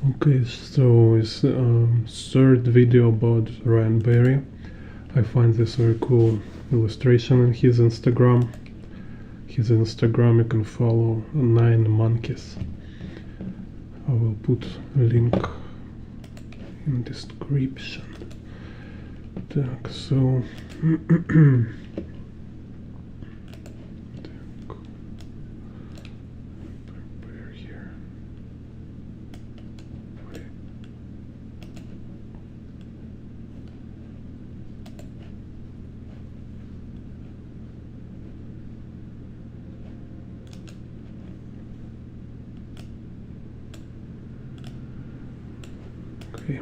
Okay, so it's third video about Ryan Berry. I find this very cool illustration on his Instagram. His Instagram you can follow 9 monkeys. I will put a link in description. Так, so prepare here. Okay.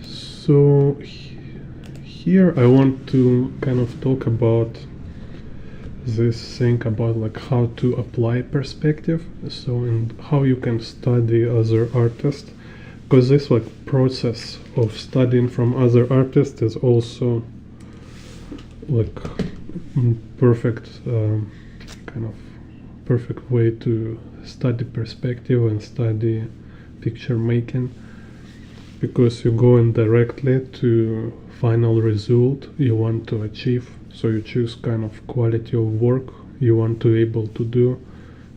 So here I want to kind of talk about this thing about like how to apply perspective, so and how you can study other artists, because this like process of studying from other artists is also like perfect kind of perfect way to study perspective and study picture making, because you go in directly to final result you want to achieve. So you choose kind of quality of work you want to be able to do.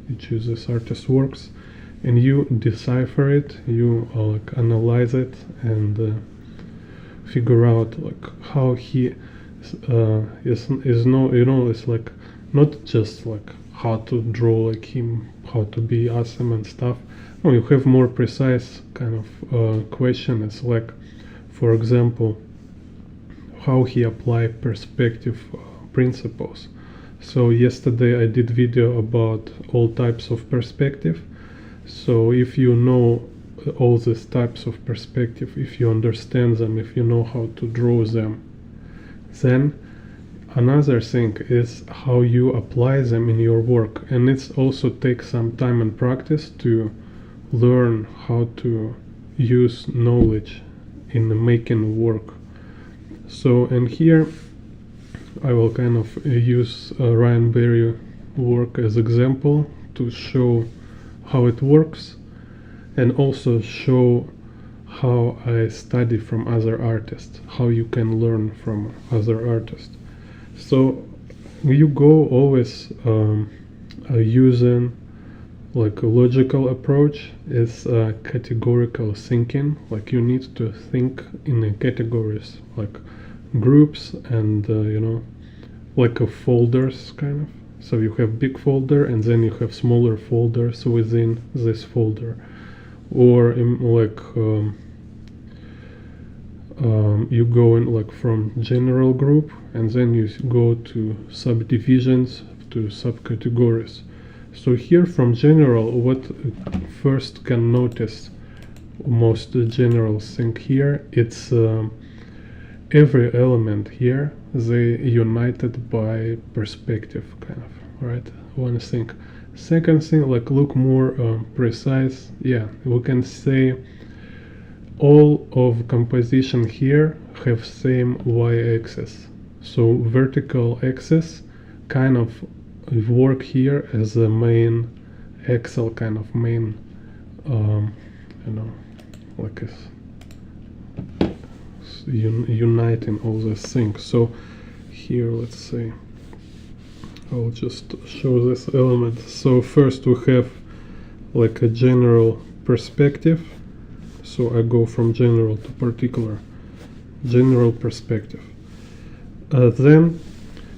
You choose this artist's works and you decipher it, you like analyze it and figure out like how he is no, you know, it's like not just like how to draw like him, how to be awesome and stuff. No, you have more precise kind of question. It's like, for example, how he apply perspective principles. So yesterday I did video about all types of perspective. So if you know all these types of perspective, if you understand them, if you know how to draw them, then another thing is how you apply them in your work. And it also takes some time and practice to learn how to use knowledge in the making work. So, and here I will kind of use Ryan Berry work as example to show how it works, and also show how I study from other artists, how you can learn from other artists. So you go always using like a logical approach is categorical thinking. Like you need to think in categories, like groups and you know, like a folders kind of. So you have big folder and then you have smaller folders within this folder, or you go in like from general group and then you go to subdivisions, to subcategories. So here from general, what first can notice most general thing here, it's every element here, they united by perspective kind of, right? One thing. Second thing, like look more precise, yeah, we can say all of composition here have same y-axis. So vertical axis kind of work here as a main axle, kind of main you know, like uniting all these things. So here let's say I'll just show this element. So first we have like a general perspective, so I go from general to particular. General perspective, then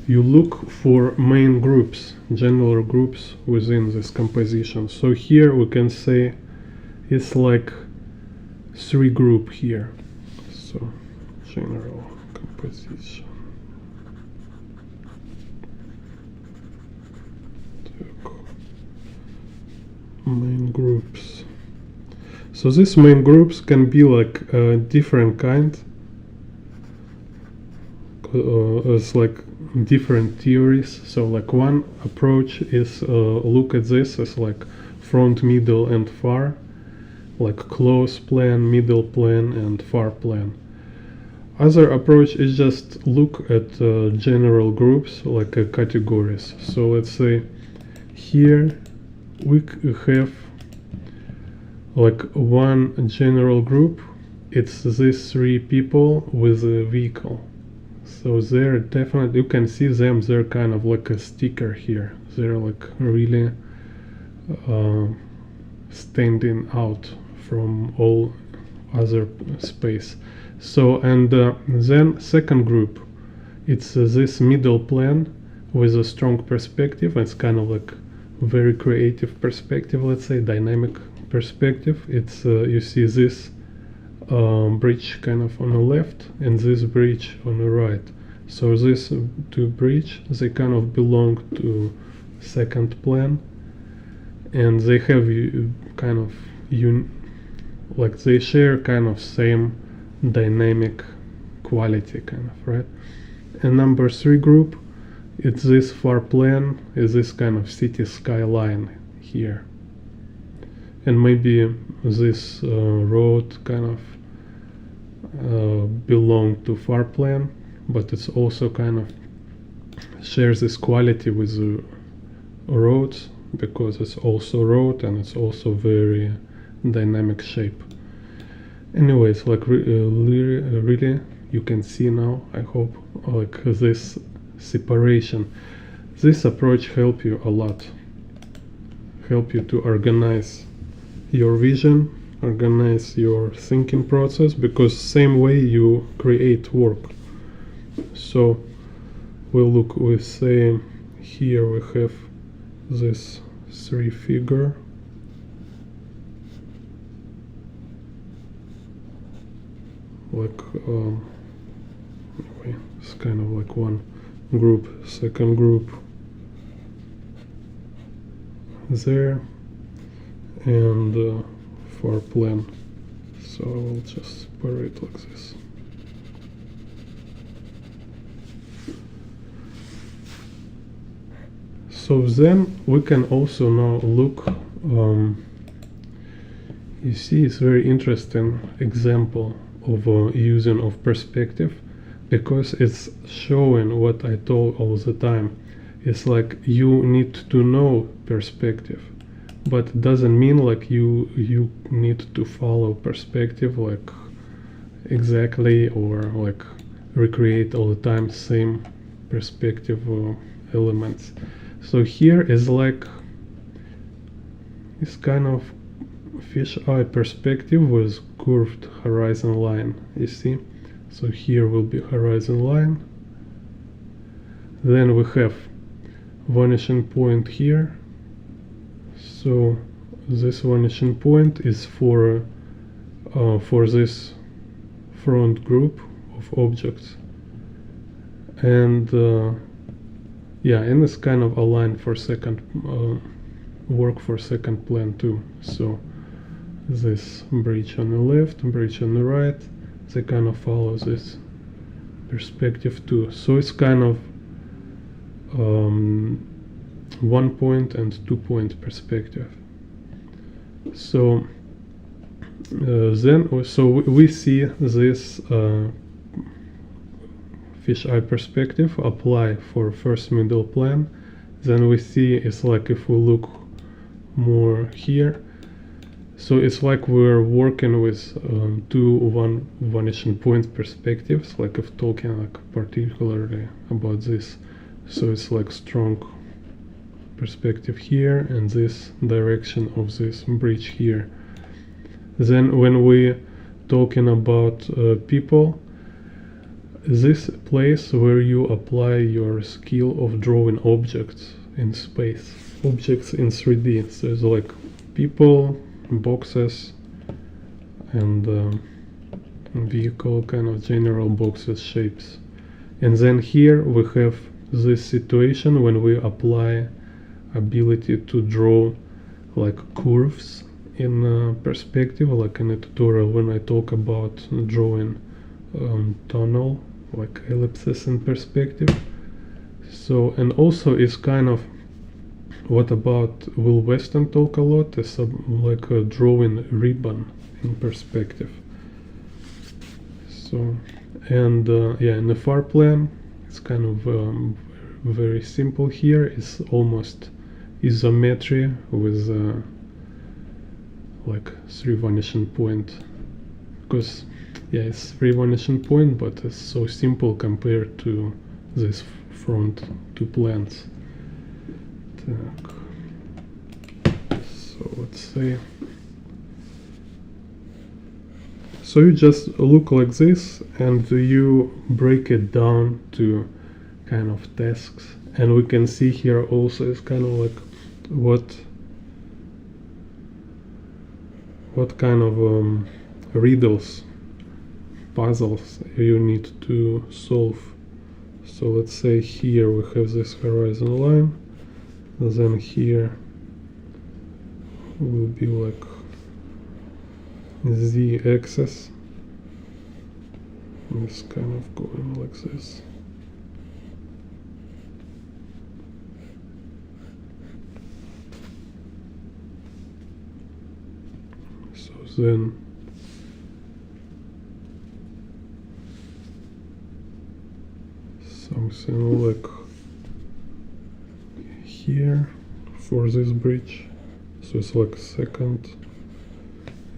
you look for main groups, general groups within this composition. So here we can say it's like 3 group here. So general composition, main groups. So these main groups can be like different kind, as like different theories. So like one approach is look at this as like front, middle and far, like close plane, middle plane and far plane. Other approach is just look at general groups, like categories. So let's say here we have like one general group, it's these three people with a vehicle. So they're definitely, you can see them, they're kind of like a sticker here. They're like really standing out from all other space. So, and then second group, it's this middle plan with a strong perspective. It's kind of like very creative perspective, let's say, dynamic perspective. It's you see this bridge kind of on the left and this bridge on the right. So these two bridge, they kind of belong to second plan, and they have kind of like they share kind of same dynamic quality, kind of, right? And number three group, it's this far plan, is this kind of city skyline here, and maybe this road kind of belong to far plan, but it's also kind of shares this quality with the roads, because it's also road and it's also very dynamic shape. Anyways, like really you can see now, I hope, like this separation. This approach help you a lot, help you to organize your vision, organize your thinking process, because same way you create work. So we say here we have this three figure, like anyway, it's kind of like one group, second group there, and far plan. So I'll just separate like this. So then we can also now look, you see it's very interesting example of using of perspective, because it's showing what I told all the time. It's like you need to know perspective, but it doesn't mean like you need to follow perspective like exactly, or like recreate all the time same perspective elements. So here is like this kind of fish-eye perspective with curved horizon line, you see. So here will be horizon line, then we have vanishing point here. So this vanishing point is for this front group of objects, and yeah, and it's kind of aligned for second work for second plan too. So this bridge on the left, bridge on the right, they kind of follow this perspective too. So it's kind of 1 point and 2 point perspective. So we see this fisheye perspective apply for first middle plan. Then we see it's like if we look more here, so it's like we're working with one vanishing point perspectives, like if talking like particularly about this. So it's like strong perspective here and this direction of this bridge here. Then when we talking about people, this place where you apply your skill of drawing objects in space, objects in 3D. So it's like people, boxes, and vehicle, kind of general boxes shapes. And then here we have this situation when we apply ability to draw like curves in perspective, like in a tutorial when I talk about drawing tunnel, like ellipses in perspective. So, and also it's kind of, what about Will Weston talk a lot, is like a drawing ribbon in perspective. So, and yeah, in the far plan it's kind of very simple here. It's almost isometry with like 3 vanishing point, because yeah, it's 3 vanishing point, but it's so simple compared to this front 2 plants. So let's say, so you just look like this and you break it down to kind of tasks, and we can see here also it's kind of like what kind of riddles, puzzles you need to solve. So let's say here we have this horizon line, then here will be like z-axis, it's kind of going like this. So then something like here for this bridge, so it's like second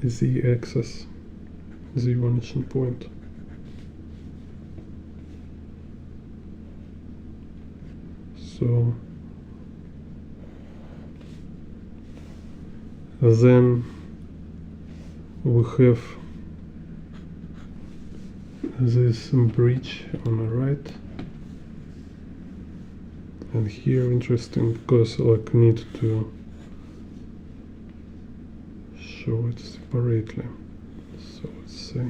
z-axis, z vanishing point. So then we have this bridge on the right, and here interesting because like need to show it separately. So let's say,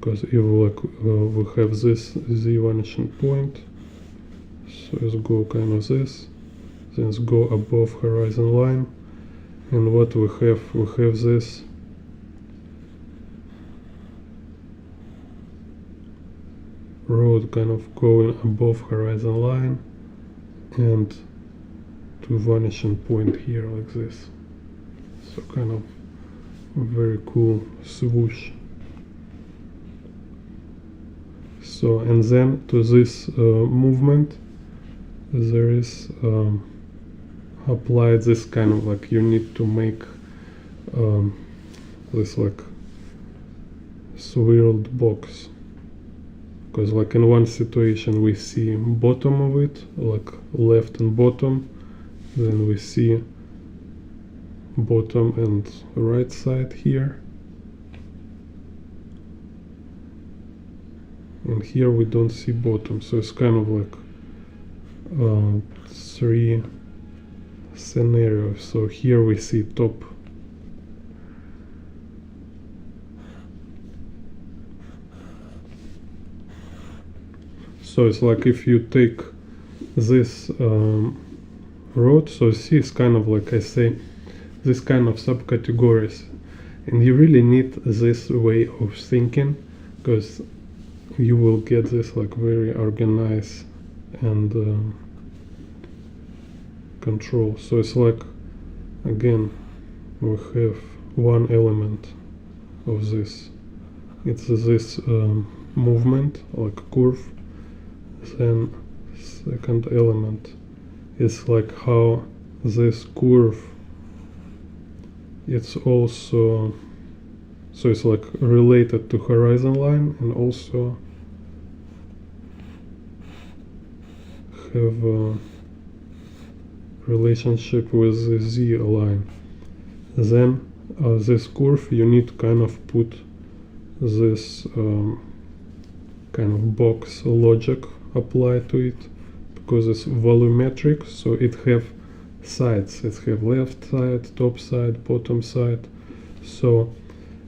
because if like we have this z vanishing point, so let's go kind of this, then let's go above horizon line, and what we have this road kind of going above horizon line and to vanishing point here like this. So kind of very cool swoosh. So and then to this movement there is applied this kind of like, you need to make this like swirled box, because like in one situation we see bottom of it, like left and bottom, then we see bottom and right side here, and here we don't see bottom. So it's kind of like 3 scenarios. So here we see top, so it's like if you take this road, so see it's kind of like I say, this kind of subcategories, and you really need this way of thinking, because you will get this like very organized and control. So it's like, again, we have one element of this, it's this movement like curve, then second element is like how this curve, it's also, so it's like related to horizon line and also have a relationship with the z line. Then this curve you need to kind of put this kind of box logic applied to it, because it's volumetric, so it have sides, it have left side, top side, bottom side. So,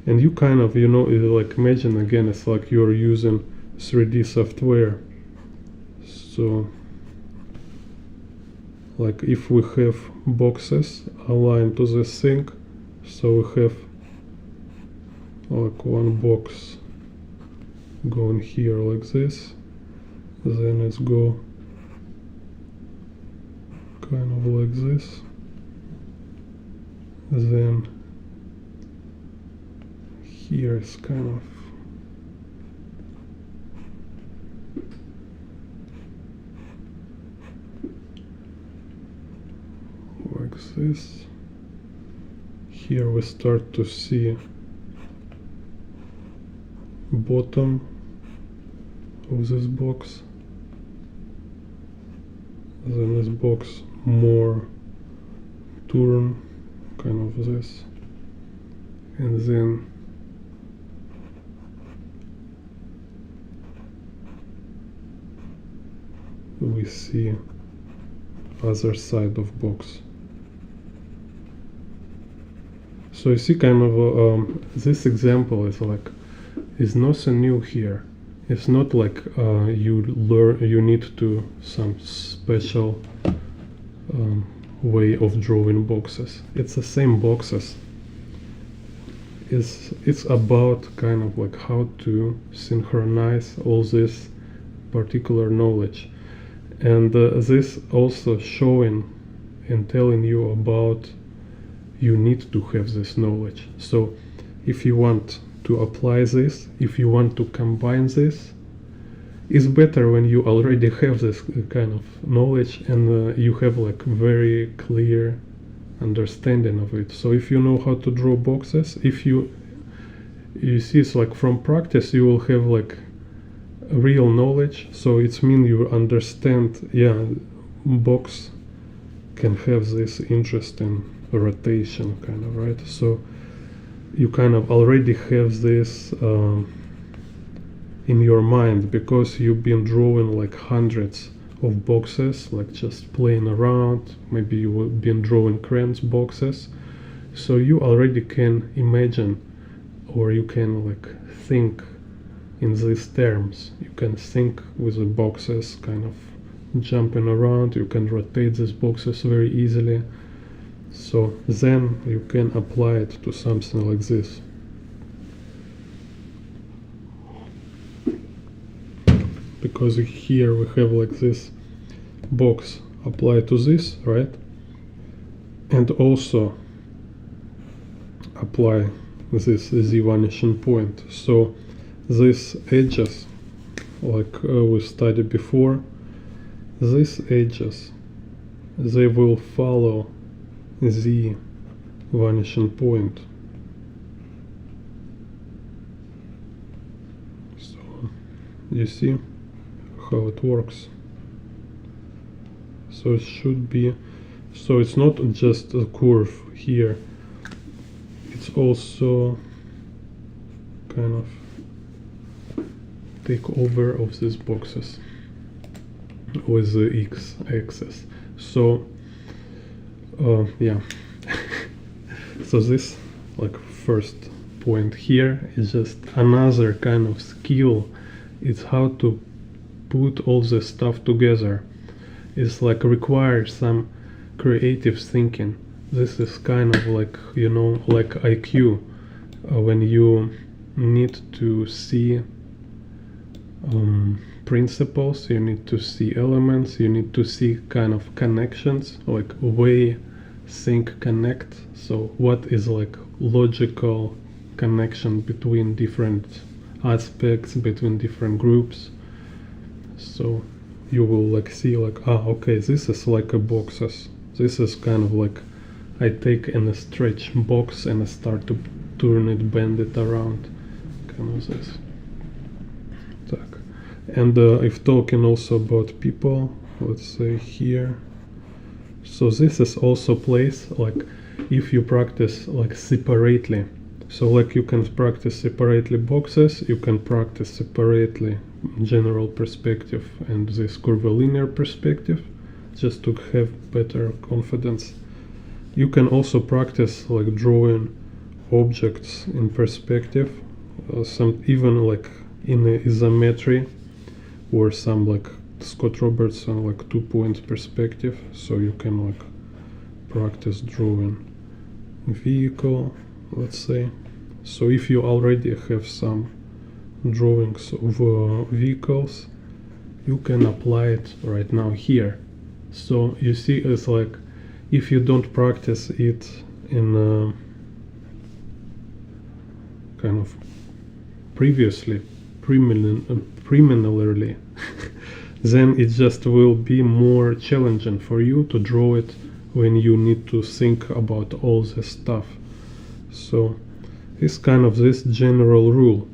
and you kind of, you know, like imagine again, it's like you're using 3D software. So like if we have boxes aligned to this thing, so we have like one box going here like this, then let's go kind of like this, then here is kind of this. Here we start to see bottom of this box. Then this box more turn, kind of this, and then we see other side of box. So you see kind of this example is not so new here. It's not like you need to some special way of drawing boxes. It's the same boxes. It's about kind of like how to synchronize all this particular knowledge, and this also showing and telling you about you need to have this knowledge. So if you want to apply this, if you want to combine this, it's better when you already have this kind of knowledge and you have like very clear understanding of it. So if you know how to draw boxes, if you see, it's like from practice you will have like real knowledge. So it's mean you understand, yeah, box can have this interesting rotation kind of, right? So you kind of already have this in your mind because you've been drawing like hundreds of boxes, like just playing around. Maybe you've been drawing crayons boxes, so you already can imagine, or you can like think in these terms. You can think with the boxes kind of jumping around. You can rotate these boxes very easily. So then you can apply it to something like this. Because here we have like this box applied to this, right? And also apply this Z vanishing point. So these edges, like we studied before, these edges, they will follow the vanishing point. So you see how it works. So it should be, so it's not just a curve here, it's also kind of take over of these boxes with the x-axis. So yeah. So this like first point here is just another kind of skill. It's how to put all this stuff together. It's like requires some creative thinking. This is kind of like, you know, like IQ, when you need to see principles, you need to see elements, you need to see kind of connections, like way think connect. So what is like logical connection between different aspects, between different groups. So you will like see like, okay, this is like a boxes. This is kind of like I take in a stretch box and I start to turn it, bend it around, kind of this. Так. And if talking also about people, let's say here. So this is also place like if you practice like separately. So like you can practice separately boxes, you can practice separately general perspective and this curvilinear perspective, just to have better confidence. You can also practice like drawing objects in perspective, some even like in a isometry, or some like Scott Robertson like 2-point perspective. So you can like practice drawing vehicle, let's say. So if you already have some drawings of vehicles, you can apply it right now here. So you see, it's like if you don't practice it in kind of previously, preliminarily, then it just will be more challenging for you to draw it when you need to think about all this stuff. So it's kind of this general rule.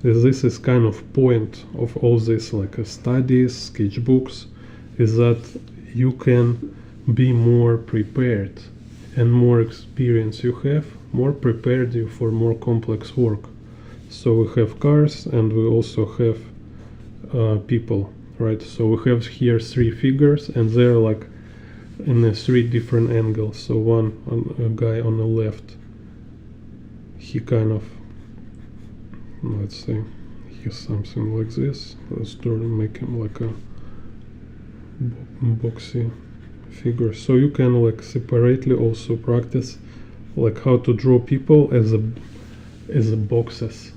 This is kind of point of all this like studies, sketchbooks, is that you can be more prepared, and more experience you have, more prepared you for more complex work. So we have cars and we also have people, right? So we have here three figures and they're like in three different angles. So a guy on the left, he kind of, let's say, he's something like this. Let's make him like a boxy figure. So you can like separately also practice like how to draw people as a boxes.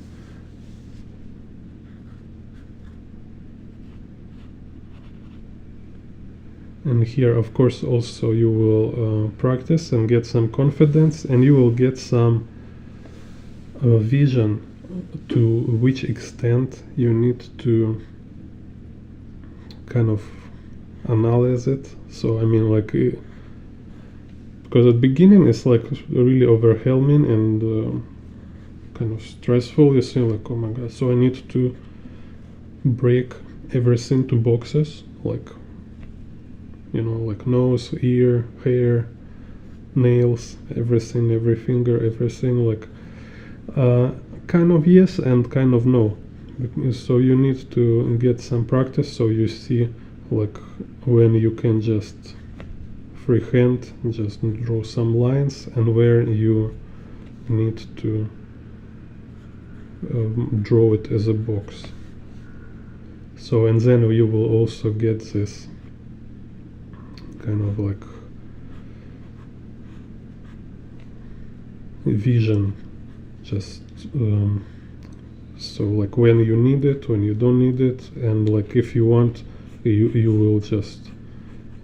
And here, of course, also you will practice and get some confidence, and you will get some vision to which extent you need to kind of analyze it. So I mean, like, because at the beginning it's like really overwhelming and kind of stressful. You think like, oh my god, so I need to break everything to boxes, like, you know, like nose, ear, hair, nails, everything, every finger, everything, like kind of yes and kind of no. So you need to get some practice, so you see like when you can just freehand just draw some lines and where you need to draw it as a box. So and then you will also get this kind of like vision, just so like when you need it, when you don't need it, and like if you want, you will just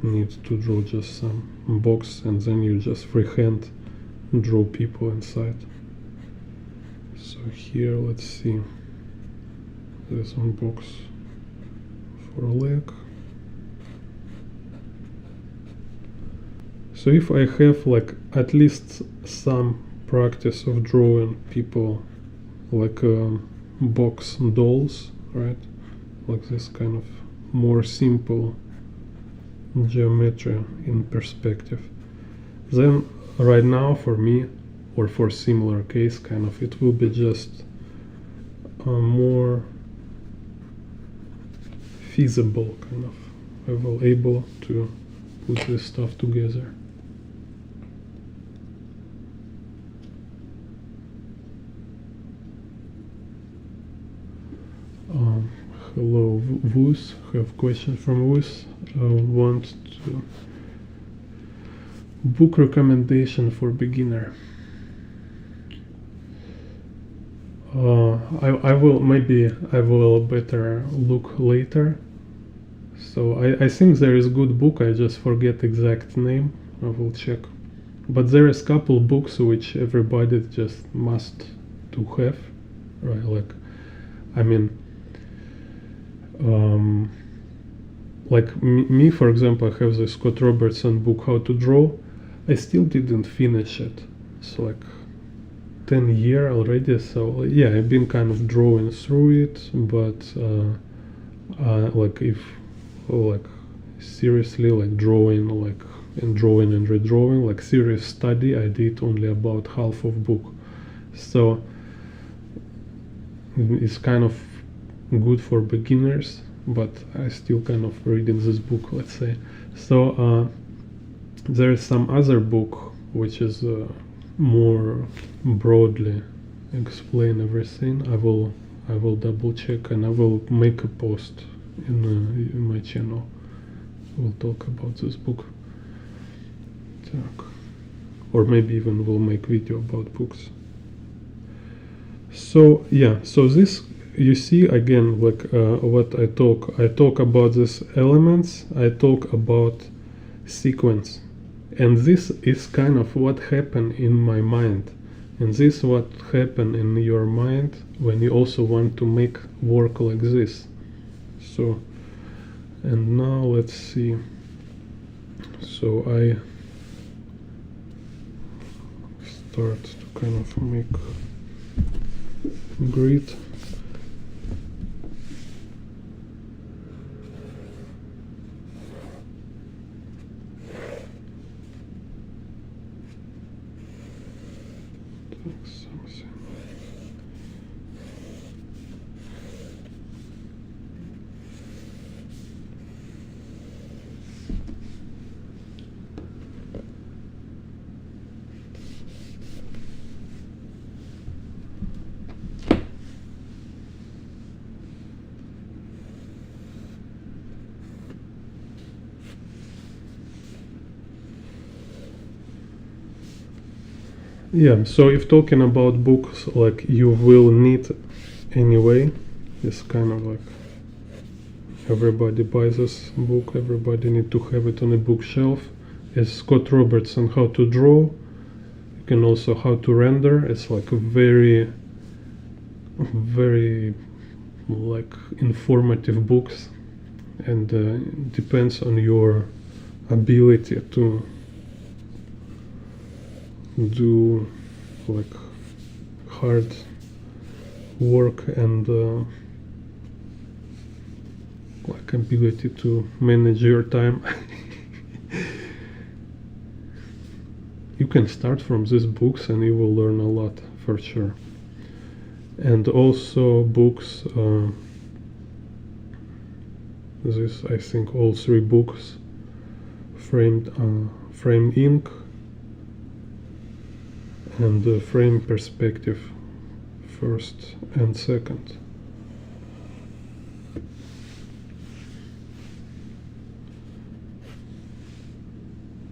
need to draw just some box and then you just freehand draw people inside. So here, let's see, there's one box for a leg. So if I have like at least some practice of drawing people like box dolls, right, like this kind of more simple geometry in perspective, then right now for me, or for similar case, kind of it will be just more feasible, kind of I will able to put this stuff together. Hello, Woos. Have question from Woos. Want to book recommendation for beginner. I will better look later. So I think there is good book. I just forget exact name. I will check. But there is couple books which everybody just must to have, right? Like, I mean. Like me, for example, I have the Scott Robertson book, How to Draw. I still didn't finish it. It's like 10 years already. So yeah, I've been kind of drawing through it, but like if like seriously like drawing, like and drawing and redrawing, like serious study, I did only about half of book. So it's kind of good for beginners, but I still kind of reading this book, let's say. So there is some other book which is more broadly explain everything. I will double check and I will make a post in my channel. We'll talk about this book. Or maybe even we'll make video about books. So yeah, so this, you see again, like what I talk about these elements, I talk about sequence, and this is kind of what happened in my mind, and this what happened in your mind when you also want to make work like this. So, and now let's see. So start to kind of make grid. Yeah, so if talking about books, like you will need anyway, it's kind of like everybody buys this book, everybody need to have it on a bookshelf. It's Scott Robertson, How to Draw. You can also How to Render. It's like a very like informative books, and depends on your ability to do like hard work and like ability to manage your time. You can start from these books and you will learn a lot for sure. And also books, this I think all three books, Frame Ink and Frame Perspective, first and second.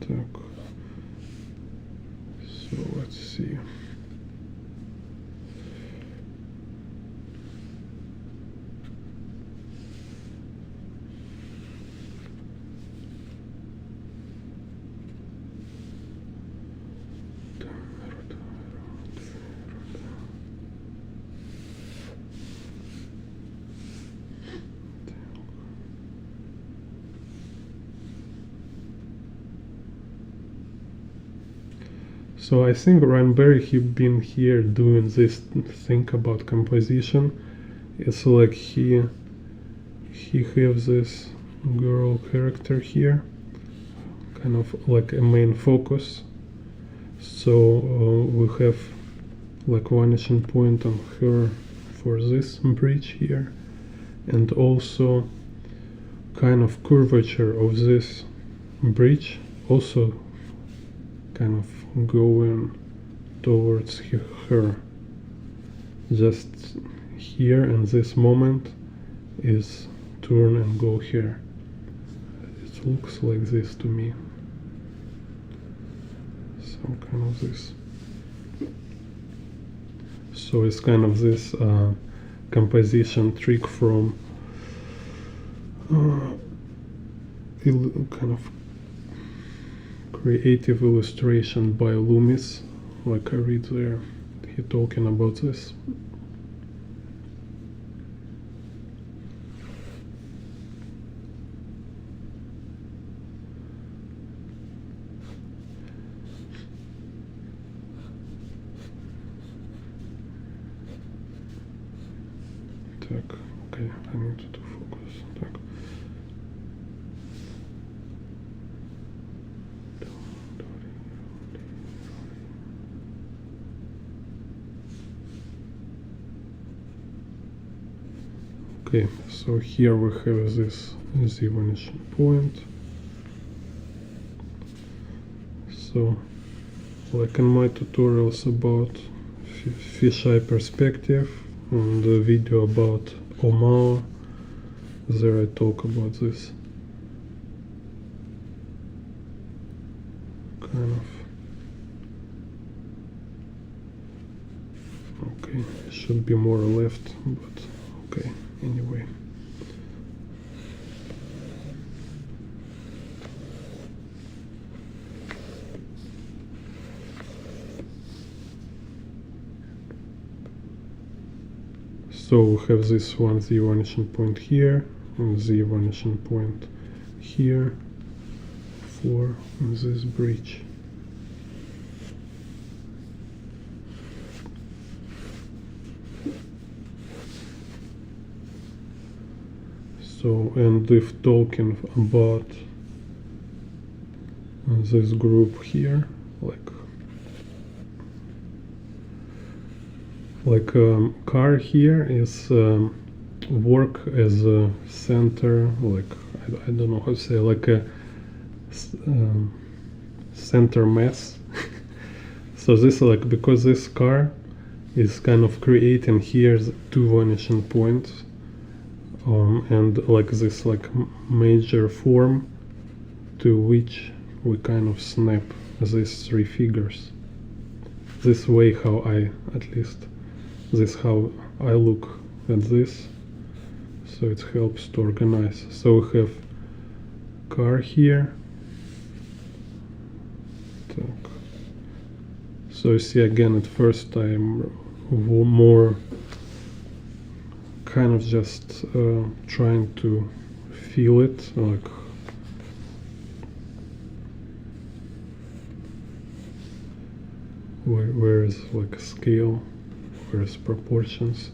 Так. So let's see. So I think Ryan Berry, he been here doing this thing about composition. It's like he has this girl character here, kind of like a main focus. So we have like vanishing point on her for this bridge here, and also kind of curvature of this bridge, also kind of going towards her. Just here, and this moment is turn and go here. It looks like this to me. Some kind of this. So it's kind of this composition trick from kind of creative illustration by Loomis, like I read there, he talking about this. Так, okay, I need to focus. Так. Okay, so here we have this Z vanishing point. So, like in my tutorials about fisheye perspective and the video about Omao, there I talk about this kind of. Okay, it should be more left, but okay, anyway. So we have this one Z vanishing point here, and Z vanishing point here for this bridge. So, and if talking about this group here, car here is work as a center, I don't know how to say, like a center mass. So this, because this car is kind of creating here two vanishing points, and this major form to which we kind of snap these three figures. This way how I, at least, this how I look at this, so it helps to organize. So we have car here. So you see again, at first I'm more kind of just trying to feel it, where is scale, where is proportions.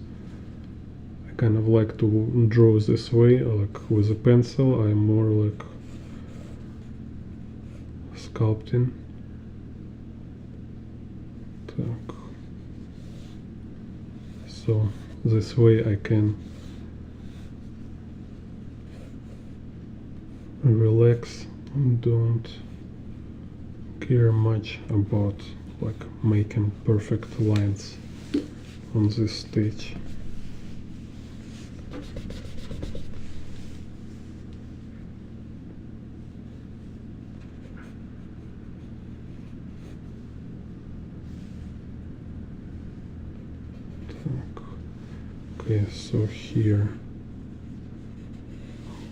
I kind of like to draw this way, with a pencil. I'm more sculpting. So this way I can relax and don't care much about making perfect lines on this stage. Okay, so here,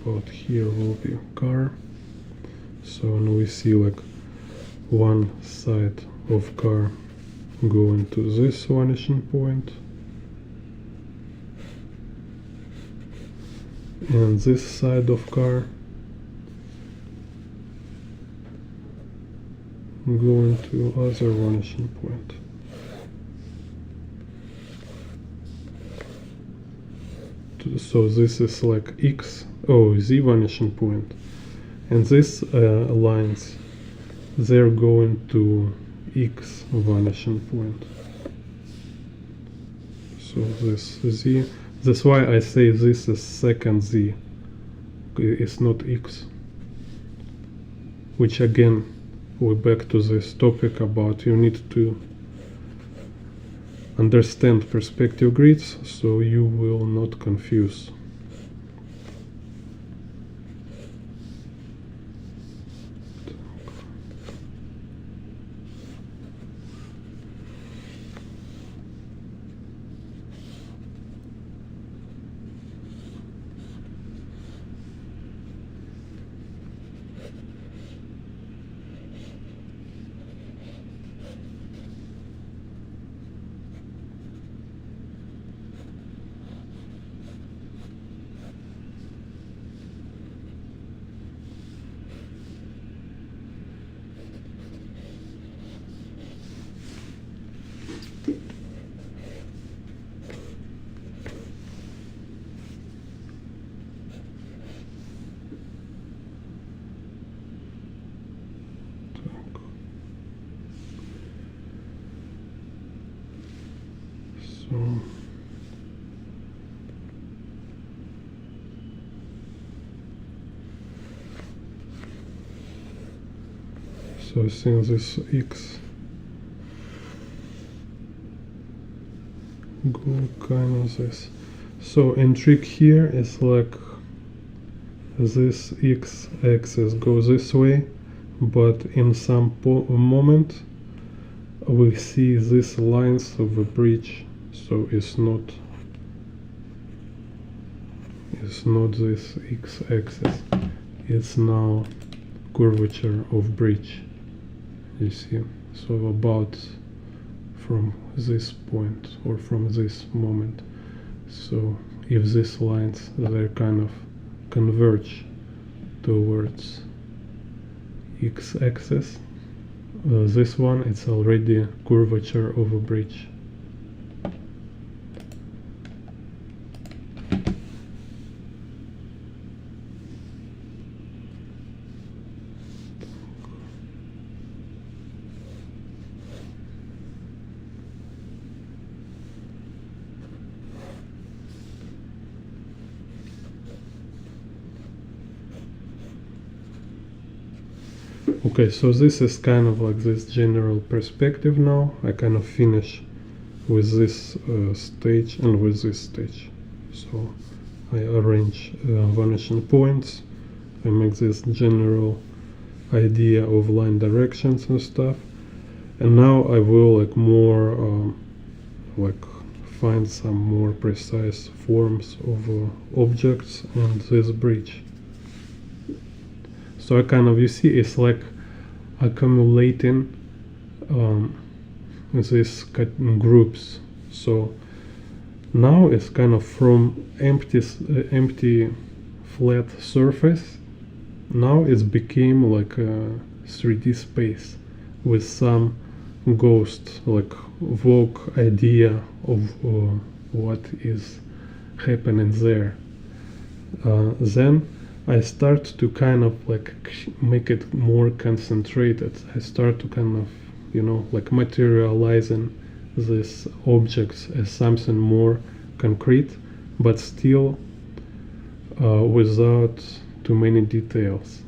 about here will be car. So, and we see one side of car going to this vanishing point, and this side of car going to other vanishing point. So this is Z vanishing point, and these lines, they're going to X vanishing point. So this Z, that's why I say this is second Z, it's not X. Which again, we're back to this topic about you need to understand perspective grids, so you will not confuse. So I think this X go kind of this. So in trick here is this X axis goes this way, but in some moment we see these lines of a bridge, so it's not this X axis, it's now curvature of bridge, you see. So about from this point or from this moment. So if these lines, they kind of converge towards x-axis, this one, it's already curvature of a bridge. Okay, so this is kind of like this general perspective now. I kind of finish with this stage and with this stage. So I arrange vanishing points. I make this general idea of line directions and stuff. And now I will like more like find some more precise forms of objects and this bridge. So I kind of, you see, it's like accumulating these groups. So now it's kind of from empty flat surface. Now it's became like a 3D space with some ghost, like vague idea of what is happening there. Then I start to kind of like make it more concentrated. I start to kind of, you know, like materializing these objects as something more concrete, but still without too many details.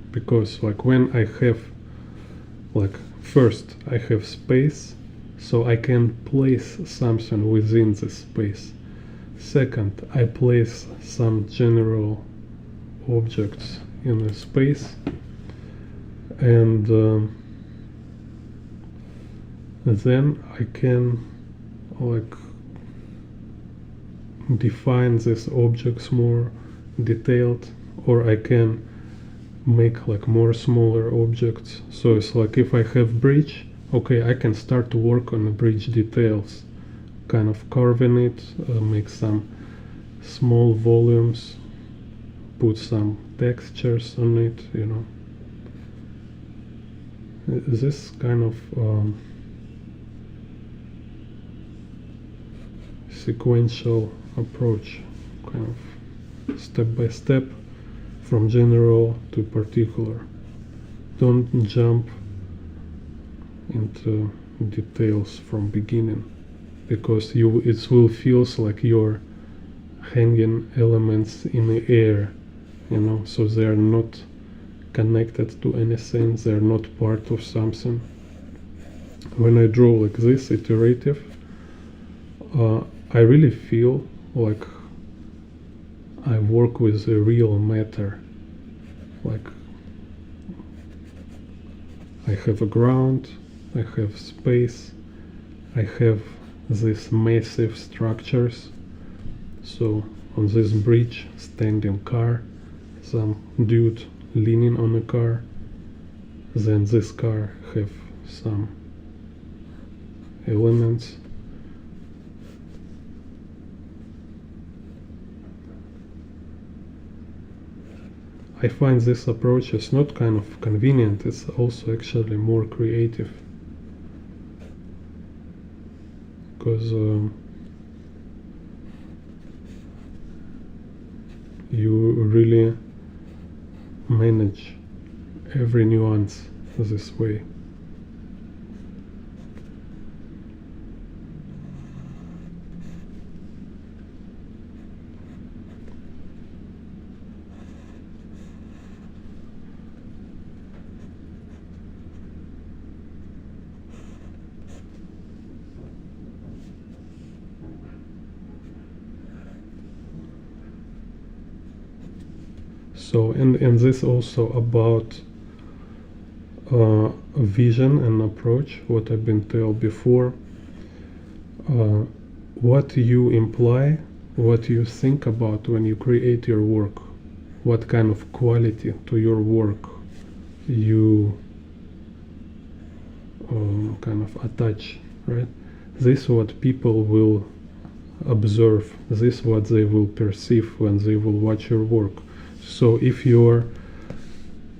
Because like when I have, like first I have space, so I can place something within this space. Second, I place some general objects in a space, and then I can like define these objects more detailed, or I can make like more smaller objects. So it's like if I have bridge, okay, I can start to work on the bridge details, kind of carving it, make some small volumes, put some textures on it, you know. This kind of sequential approach, kind of step by step, from general to particular. Don't jump into details from beginning, because it will feels like you're hanging elements in the air, you know, so they are not connected to anything, they are not part of something. When I draw like this, iterative, I really feel like I work with a real matter. Like I have a ground, I have space, I have these massive structures. So on this bridge, standing car, some dude leaning on a car, then this car have some elements. I find this approach is not kind of convenient, it's also actually more creative, because you really manage every nuance this way. So, and this also about vision and approach, what I've been told before. What you imply, what you think about when you create your work, what kind of quality to your work you kind of attach, right? This is what people will observe, this is what they will perceive when they will watch your work. So if you're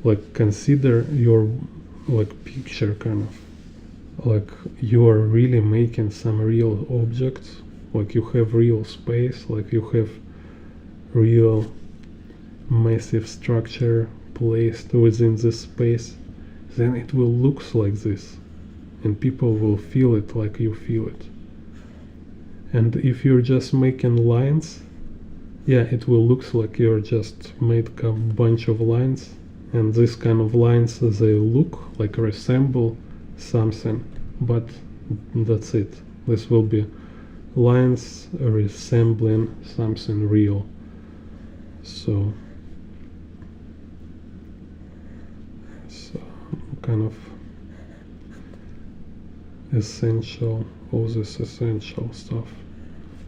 like consider your like picture kind of like you are really making some real objects, like you have real space, like you have real massive structure placed within this space, then it will look like this and people will feel it like you feel it. And if you're just making lines, yeah, it will look like you're just made a bunch of lines, and this kind of lines, they look like resemble something, but that's it. This will be lines resembling something real. So kind of essential, all this essential stuff.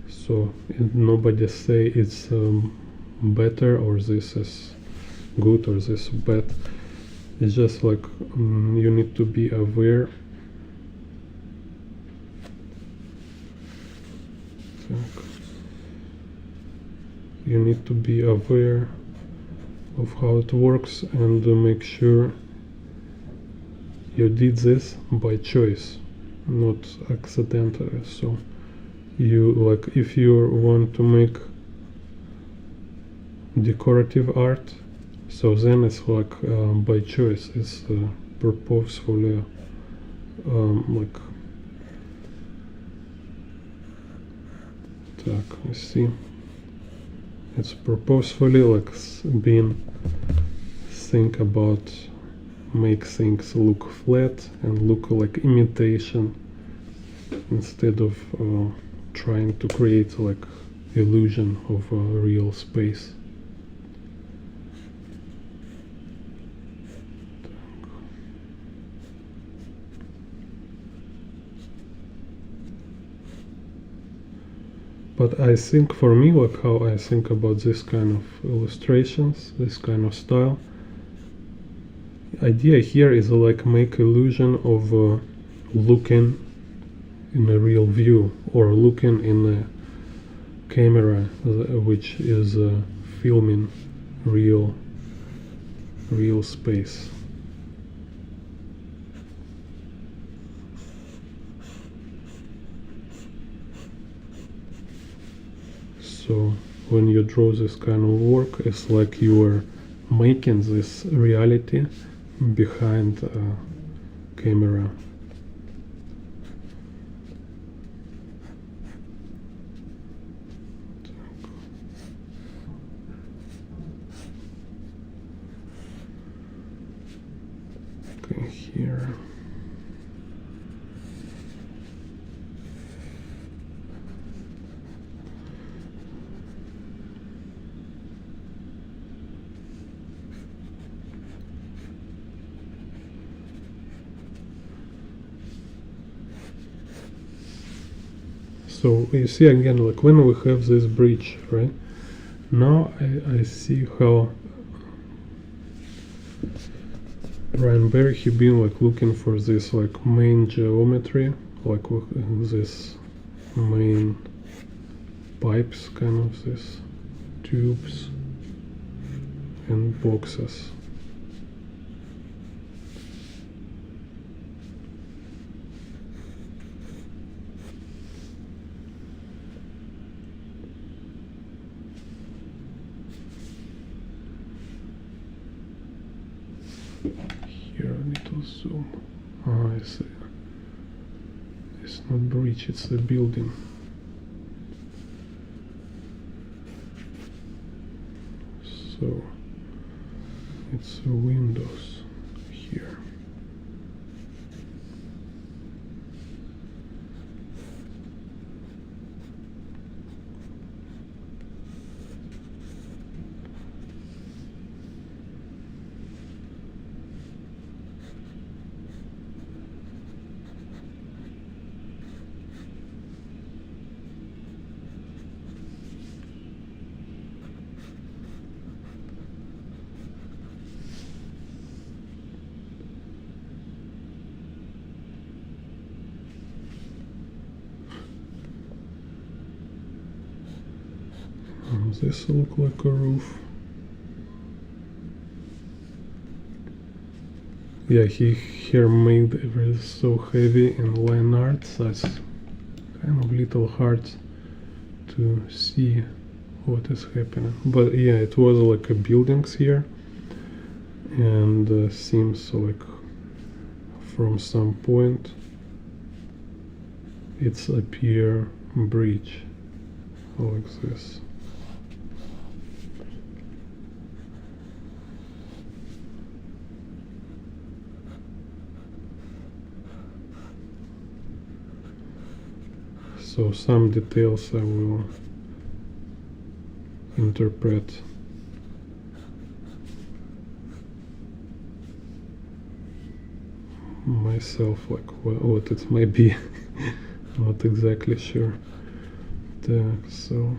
So nobody say it's better or this is good or this is bad. It's just like you need to be aware. You need to be aware of how it works and make sure you did this by choice, not accidentally. So you, like, if you want to make decorative art, so then it's like by choice, it's purposefully like, you see, it's purposefully like being think about make things look flat and look like imitation instead of trying to create like illusion of a real space. But I think for me, like how I think about this kind of illustrations, this kind of style, idea here is like make illusion of looking in a real view or looking in a camera which is filming real space. So when you draw this kind of work, it's like you are making this reality behind a camera. Okay, here. So you see again, like when we have this bridge, right? Now I see how Ryan Berry, he been like looking for this like main geometry, like this main pipes, kind of this tubes and boxes. Here a little zoom. Ah, I see. It's not bridge, it's a building. So it's windows here. This look like a roof. Yeah, he here made it so heavy in line art, that's kind of little hard to see what is happening. But yeah, it was like a buildings here, and seems like from some point it's a pier bridge like this. So some details I will interpret myself, like what it might be. Not exactly sure. So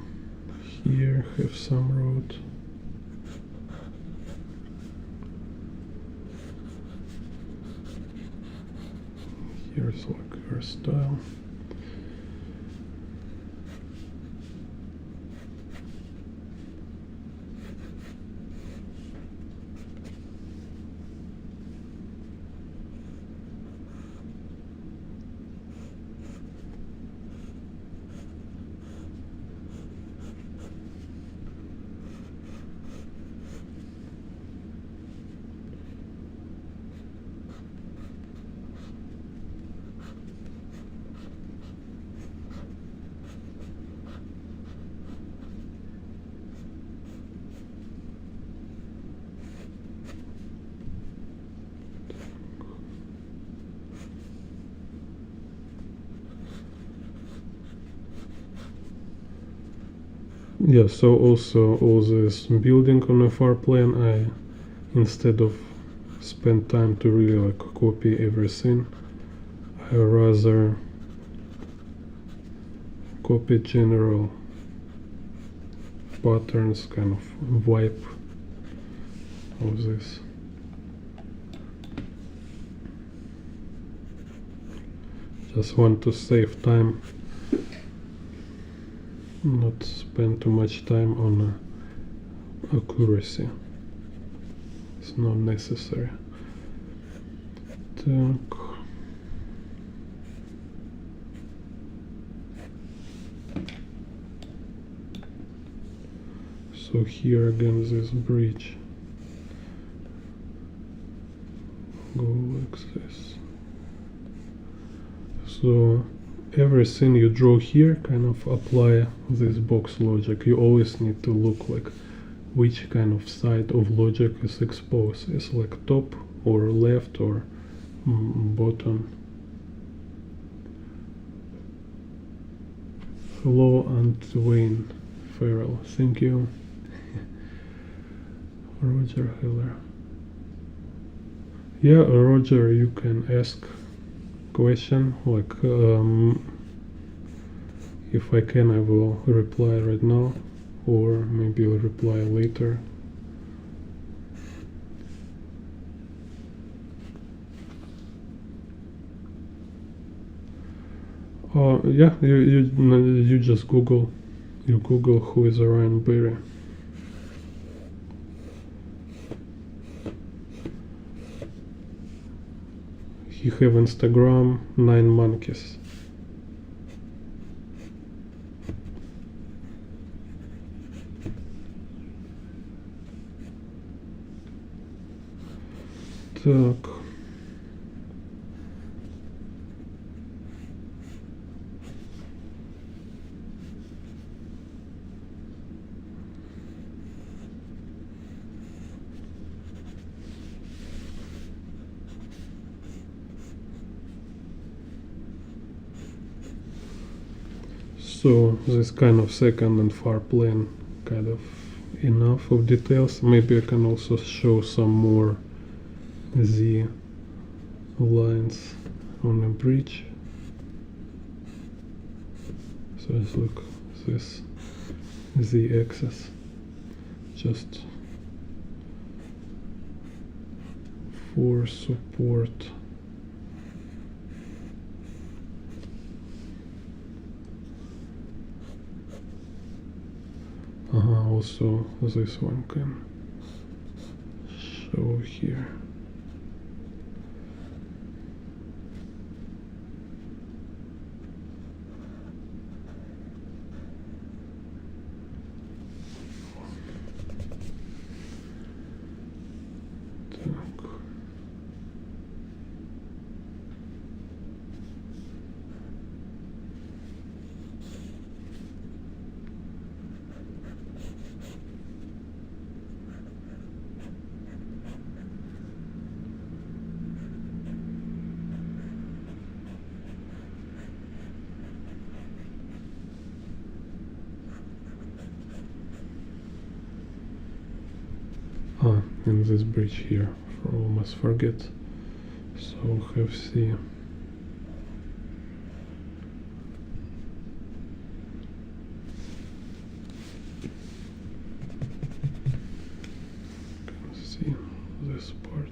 here have some road. Here's like hairstyle. Yeah, so also all this building on a floor plan, I, instead of spend time to really like copy everything, I rather copy general patterns, kind of vibe of this. Just want to save time, not spend too much time on accuracy. It's not necessary. Так. So here again this bridge. Go like this. So everything you draw here, kind of apply this box logic. You always need to look like which kind of side of logic is exposed. It's like top or left or bottom. Hello, Aunt Wayne Farrell. Thank you. Roger Hiller. Yeah, Roger, you can ask question, like if I can, I will reply right now, or maybe I'll reply later. Yeah, you just Google who is Ryan Berry. He have Instagram 9 monkeys. Так. So this kind of second and far plane, kind of enough of details. Maybe I can also show some more Z lines on a bridge. So it's like this Z axis, just for support. Also this one can show here. in this bridge here, almost forget. So have C. Can see this part.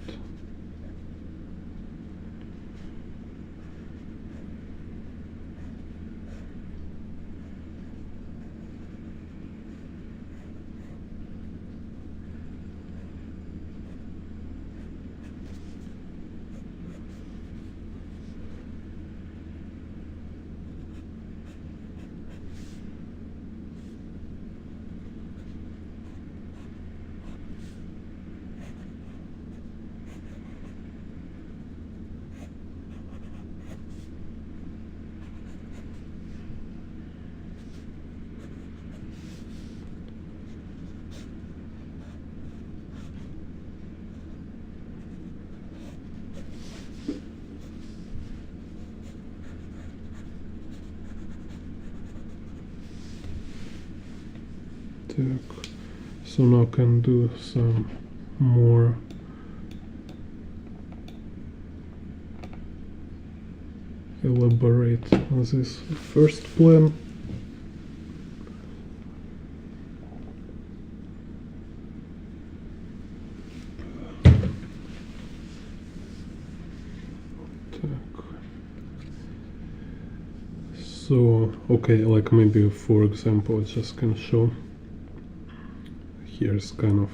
So now can do some more elaborate on this first plan. So okay, like maybe for example, I just can show. Here's kind of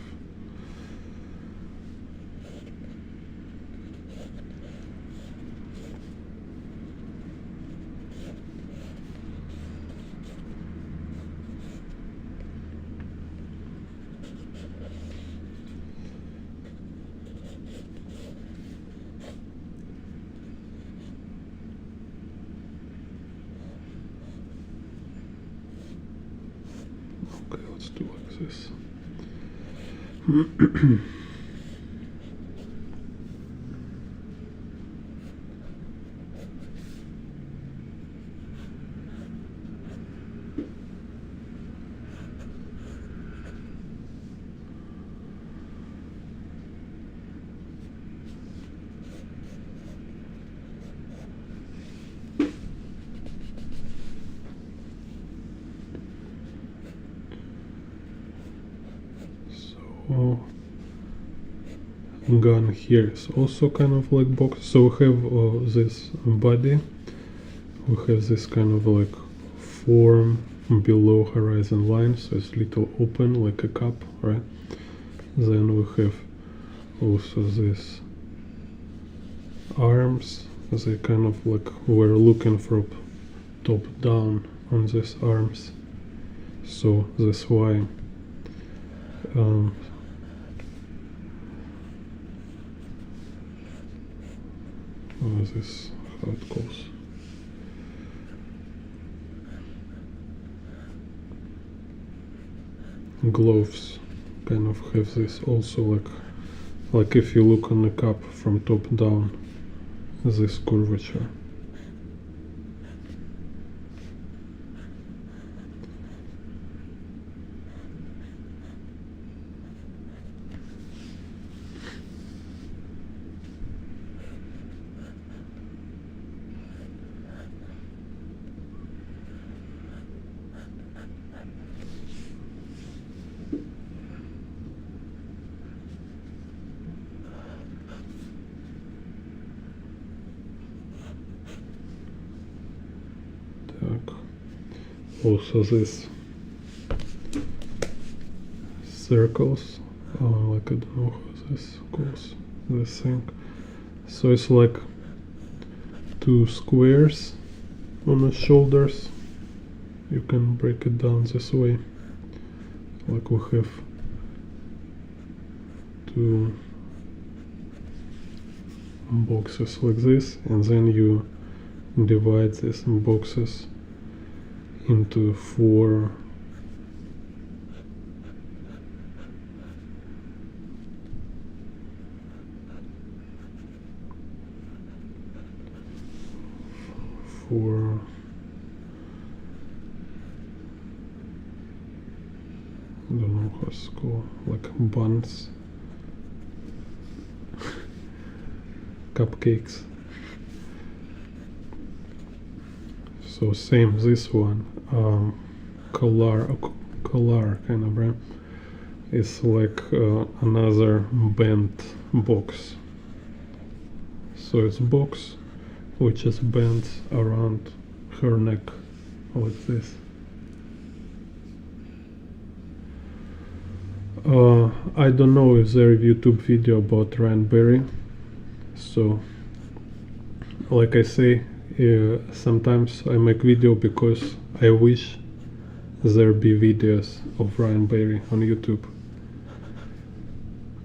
okay, let's do like this. Gun here is also kind of like box. So we have this body, we have this kind of like form below horizon line, so it's little open like a cup, right? Then we have also this arms, they kind of like we're looking from top down on these arms, so that's why this how it goes. Gloves kind of have this also like if you look on the cup from top down, this curvature. Also this circles, like I don't know how this goes, this thing. So it's like two squares on the shoulders. You can break it down this way, like we have two boxes like this, and then you divide these boxes into four I don't know how it's called, like buns, cupcakes. So same this one, collar kind of brand. It's like another bent box. So it's box which is bent around her neck like this. I don't know if there is a YouTube video about Ryan Berry. So like I say, sometimes I make video because I wish there be videos of Ryan Berry on YouTube.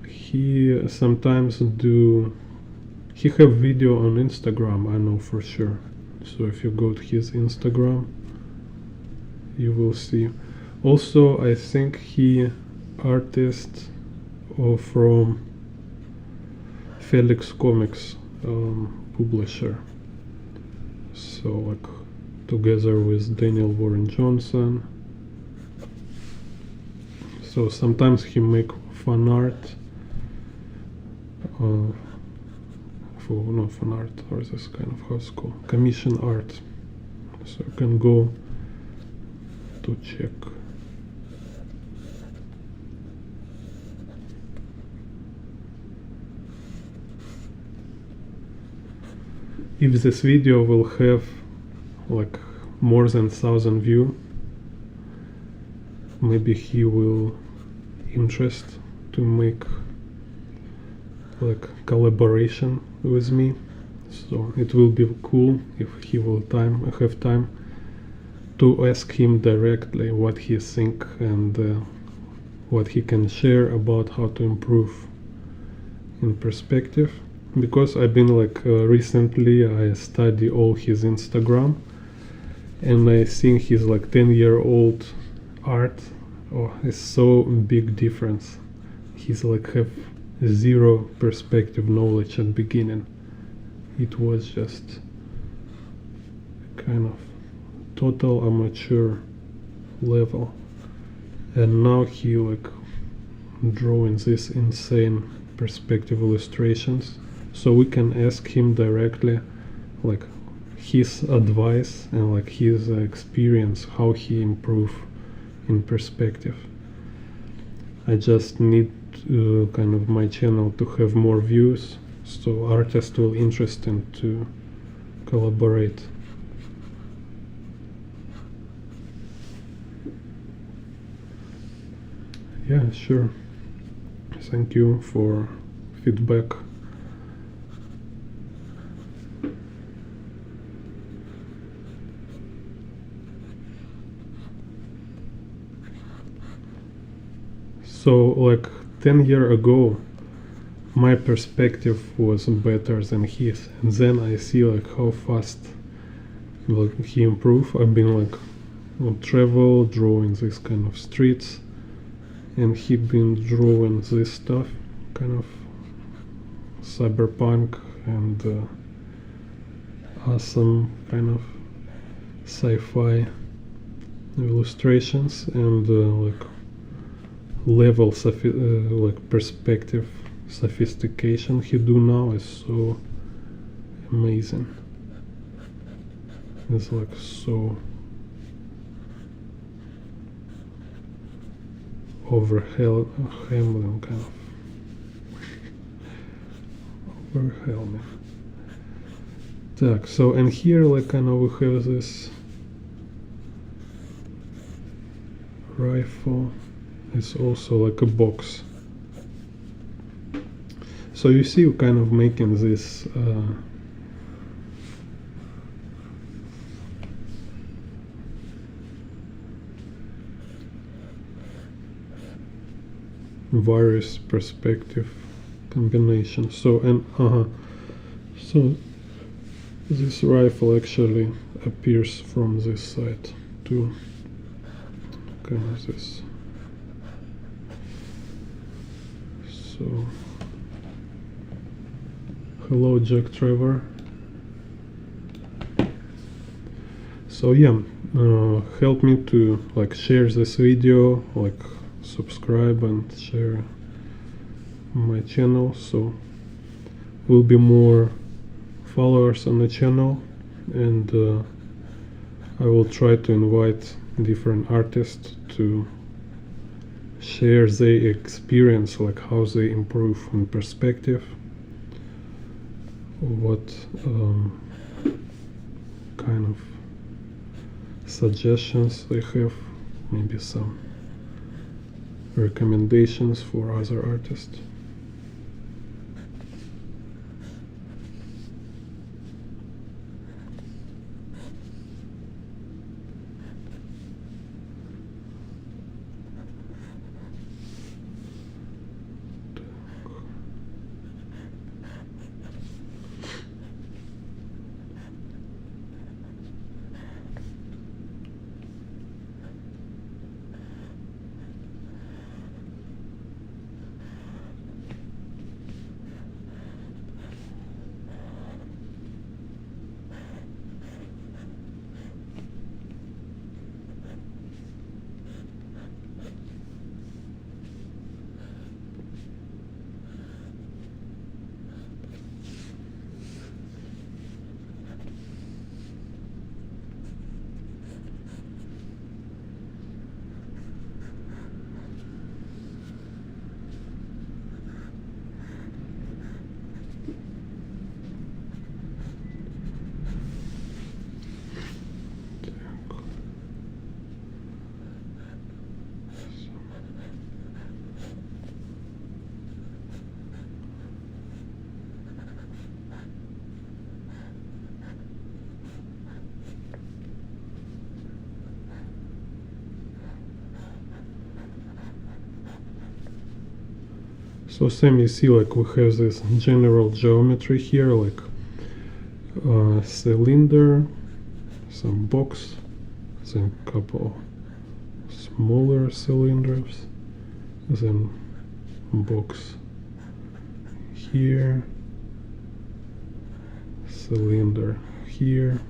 He sometimes he have video on Instagram, I know for sure. So if you go to his Instagram, you will see. Also, I think he artist from Felix Comics publisher. So like together with Daniel Warren Johnson. So sometimes he make fan art. Not fan art, or this kind of how's called commission art. So you can go to check. If this video will have like more than 1,000 views, maybe he will interest to make like collaboration with me. So it will be cool if he will have time to ask him directly what he think and what he can share about how to improve in perspective. Because I've been like recently I study all his Instagram and I think his like 10-year-old art. Oh, it's so big difference. He's like have zero perspective knowledge at beginning. It was just kind of total amateur level, and now he like drawing these insane perspective illustrations. So we can ask him directly like his advice and like his experience, how he improve in perspective. I just need kind of my channel to have more views, so artists will interesting to collaborate. Yeah, sure. Thank you for feedback. So like 10 years ago my perspective was better than his, and then I see like how fast like he improved. I've been like on travel drawing this kind of streets, and he been drawing this stuff, kind of cyberpunk and awesome kind of sci-fi illustrations, and like level like perspective sophistication he do now is so amazing. It's like so overwhelming, kind of overwhelming. Так, so and here like kind of we have this rifle. It's also like a box. So you see, kind of making this various perspective combinations. So and so this rifle actually appears from this side too. Kind of this. So, hello Jack Trevor. So yeah, help me to like share this video, like subscribe and share my channel, so will be more followers on the channel, and I will try to invite different artists to share their experience, like how they improve in perspective, what kind of suggestions they have, maybe some recommendations for other artists. So same, you see, like we have this general geometry here, like cylinder, some box, then couple smaller cylinders, then box here, cylinder here.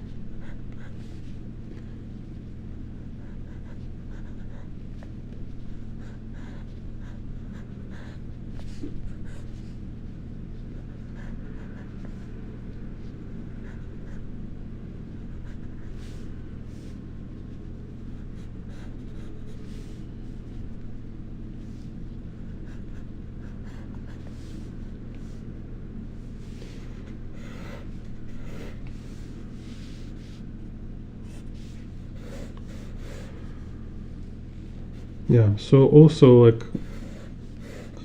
Yeah, so also, like,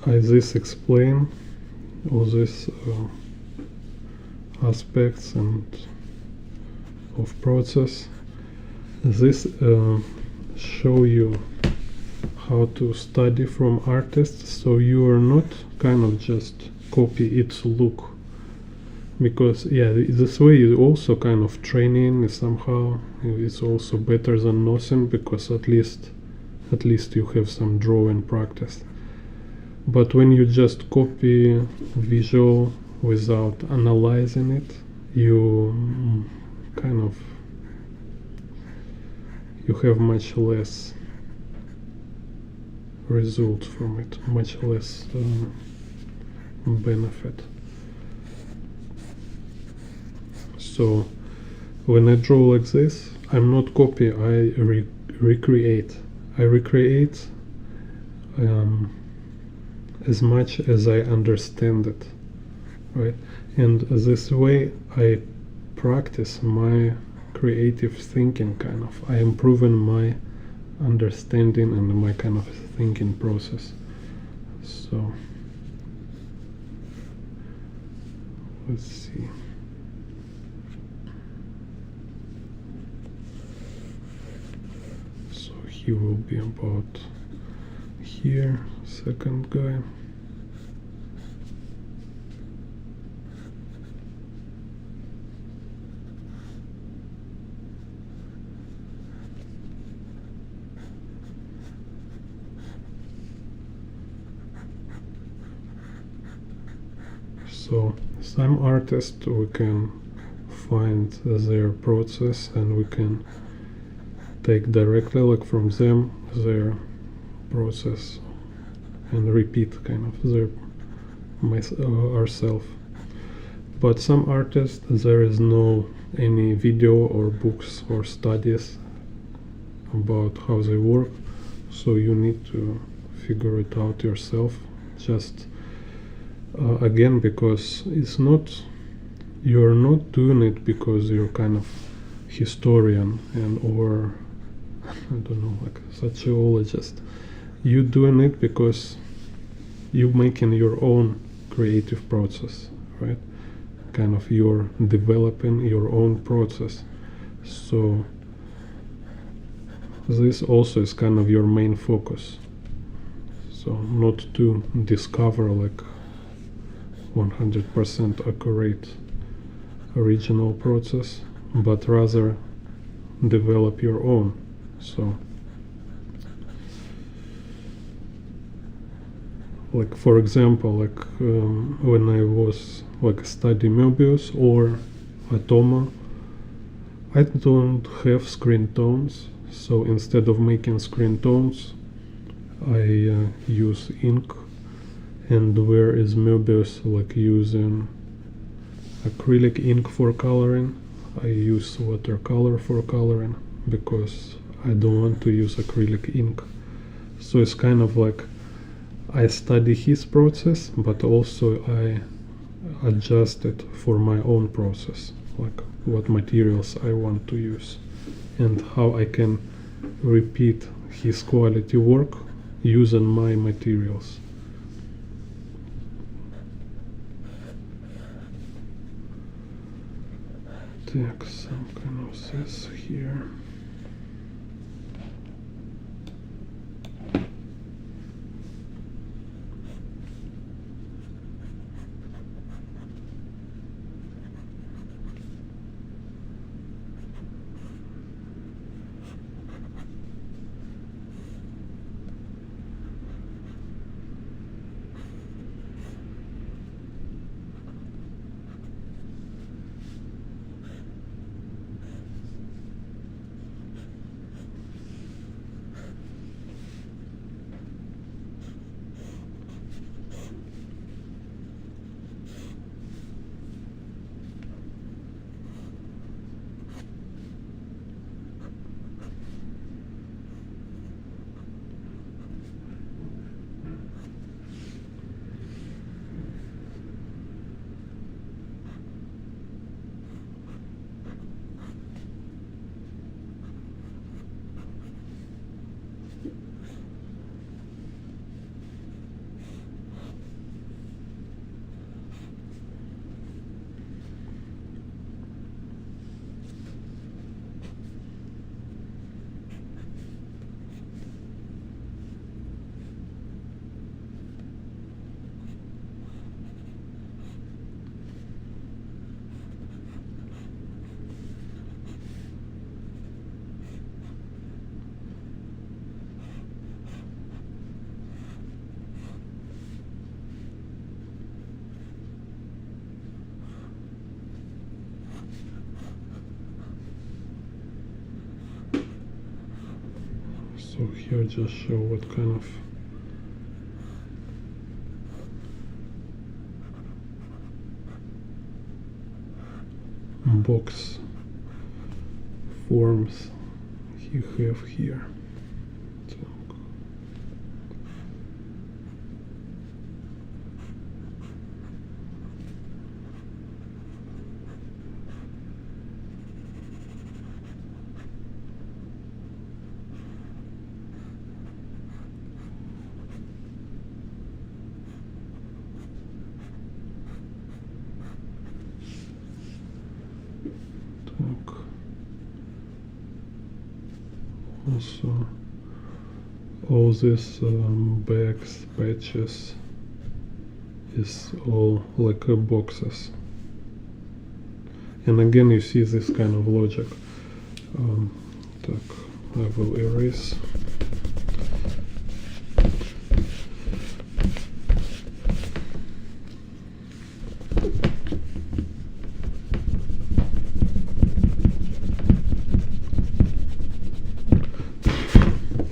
I this explain all these aspects and of process. This show you how to study from artists, so you are not kind of just copy its look, because yeah, this way you also kind of training somehow. It's also better than nothing, because at least you have some drawing practice. But when you just copy visual without analyzing it, you kind of you have much less result from it, much less benefit. So when I draw like this, I'm not copy, I recreate. I recreate as much as I understand it, right? And this way I practice my creative thinking, kind of. I improving my understanding and my kind of thinking process. So let's see. He will be about here, second guy. So some artists, we can find their process and we can take directly, like, from them their process and repeat kind of their ourselves. But some artists, there is no any video or books or studies about how they work, so you need to figure it out yourself. Just again, because it's not, you're not doing it because you're kind of historian and or I don't know, like sociologist. You're doing it because you're making your own creative process, right? Kind of you're developing your own process. So this also is kind of your main focus. So not to discover like 100% accurate original process, but rather develop your own. So like for example, like when I was like studying Möbius or Atoma, I don't have screen tones, so instead of making screen tones I use ink. And whereas Möbius like using acrylic ink for coloring, I use watercolor for coloring because I don't want to use acrylic ink. So it's kind of like I study his process, but also I adjust it for my own process, like what materials I want to use and how I can repeat his quality work using my materials. Take some kind of this here. So here just show what kind of box forms you have here. So also all this bags, patches is all like boxes, and again you see this kind of logic. Так, I will erase.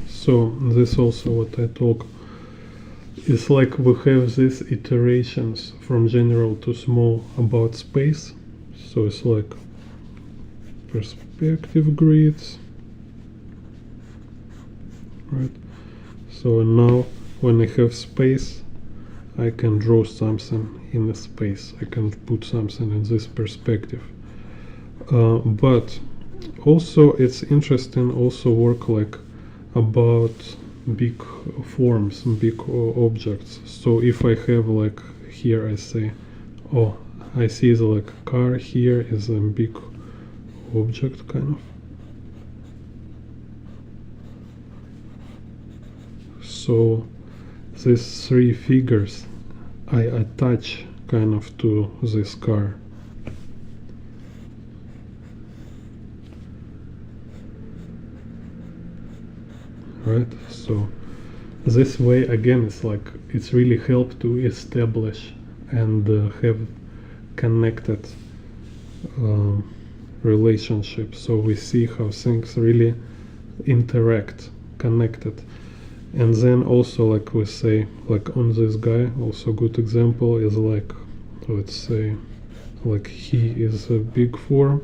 So this also what I talk it's like we have these iterations from general to small about space. So it's like perspective grids, right? So now when I have space, I can draw something in the space. I can put something in this perspective. But also it's interesting also work like about big forms, big objects. So if I have like here, I say, oh, I see the like car here is a big object kind of. So these three figures I attach kind of to this car. Right, so this way again it's like it's really help to establish and have connected relationships, so we see how things really interact, connected. And then also like we say, like on this guy, also good example is like, let's say like he is a big form,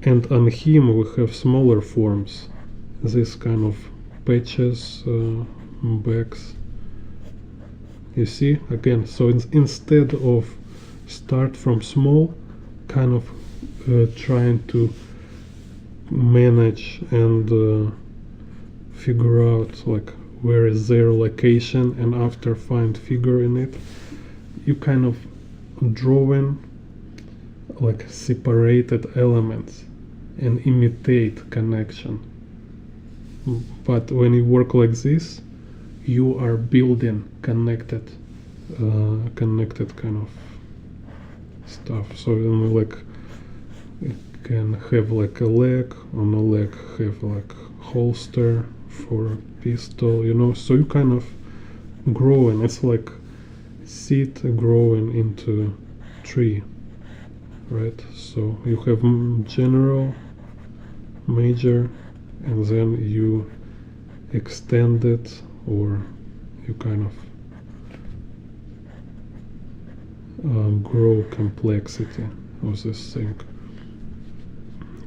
and on him we have smaller forms, this kind of patches, backs. You see again, so instead of start from small, kind of trying to manage and figure out like where is their location, and after find figure in it, you kind of drawing like separated elements and imitate connection. But when you work like this, you are building connected kind of stuff. So like you can have like a leg, on a leg have like holster for a pistol, you know. So you kind of growing. It's like seed growing into tree, right? So you have general, major, and then you extend it, or you kind of grow complexity of this thing.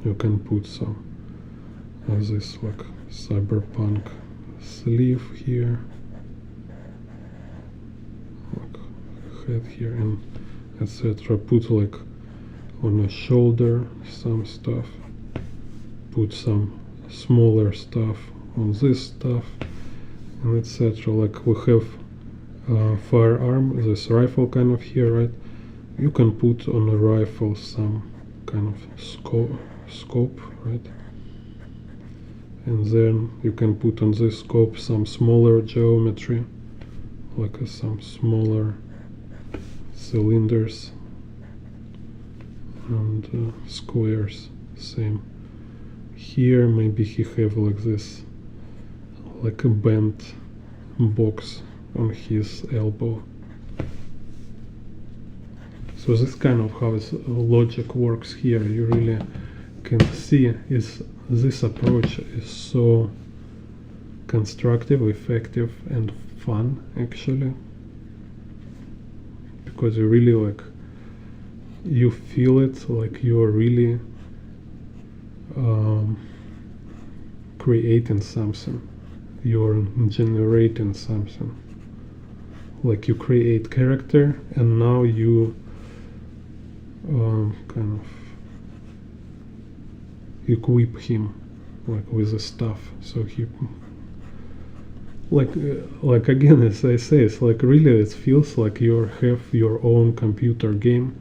You can put some of this like cyberpunk sleeve here, like head here, and etc. Put like on a shoulder some stuff, put some smaller stuff on this stuff, and etc. Like we have firearm, this rifle kind of here, right? You can put on a rifle some kind of scope, right? And then you can put on this scope some smaller geometry, like some smaller cylinders and squares. Same here, maybe he have like this, like a bent box on his elbow. So this kind of how his logic works here. You really can see is this approach is so constructive, effective, and fun actually, because you really like, you feel it like you are really creating something, you're generating something. Like you create character, and now you kind of equip him like with the stuff, so he like again, as I say, it's like really it feels like you have your own computer game.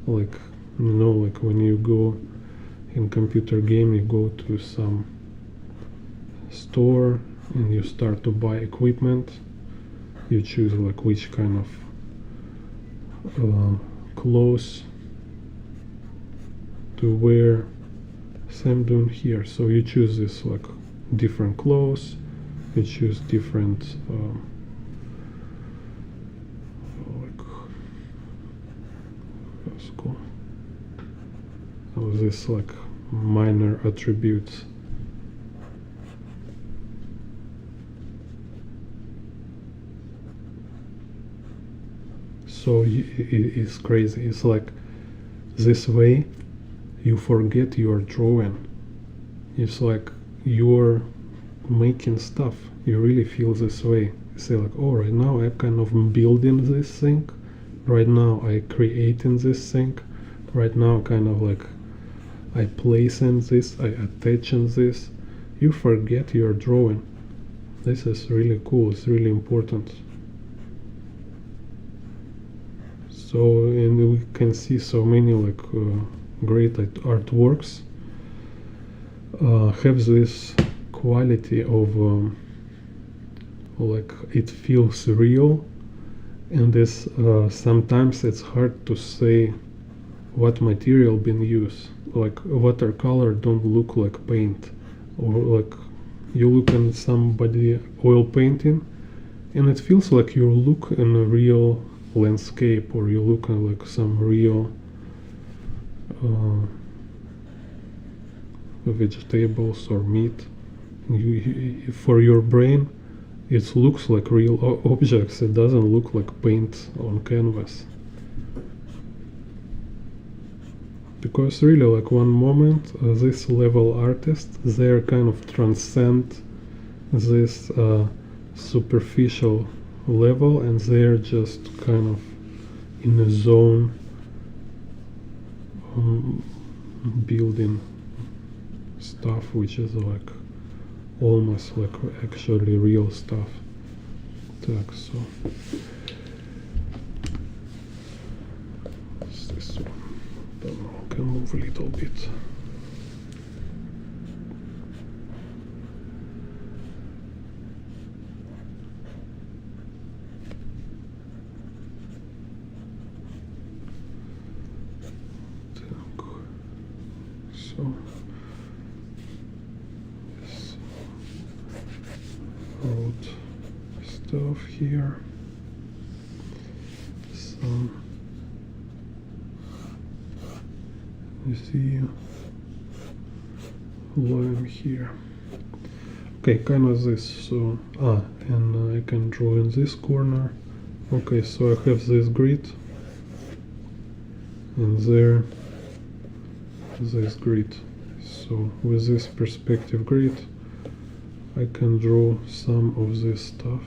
Like, you know, like when you go in computer game, you go to some store and you start to buy equipment. You choose like which kind of clothes to wear. Same doing here. So you choose this like different clothes. You choose different like, that's cool. This like minor attributes. so it's crazy. It's like this way you forget you're drawing. It's like you're making stuff. You really feel this way. You say like, oh, right now I'm kind of building this thing. Right now I creating this thing. Right now kind of like I placing this, I attaching this. You forget you're drawing. This is really cool. It's really important. So, and we can see so many like great artworks have this quality of like it feels real, and this sometimes it's hard to say what material been used. Like watercolor don't look like paint, or like you look at somebody oil painting and it feels like you look in a real landscape, or you look at like some real vegetables or meat. For your brain it looks like real objects. It doesn't look like paint on canvas, because really like one moment this level artists, they're kind of transcend this superficial level, and they're just kind of in a zone building stuff which is like almost like actually real stuff. Так, so this one, don't know, can move a little bit. So yes, wrote stuff here, some you see line here. Okay, kind of this. So and I can draw in this corner. Okay, so I have this grid, and there this grid. So with this perspective grid I can draw some of this stuff.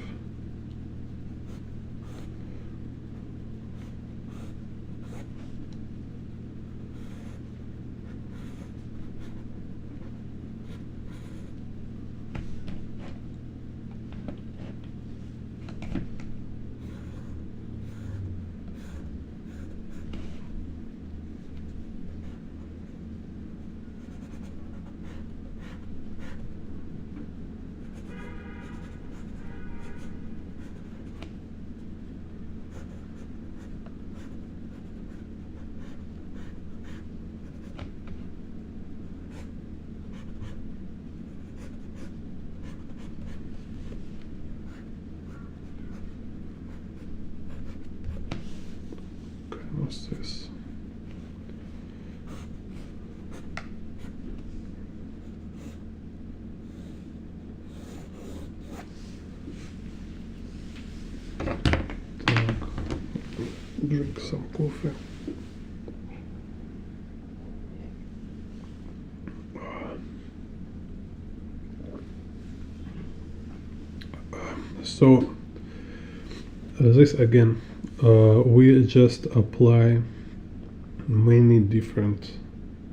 What's this? Так, drink some coffee. So this again, we just apply many different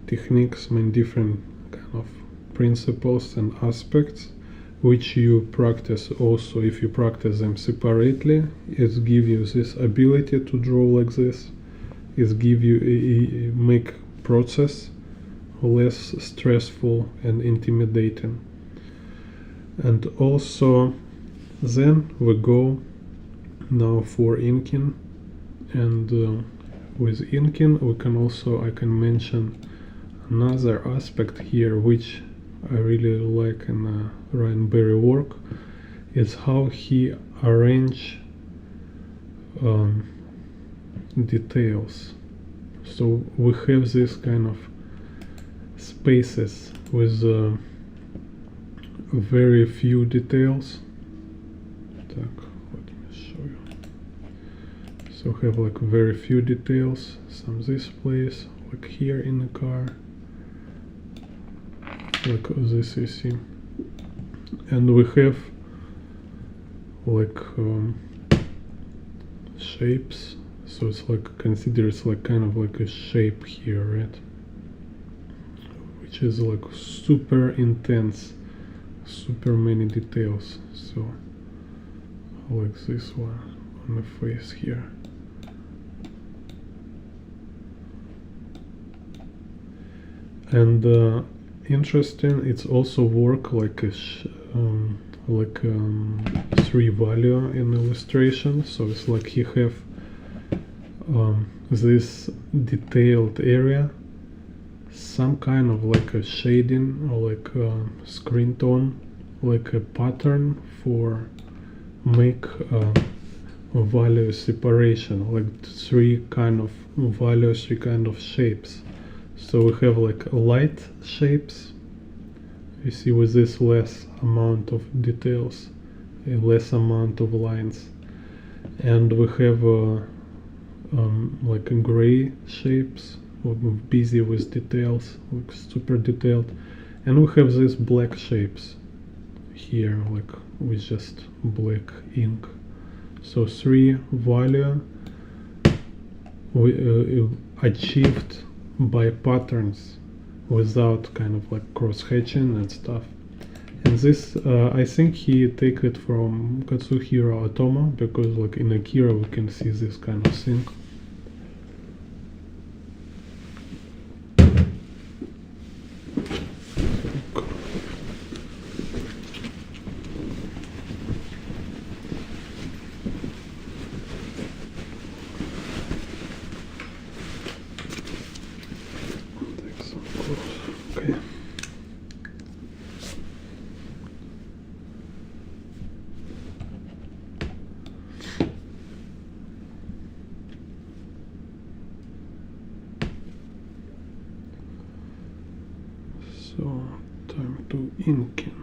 techniques, many different kind of principles and aspects, which you practice also. If you practice them separately, it gives you this ability to draw like this. It give you make process less stressful and intimidating. And also then we go now for inking, and with inking we can also, I can mention another aspect here which I really like in Ryan Berry work. Is how he arrange details. So we have this kind of spaces with very few details. Так, let me show you. So So have like very few details, some this place, like here in the car, like this you see. And we have like shapes, so it's like considered it's like kind of like a shape here, right? Which is like super intense, super many details. So like this one on the face here. And interesting, it's also work like a 3-value in illustration. So it's like you have this detailed area, some kind of like a shading or like a screen tone, like a pattern for make value separation, like 3 kind of values, 3 kind of shapes. So we have like light shapes, you see, with this less amount of details, a less amount of lines. And we have like gray shapes, busy with details, like super detailed. And we have these black shapes here, like with just black ink. So 3 value we achieved by patterns without kind of like cross-hatching and stuff. And this I think he take it from Katsuhiro Otomo, because like in Akira we can see this kind of thing. Okay. So, time to inking.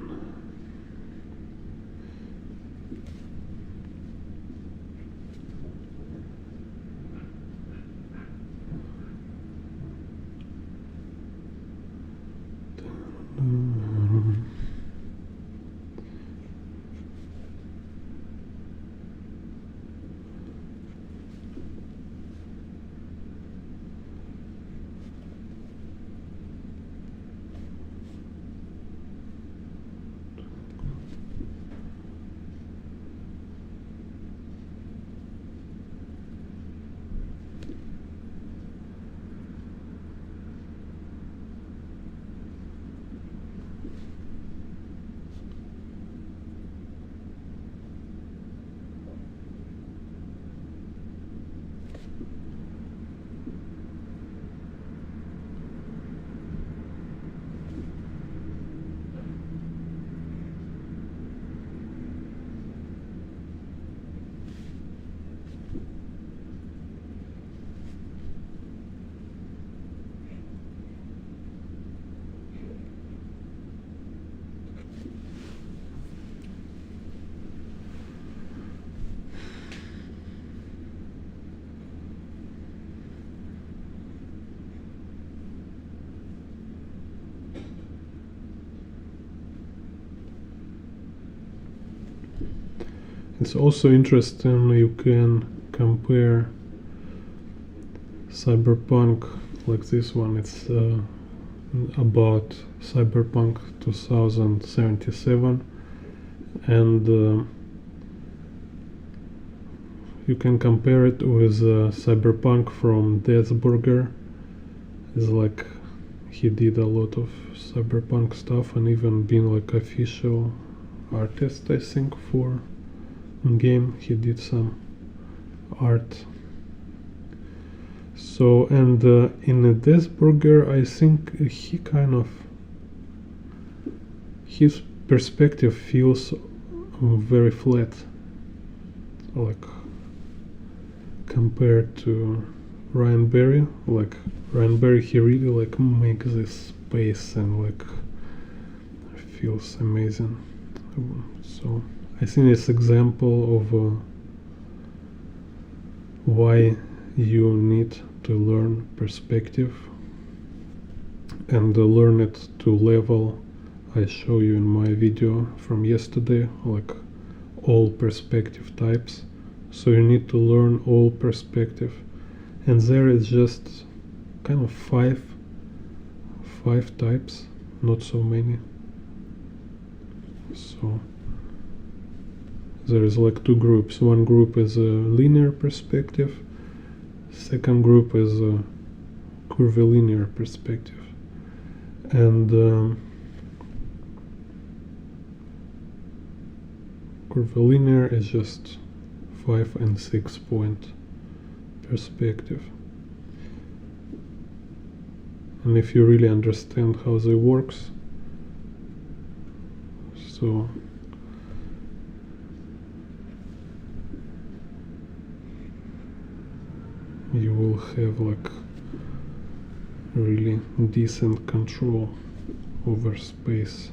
It's also interesting, you can compare Cyberpunk, like this one, it's about Cyberpunk 2077, and you can compare it with Cyberpunk from Deathburger. It's like he did a lot of Cyberpunk stuff and even been like official artist, I think, for game. He did some art. So, and in the Deathburger, I think he kind of, his perspective feels very flat, like compared to Ryan Berry. Like Ryan Berry, he really like makes this space and like feels amazing. So I think it's example of why you need to learn perspective and learn it to level I show you in my video from yesterday, like all perspective types. So you need to learn all perspective, and there is just kind of five types, not so many. So there is like two groups. One group is a linear perspective, second group is a curvilinear perspective, and curvilinear is just 5 and 6 point perspective. And if you really understand how they works, so you will have like really decent control over space.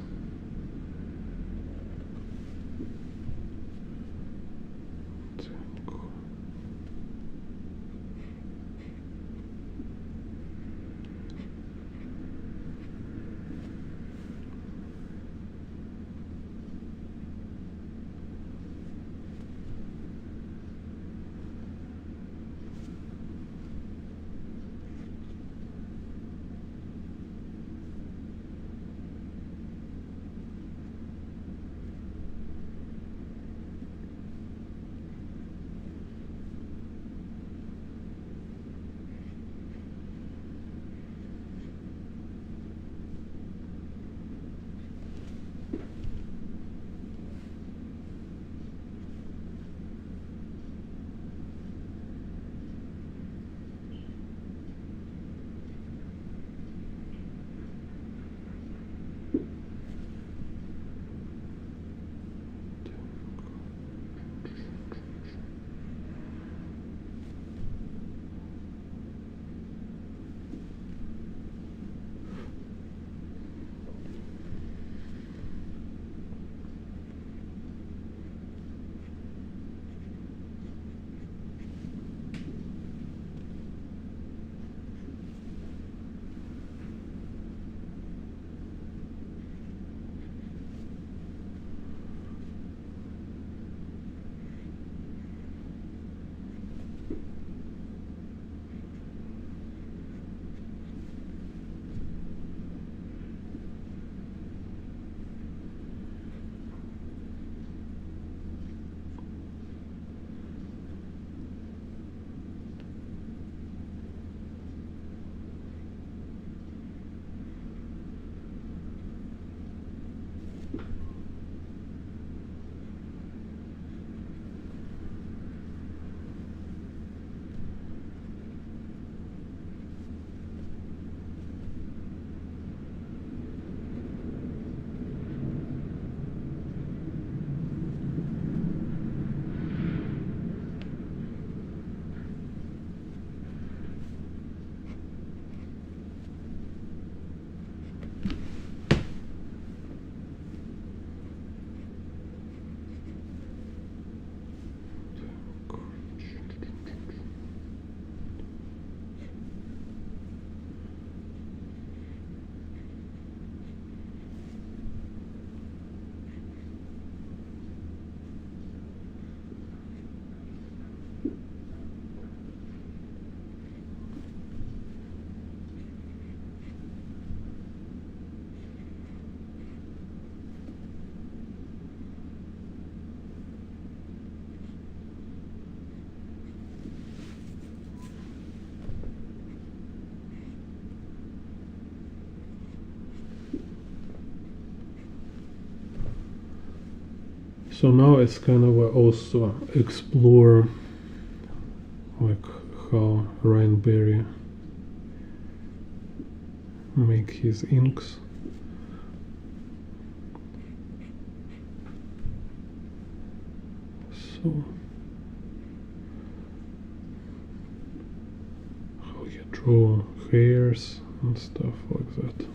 So now it's kind of also explore like how Ryan Berry make his inks. So how you draw hairs and stuff like that.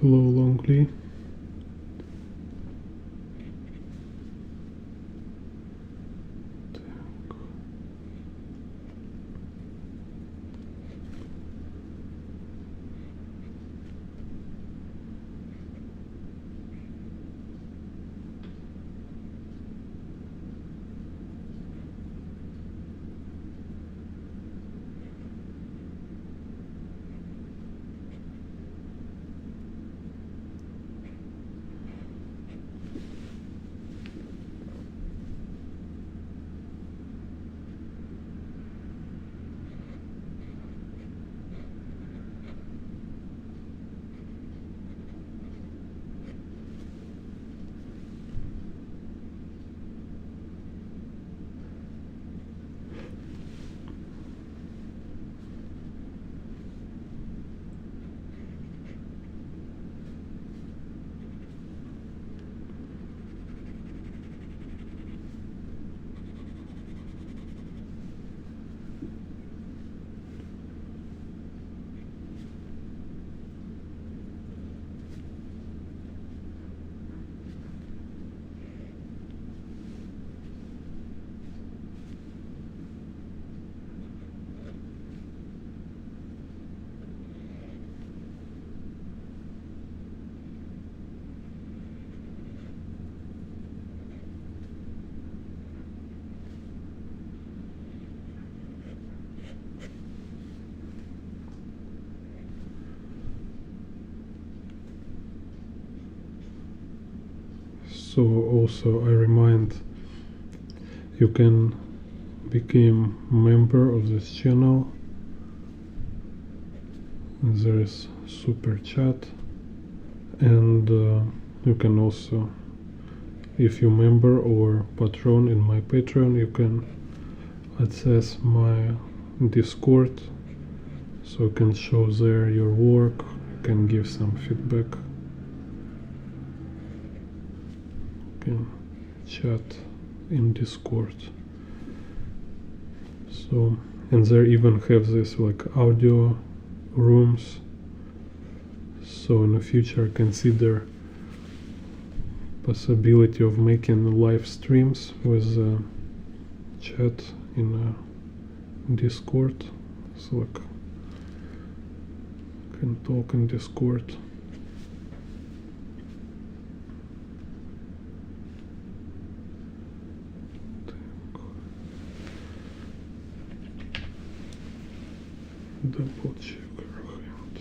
Hello, Longley. So also I remind you can become member of this channel. There is super chat, and you can also, if you member or patron in my Patreon, you can access my Discord, so you can show there your work, you can give some feedback, you can chat in Discord. So, and there even have this like audio rooms, so in the future consider possibility of making live streams with chat in Discord. So like can talk in Discord. Double check her hand.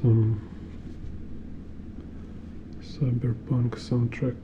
some Cyberpunk soundtrack.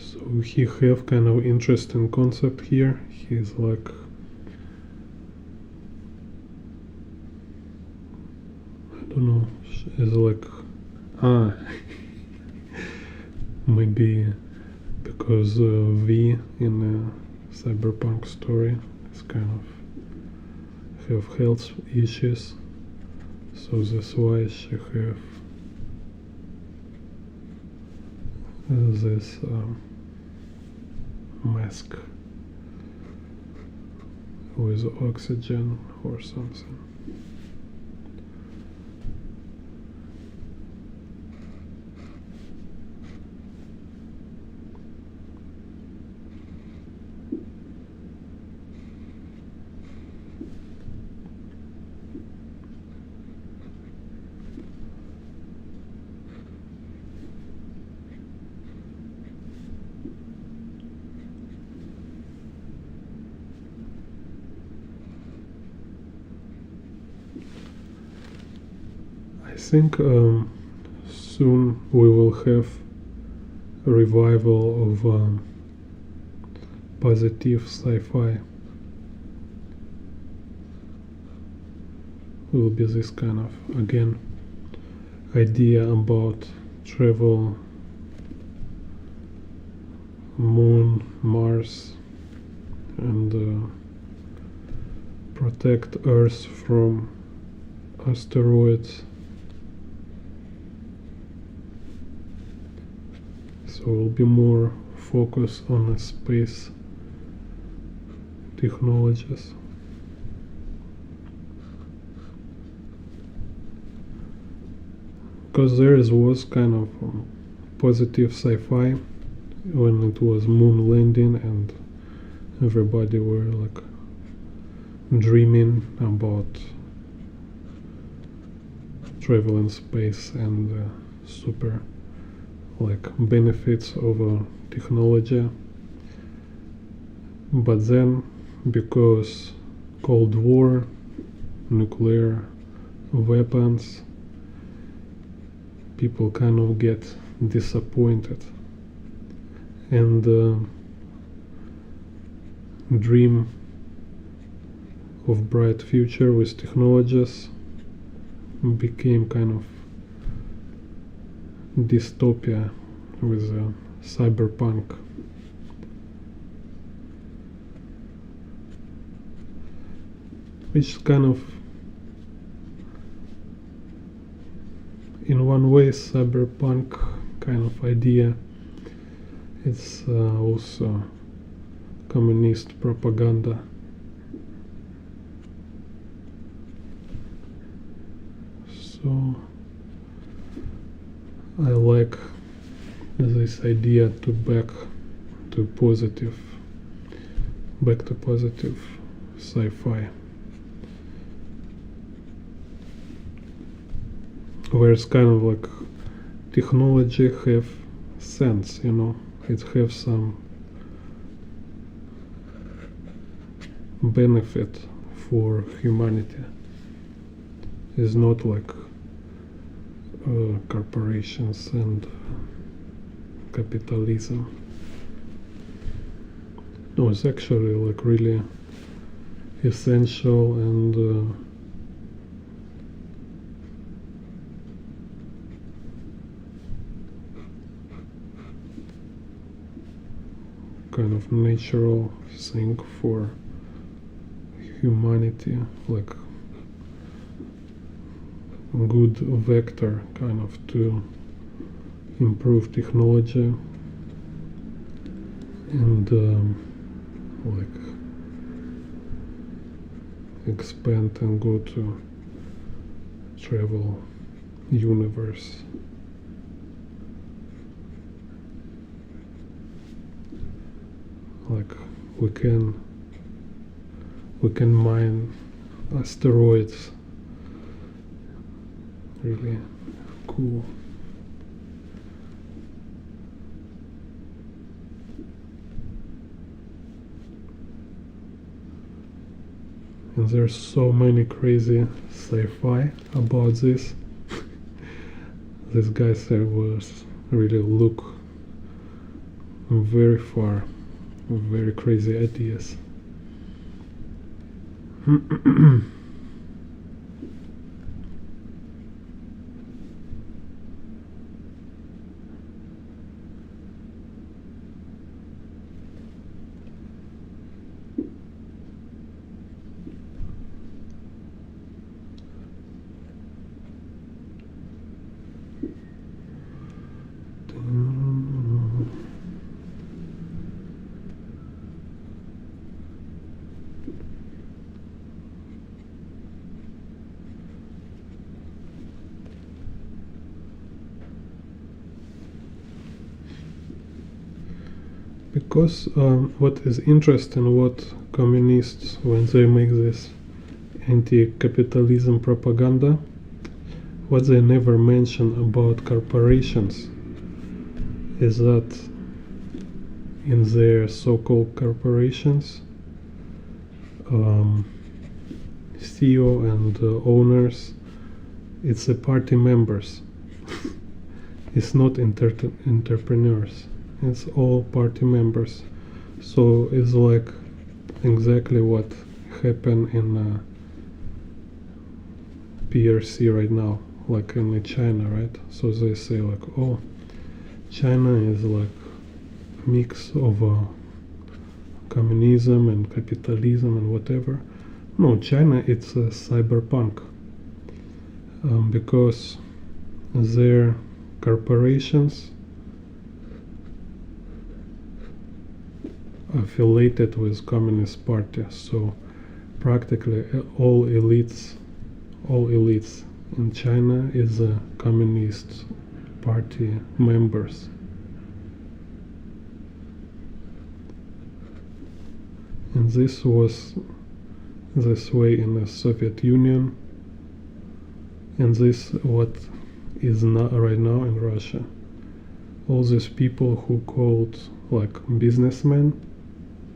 So he have kind of interesting concept here. He's like I don't know, is like maybe because V in a Cyberpunk story is kind of have health issues, so that's why she have this mask with oxygen or something. I think soon we will have a revival of positive sci-fi. Will be this kind of, again, idea about travel, Moon, Mars, and protect Earth from asteroids. So will be more focus on space technologies. Because there was kind of positive sci-fi when it was moon landing and everybody were like dreaming about travel in space and super like benefits of technology. But then because Cold War, nuclear weapons, people kind of get disappointed and dream of bright future with technologies became kind of dystopia with cyberpunk. Which is kind of, in one way, cyberpunk kind of idea. It's also communist propaganda. So I like this idea to back to positive sci-fi, where it's kind of like technology have sense, you know, it have some benefit for humanity. It's not like corporations and capitalism. No, it's actually like really essential and kind of natural thing for humanity, like good vector kind of to improve technology and like expand and go to travel universe. Like we can mine asteroids. Really cool. And there's so many crazy sci-fi about this. This guy said was really look very far, very crazy ideas. Because what is interesting, what communists, when they make this anti-capitalism propaganda, what they never mention about corporations is that in their so-called corporations, CEO and owners, it's the party members. It's not entrepreneurs. It's all party members. So it's like exactly what happened in PRC right now, like in China, right? So they say like, oh, China is like a mix of communism and capitalism and whatever. No, China, it's a cyberpunk, because their corporations affiliated with Communist Party, so practically all elites in China is Communist Party members. And this was this way in the Soviet Union, and this what is not right now in Russia. All these people who called like businessmen,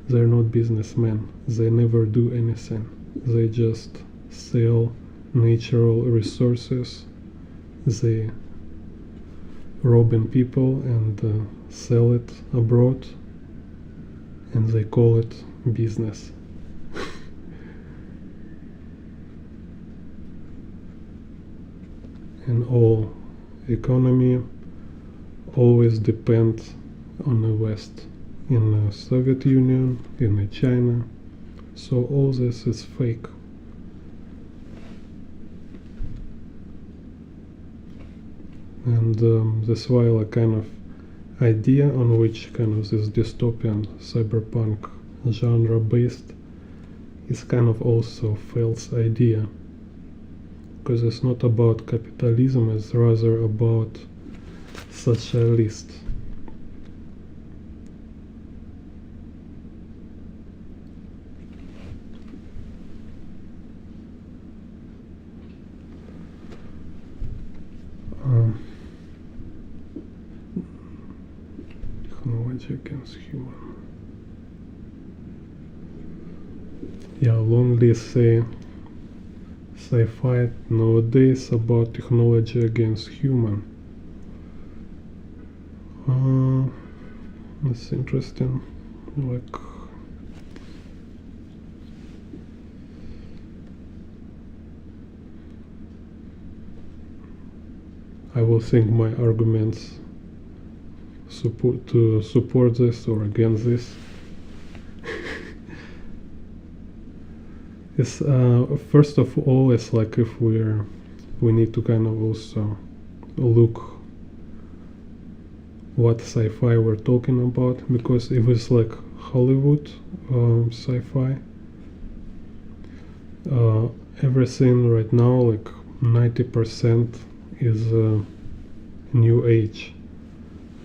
they're not businessmen. They never do anything. They just sell natural resources. They robbing people and sell it abroad, and they call it business. And all economy always depends on the West, in the Soviet Union, in China. So all this is fake. And that's why a kind of idea on which kind of this dystopian cyberpunk genre based is kind of also false idea, because it's not about capitalism, it's rather about socialist. Technology against human. Yeah, lonely say sci-fi nowadays about technology against human. That's interesting. Like, I will think my arguments to support this or against this. It's first of all, it's like if we need to kind of also look what sci-fi we're talking about, because if it's like Hollywood sci-fi, everything right now, like 90% is new age.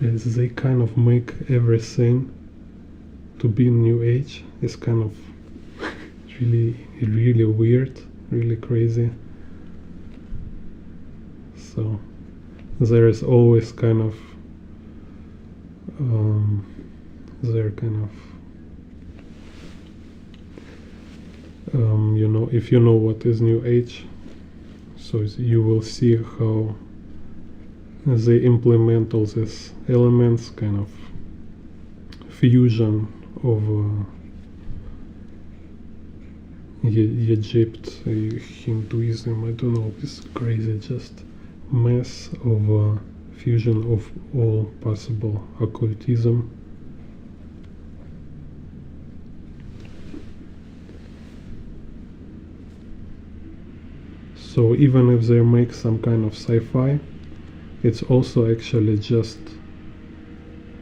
As they kind of make everything to be new age. It's kind of really weird, really crazy. So there is always kind of if you know what is new age, so you will see how they implement all these elements, kind of fusion of Egypt, Hinduism, I don't know, this crazy just mess of fusion of all possible occultism. So even if they make some kind of sci-fi, it's also actually just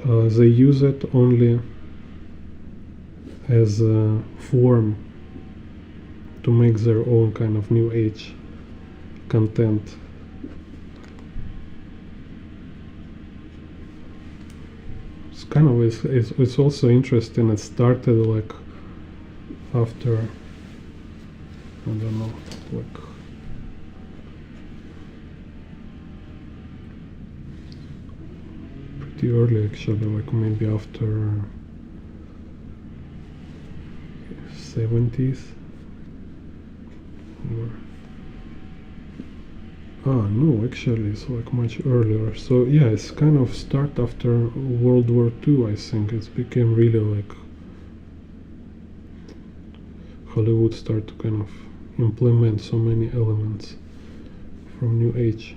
they use it only as a form to make their own kind of new age content. It's kind of it's also interesting. It started like after, I don't know, like pretty early actually, like maybe after 70s. No, actually it's like much earlier. So yeah, it's kind of start after World War II, I think. It became really like Hollywood started to kind of implement so many elements from New Age.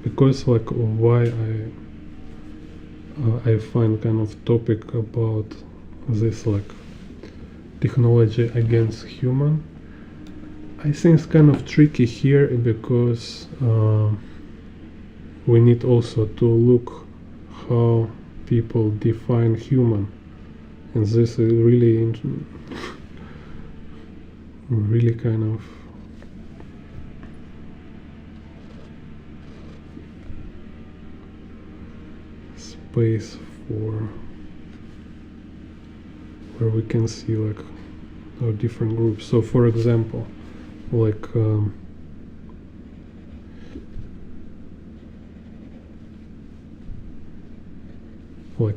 Because like why I find kind of topic about this like technology against human, I think it's kind of tricky here because we need also to look how people define human, and this is really really kind of space for where we can see like our different groups. So for example, like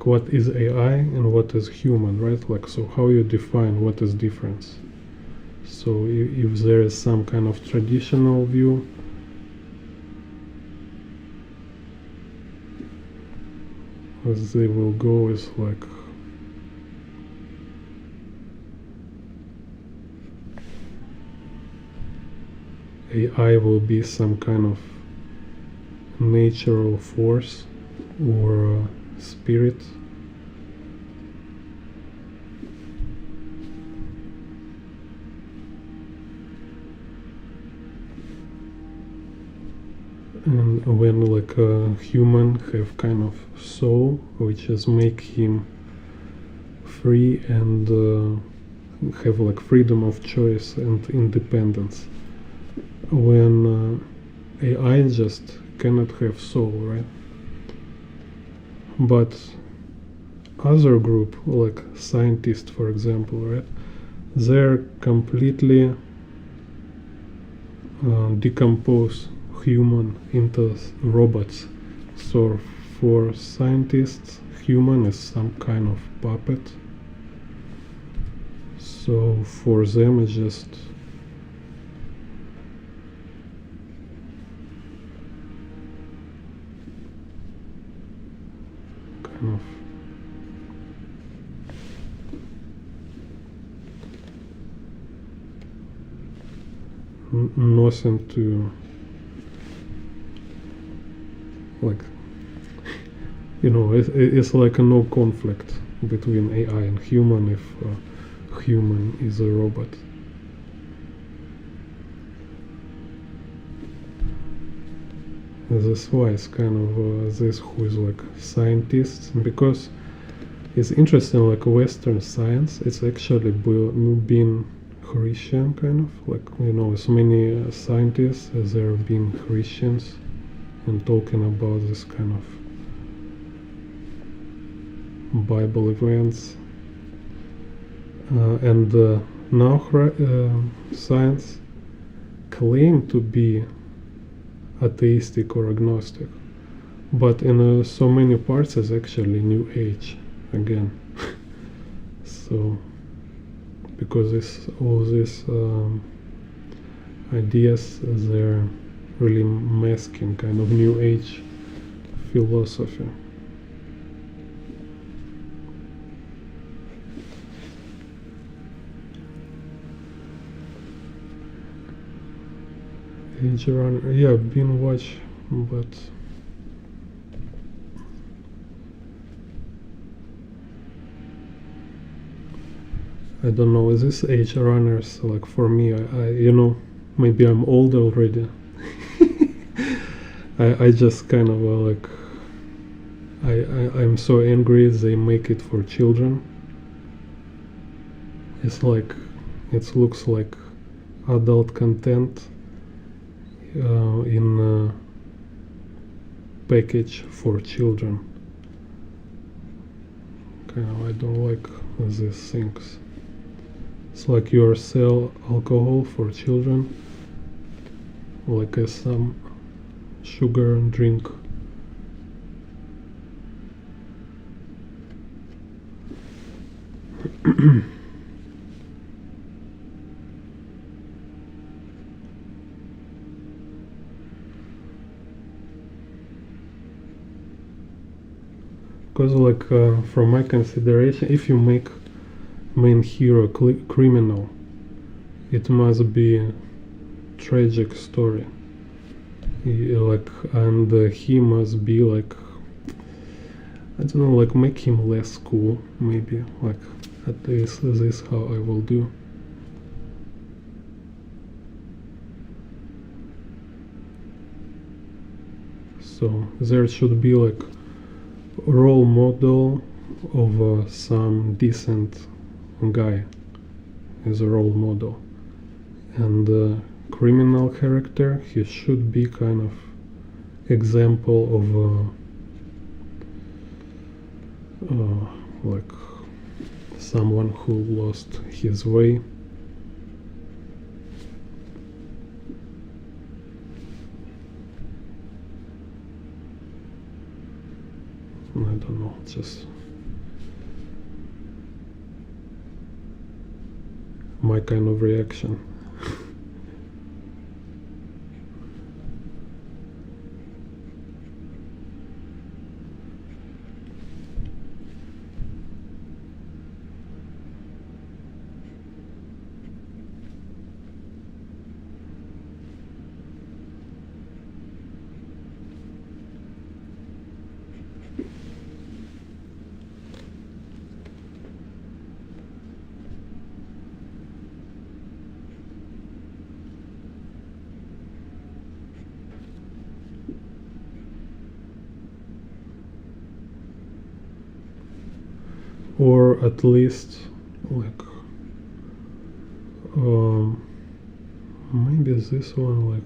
what is AI and what is human, right? Like, so how you define what is difference? So if there is some kind of traditional view, as they will go is like AI will be some kind of natural force or spirit. And when like a human have kind of soul, which is make him free and have like freedom of choice and independence. When AI just cannot have soul, right? But other group, like scientists, for example, right? They're completely decompose human into robots. So for scientists, human is some kind of puppet, So for them it's just kind of nothing to, like, it's like no conflict between AI and human if human is a robot. That's why it's kind of this who is like scientists, because it's interesting, like Western science, it's actually been Christian kind of, like, so many scientists, they're being Christians and talking about this kind of Bible events, and now science claim to be atheistic or agnostic, but in so many parts it's actually New Age again. So because all these ideas, they're really masking kind of New Age philosophy. Age Runner, yeah, been watch, but I don't know. Is this Age Runners, like, for me? Maybe I'm old already. I just kind of like, I'm so angry they make it for children. It's like, it looks like adult content in a package for children. Kind of, I don't like these things. It's like you sell alcohol for children, like some sugar drink. Because, like, from my consideration, if you make main hero criminal, it must be a tragic story. And he must be like, I don't know, like, make him less cool, maybe. Like, at least this is how I will do. So there should be like role model of some decent guy as a role model, and the criminal character, he should be kind of example of like someone who lost his way. I don't know, just my kind of reaction. Or at least like maybe this one, like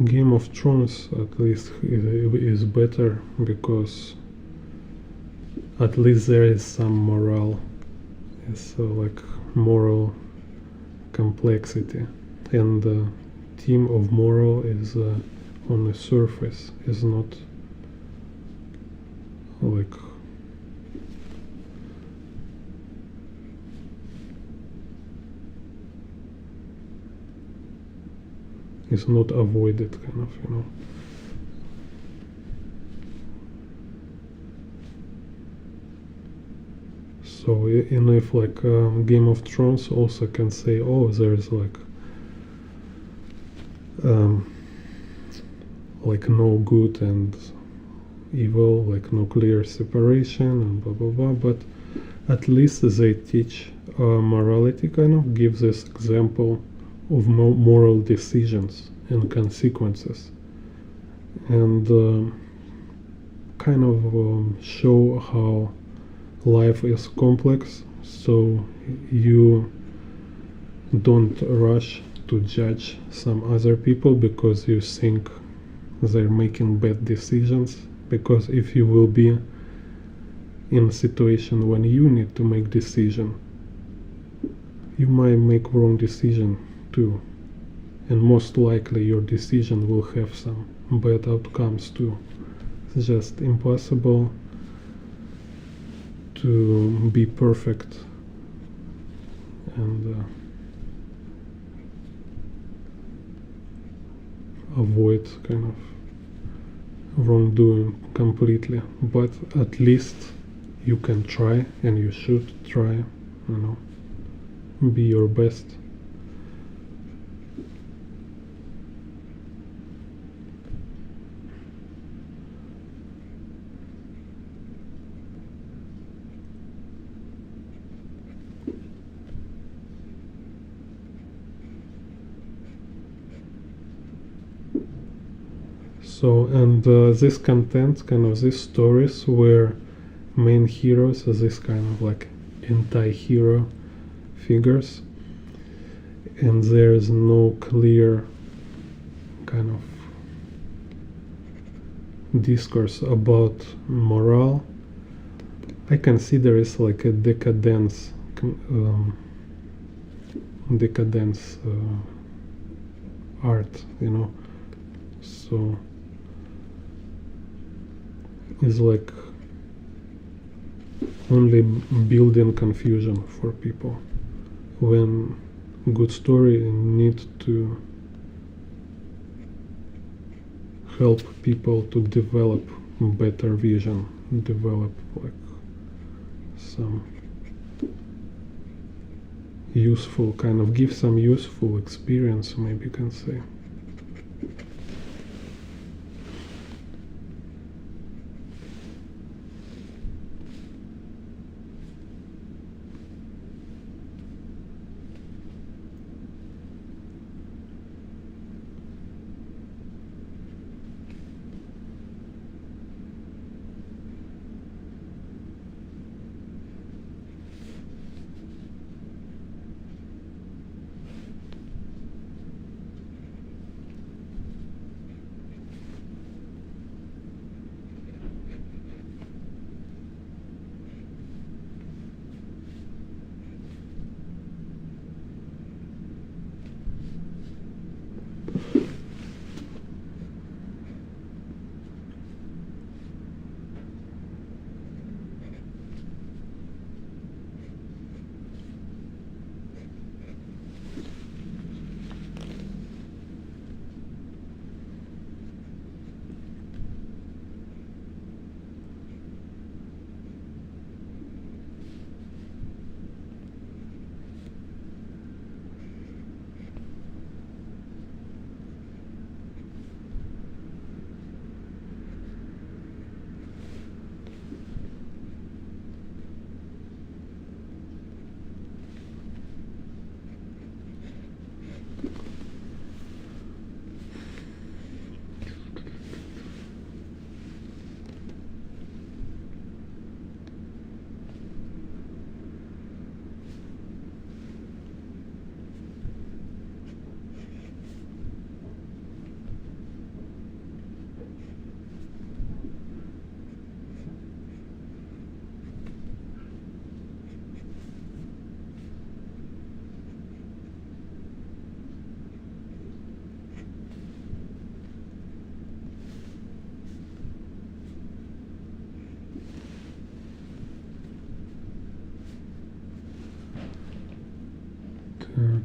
Game of Thrones, at least is better, because at least there is some morale. It's like moral complexity, and the theme of moral is on the surface, is not like is not avoided, kind of, you know. So in if like Game of Thrones also can say, oh, there's like no good and evil, like no clear separation and blah blah blah, but at least they teach morality, kind of give this example of moral decisions and consequences, and kind of show how life is complex, so you don't rush to judge some other people because you think they're making bad decisions, because if you will be in a situation when you need to make decision, you might make wrong decision too, and most likely your decision will have some bad outcomes too. It's just impossible to be perfect and avoid kind of wrongdoing completely, but at least you can try, and you should try, you know, be your best. So, and this content, kind of these stories where main heroes are this kind of like anti-hero figures, and there's no clear kind of discourse about morale. I can see there is like a decadence art, you know, so it's like only building confusion for people, when good story need to help people to develop better vision, develop like some useful kind of, give some useful experience, maybe you can say.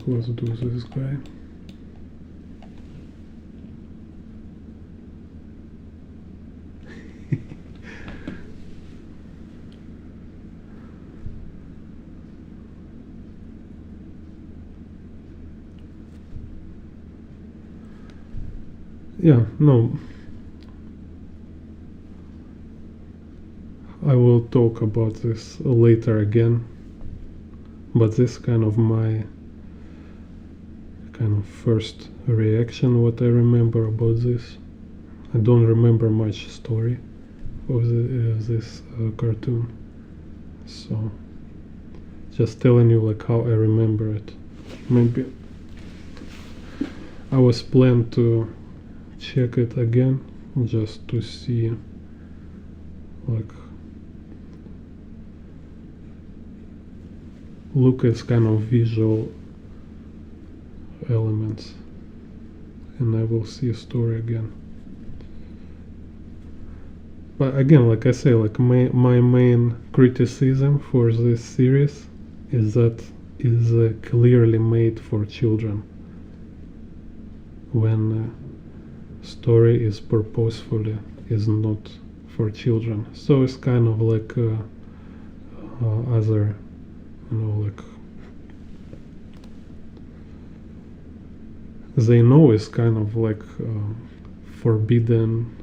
Let's do this guy. Yeah, no, I will talk about this later again, but this kind of my kind of first reaction, what I remember about this. I don't remember much story of this cartoon, so just telling you like how I remember it. Maybe I was planned to check it again just to see like look at kind of visual elements, and I will see a story again. But again, like I say, like my main criticism for this series is that it's clearly made for children, when story is purposefully is not for children. So it's kind of like other, like they know it's kind of like forbidden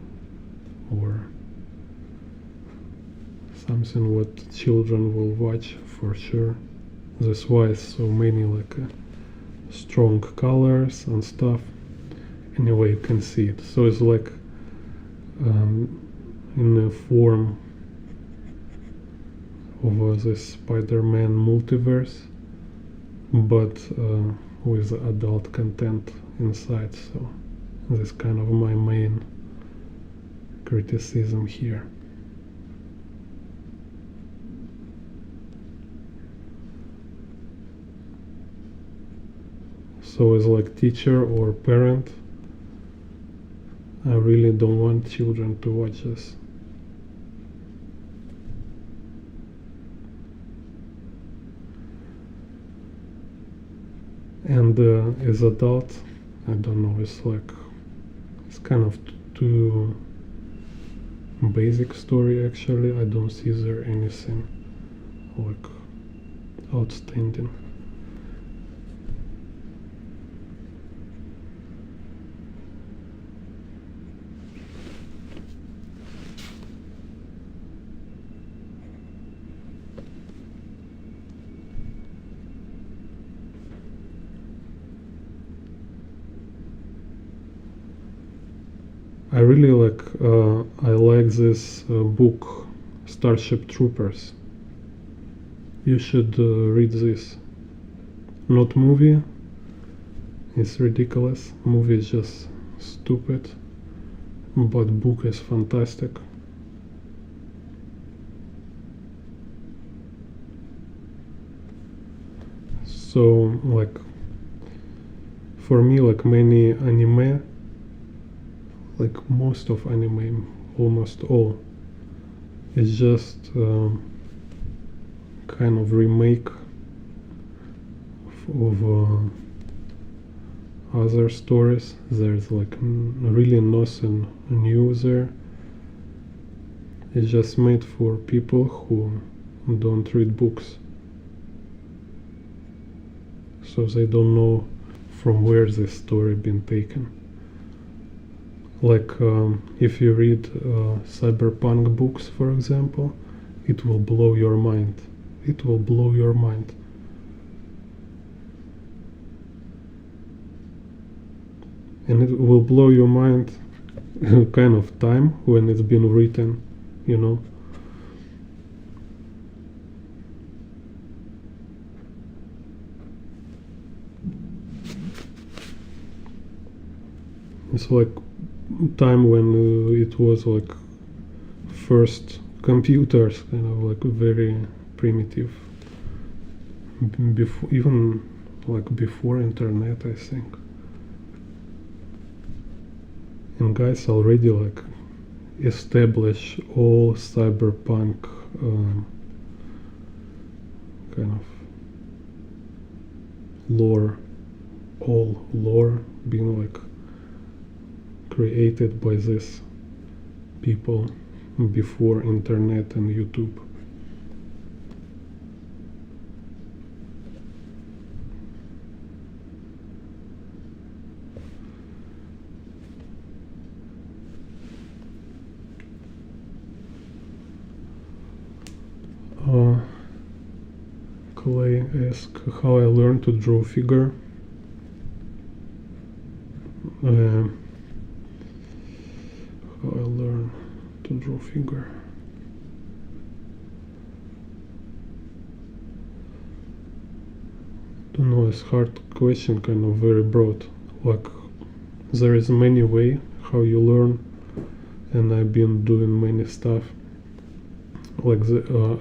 or something what children will watch for sure. That's why so many like strong colors and stuff. Anyway, you can see it. So it's like in the form of the Spider-Man multiverse, but with adult content inside. So that's kind of my main criticism here. So as like teacher or parent, I really don't want children to watch this. And as adult, I don't know, it's like it's kind of too basic story actually. I don't see there anything like outstanding. I really I like this book, Starship Troopers. You should read this. Not movie, it's ridiculous. Movie is just stupid, but book is fantastic. So like for me, like many anime, like most of anime, almost all, is just kind of remake of other stories. There's like really nothing new there. It's just made for people who don't read books, so they don't know from where this story been taken. Like if you read Cyberpunk books, for example, it will blow your mind. It will blow your mind. And it will blow your mind kind of time when it's been written, you know. It's like time when it was like first computers, kind of like very primitive, before even like before internet, I think. And guys already like establish all cyberpunk kind of lore, all lore being like created by these people before internet and YouTube. Clay asks how I learned to draw figure. How I learned to draw figure. Don't know, it's hard question, kind of very broad. Like there is many way how you learn, and I've been doing many stuff. Like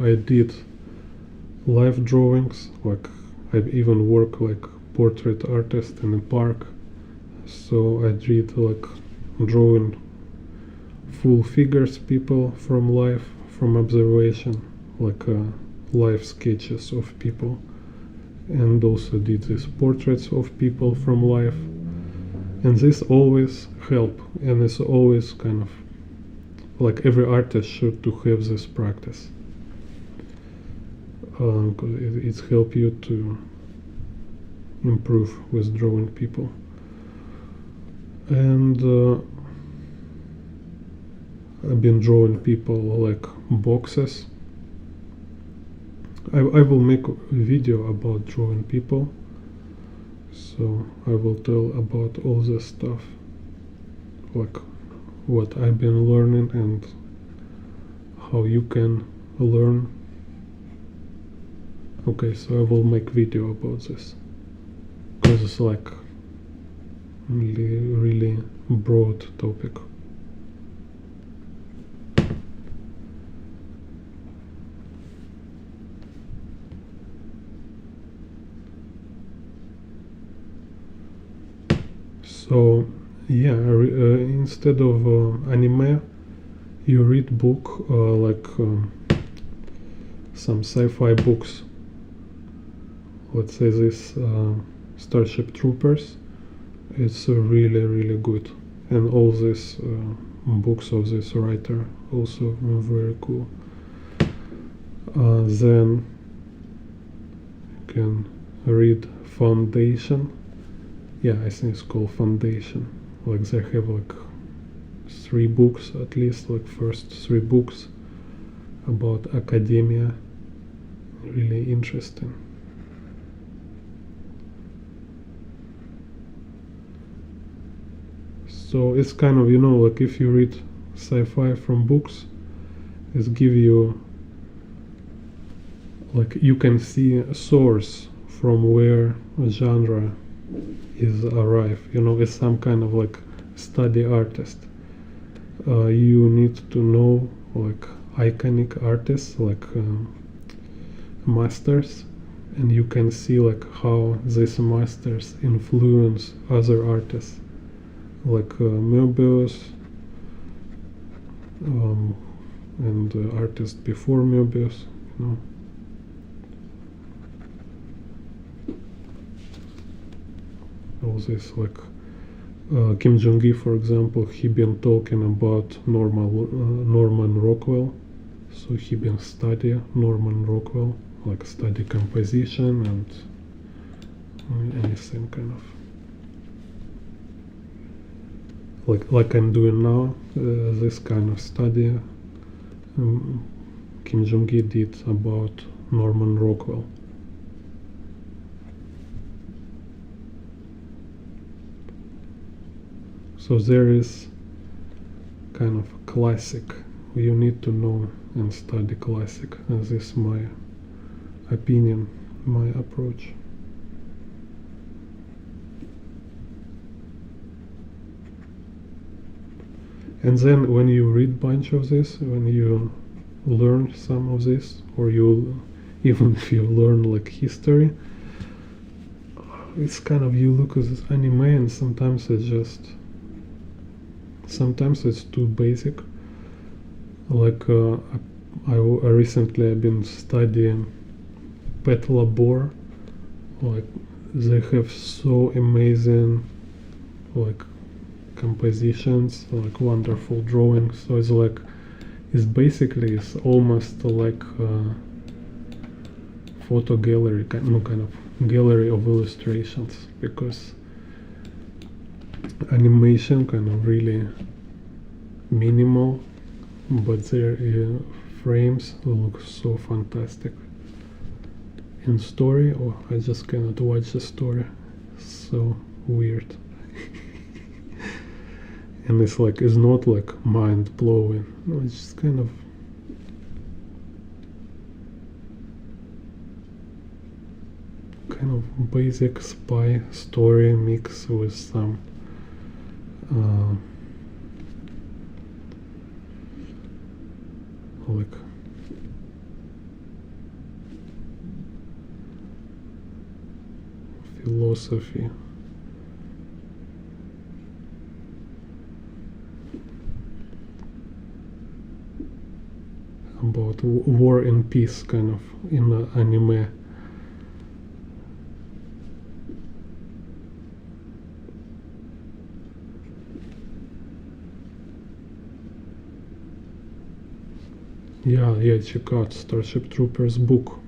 I did live drawings, like I even work like portrait artist in a park. So I did like drawing full figures, people from life, from observation, like live sketches of people, and also did these portraits of people from life. And this always help, and it's always kind of like every artist should to have this practice, because it helps you to improve with drawing people. And I've been drawing people like boxes. I will make a video about drawing people, so I will tell about all this stuff, like what I've been learning and how you can learn. Okay, so I will make video about this, because it's like really broad topic. So yeah, instead of anime, you read book like some sci-fi books. Let's say this Starship Troopers. It's really good, and all these books of this writer also very cool. Then you can read Foundation. Yeah, I think it's called Foundation. Like they have like 3 books at least, like first 3 books about academia. Really interesting. So it's kind of, you know, like if you read sci-fi from books, it give you, like you can see a source from where a genre is arrive. You know, it's some kind of like study artist. You need to know like iconic artists, like masters, and you can see like how these masters influence other artists, like Möbius, and artists before Möbius, you know. All this, like Kim Jong-il, for example, he been talking about Norman Rockwell, so he been study Norman Rockwell, like study composition and anything kind of like I'm doing now, this kind of study Kim Jong-il did about Norman Rockwell. So there is kind of classic. You need to know and study classic. And this is my opinion, my approach. And then when you read bunch of this, when you learn some of this, or you even if you learn like history, it's kind of, you look at this anime and sometimes it's too basic. Like I recently I've been studying Pet Labor. Like they have so amazing like compositions, like wonderful drawings. So it's like it's almost like photo gallery, kind of gallery of illustrations, because animation kind of really minimal, but their frames look so fantastic. in story, or I just cannot watch the story. So weird. And it's like, it's not like mind blowing. No, it's just kind of basic spy story mix with some like philosophy. About war and peace, kind of, in anime. Yeah, check out Starship Troopers book.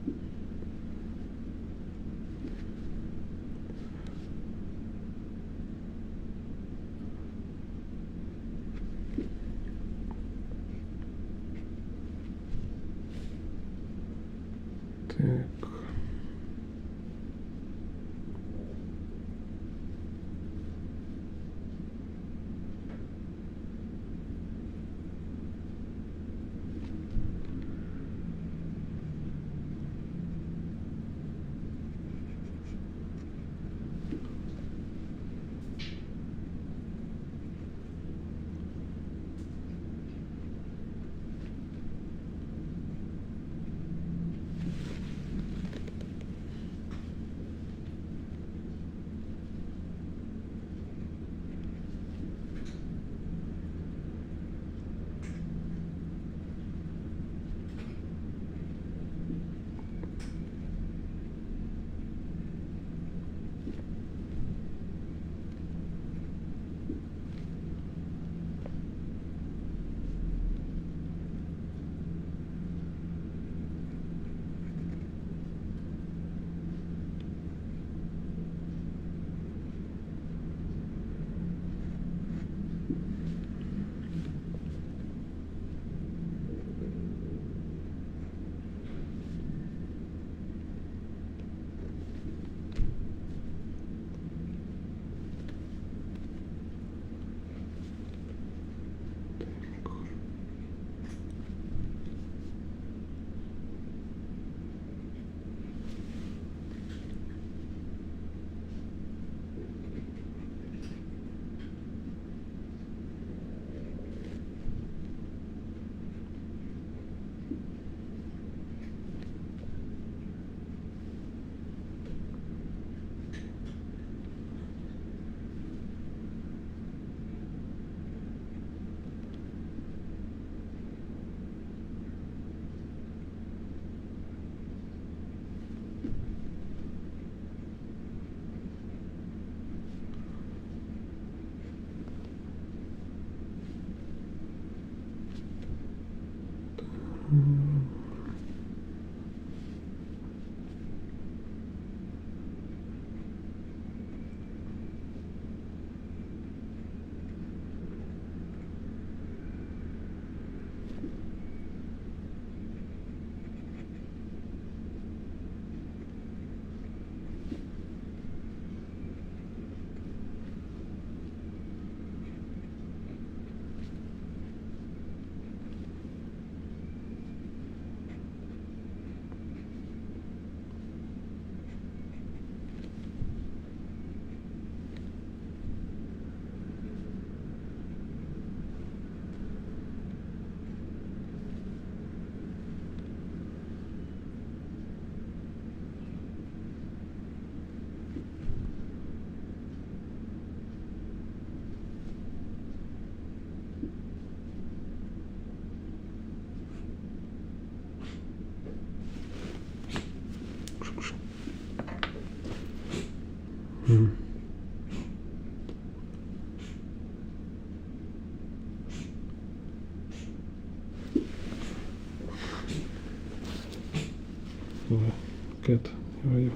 Cat, how are you?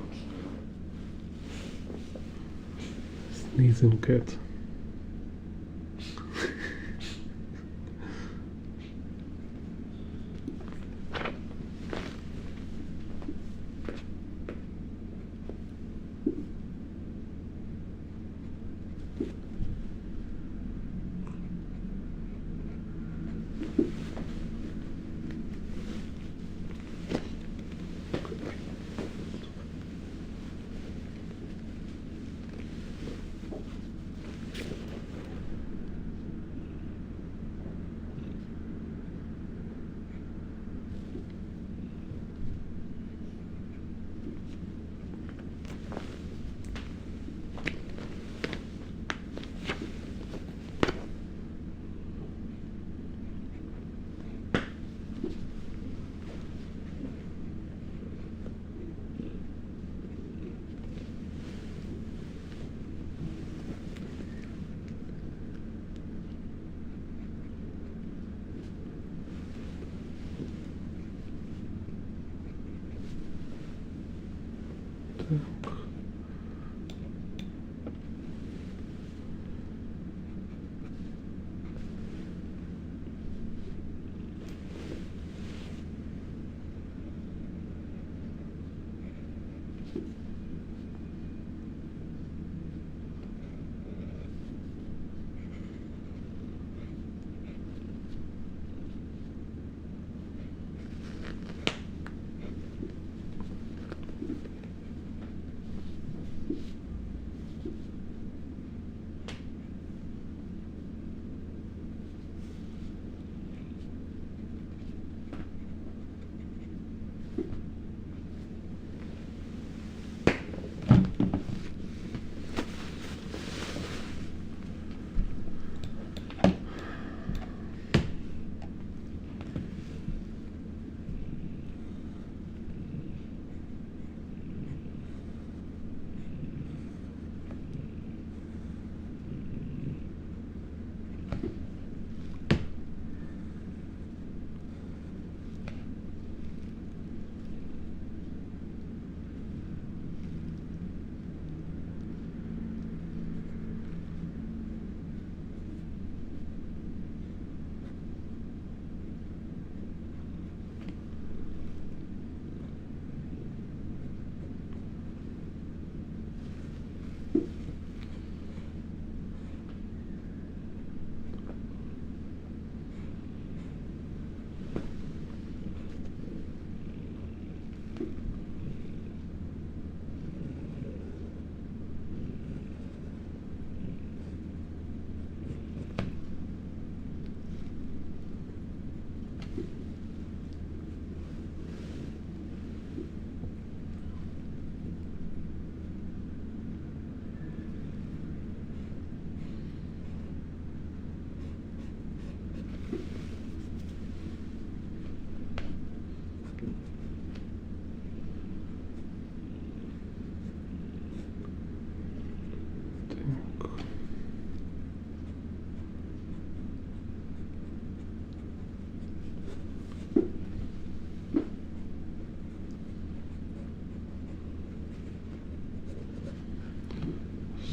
Sneezing cat.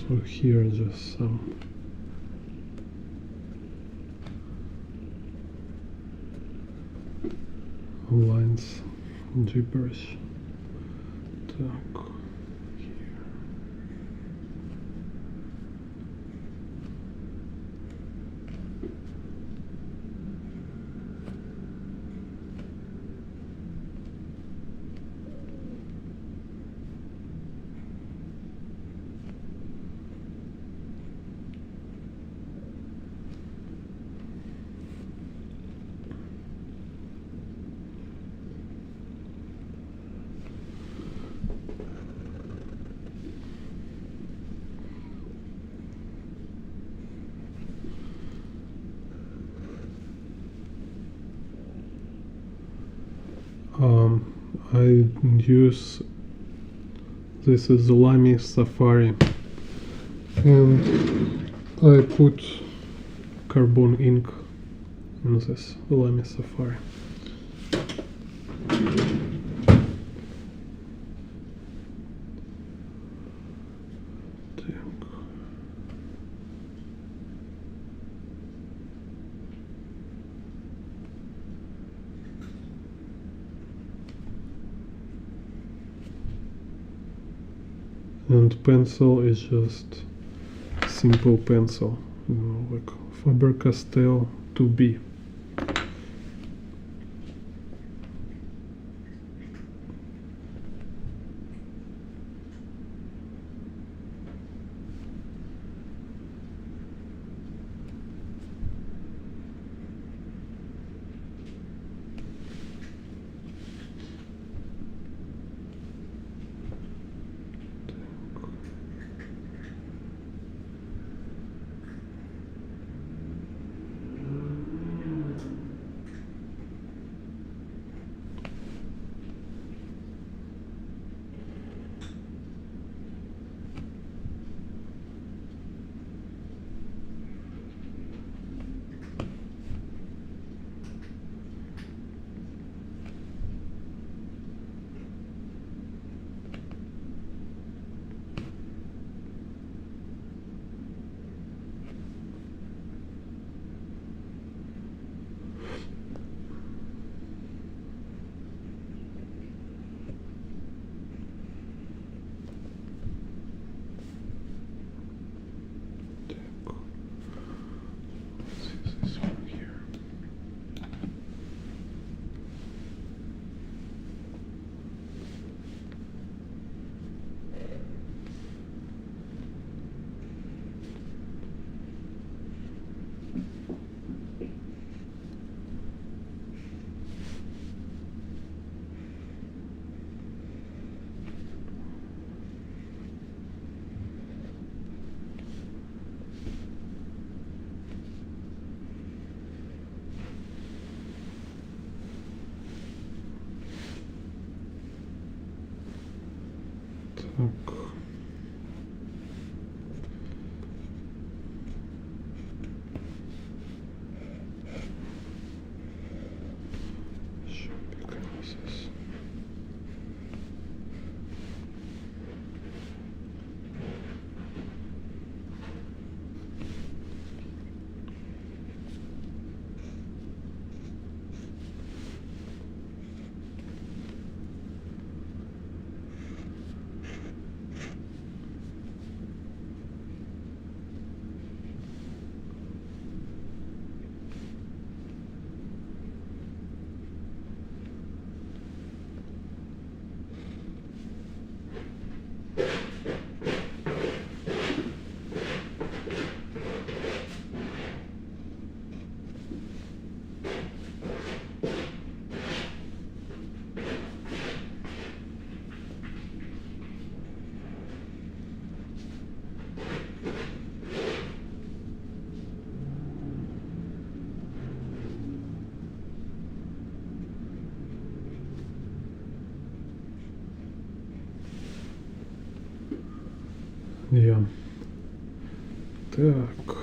So here just some lines, gibberish. Так, here. I use this is the Lamy Safari, and I put carbon ink in this Lamy Safari. And pencil is just simple pencil, you know, like Faber-Castell 2B. Так. Я. Так.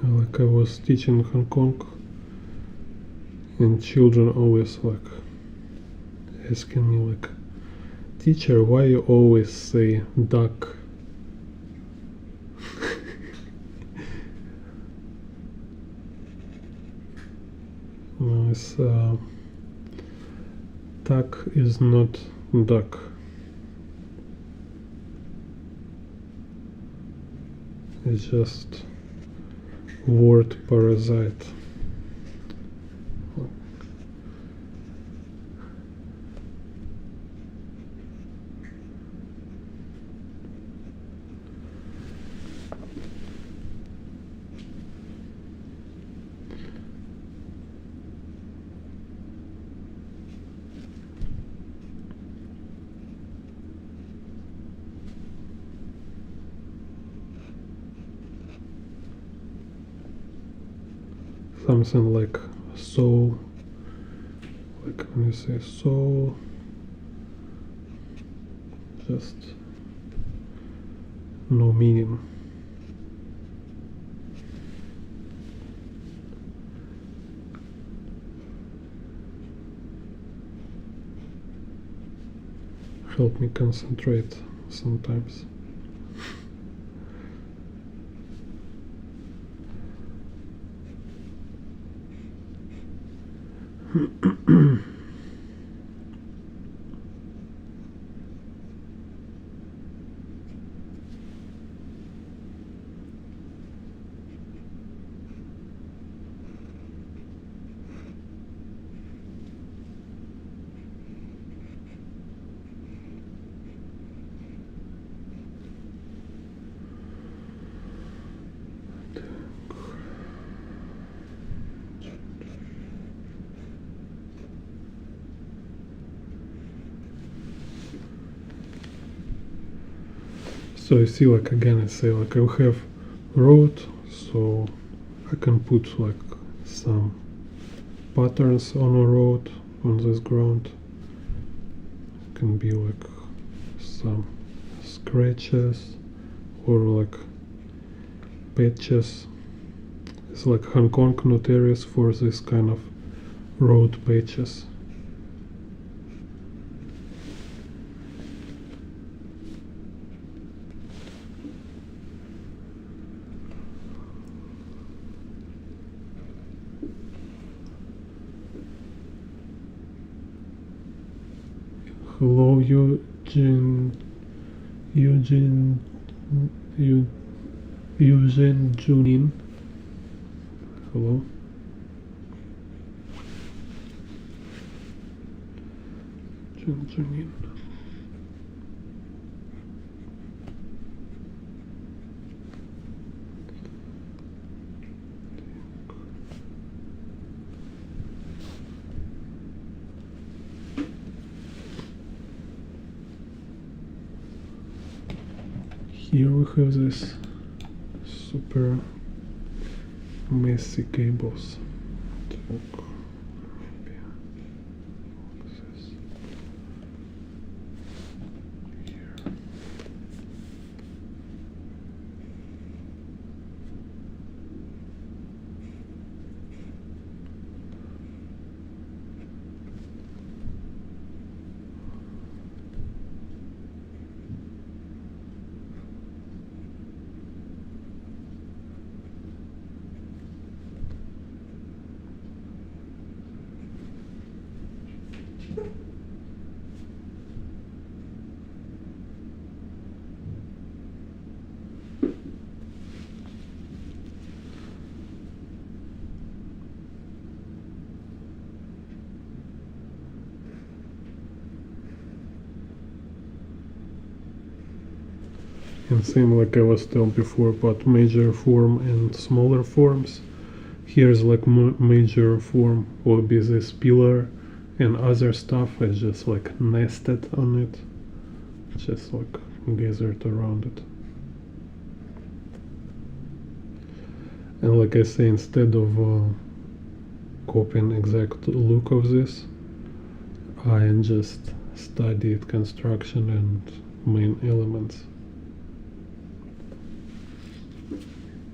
Like I was teaching in Hong Kong, and children always like asking me like, teacher, why you always say duck? It's, duck is not duck. It's just word parasite. Something like soul, like when you say soul, just no meaning. Help me concentrate sometimes. So you see, like again, I say like I have road, so I can put like some patterns on a road on this ground. Can be like some scratches or like patches. It's like Hong Kong notorious for this kind of road patches. Hello, Eugene, Eugene Junin. Hello. Junin. Here we have this super messy cables. And same like I was told before about major form and smaller forms. Here's like major form will be this pillar, and other stuff is just like nested on it, just like gathered around it. And like I say, instead of copying exact look of this, I just studied construction and main elements.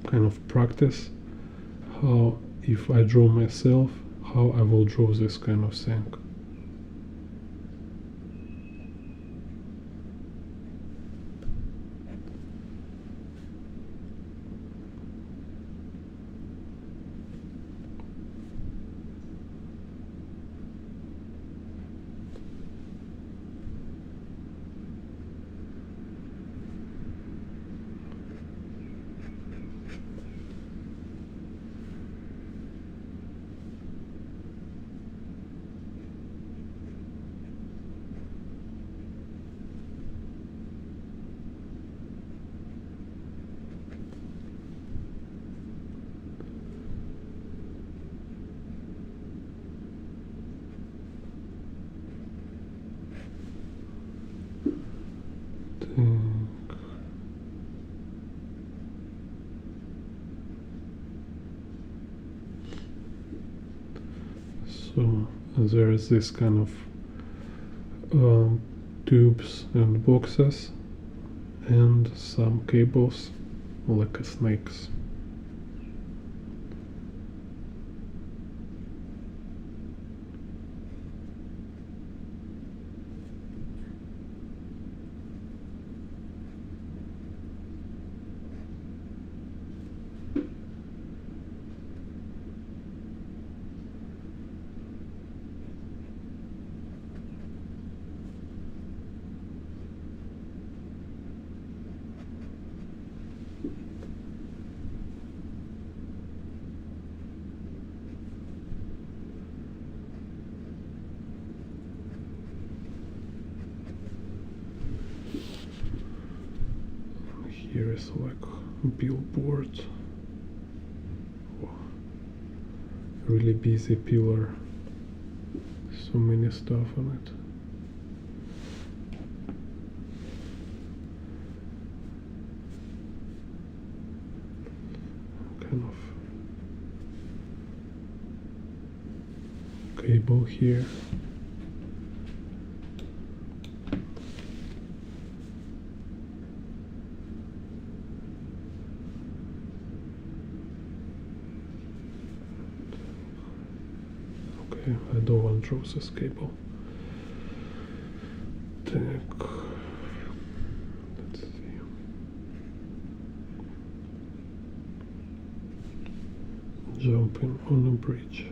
Kind of practice how, if I draw myself, how I will draw this kind of thing. So there is this kind of tubes and boxes and some cables like snakes. Here is like billboard. Oh, really busy pillar. So many stuff on it. Kind of cable here. I don't want to draw this cable. Let's see. Jumping on a bridge.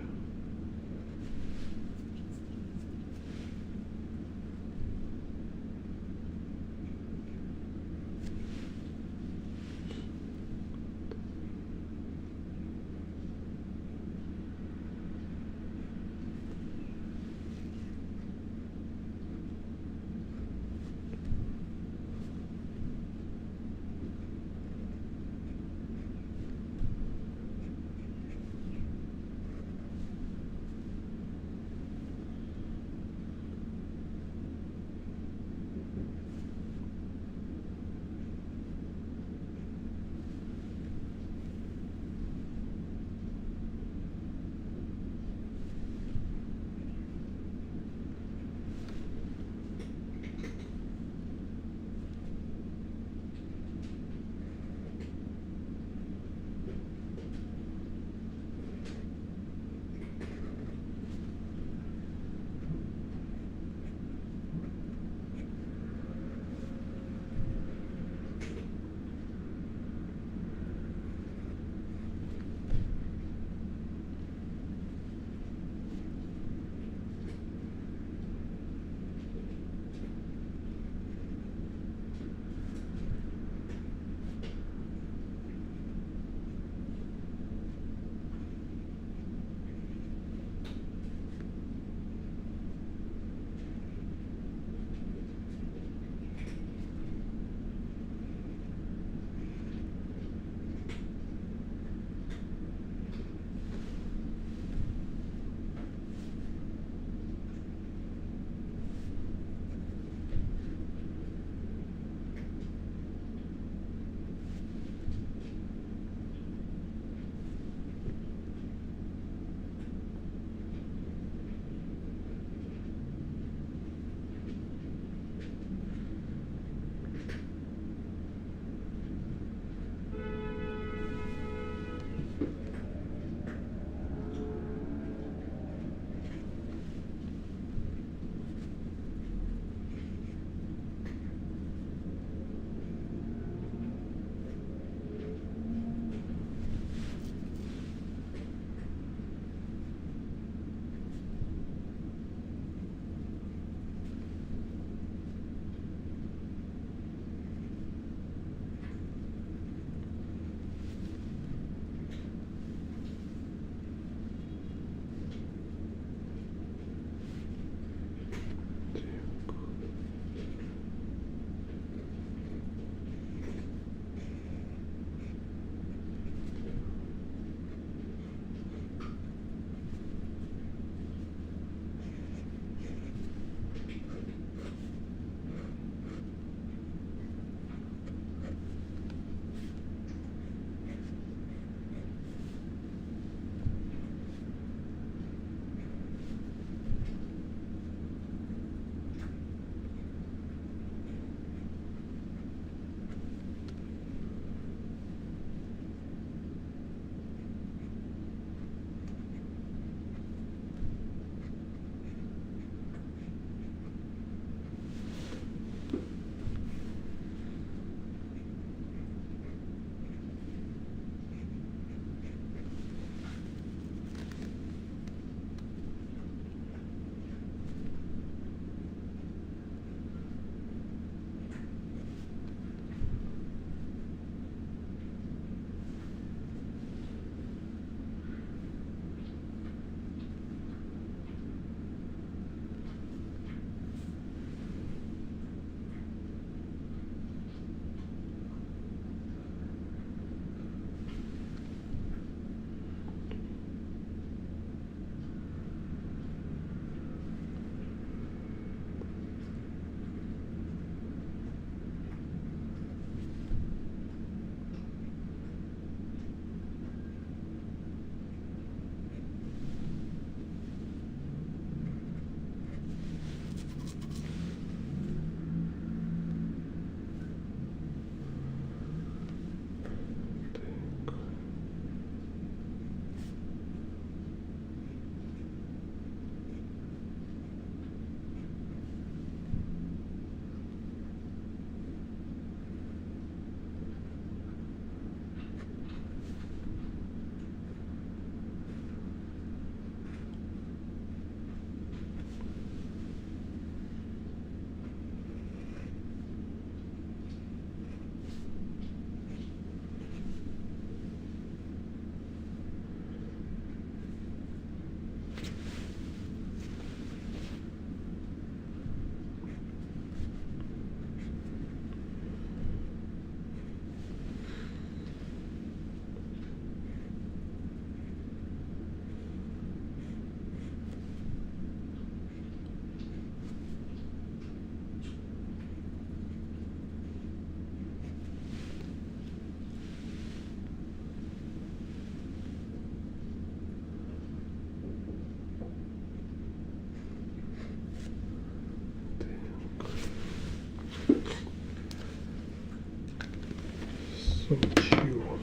So chill.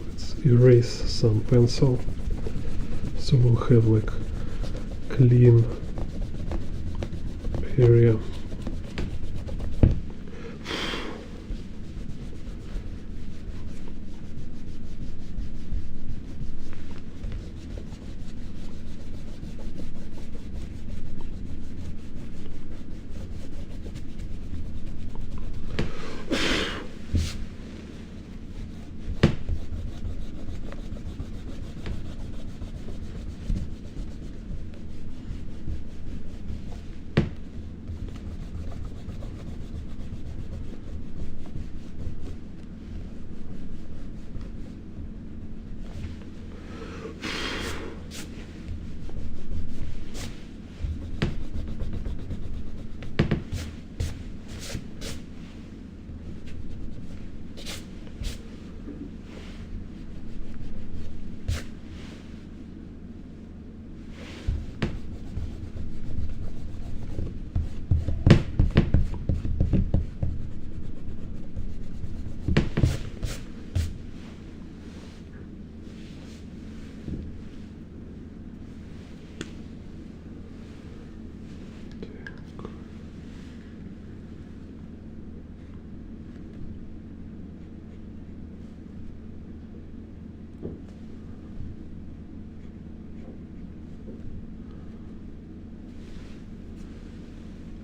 Let's erase some pencil so we'll have like clean area.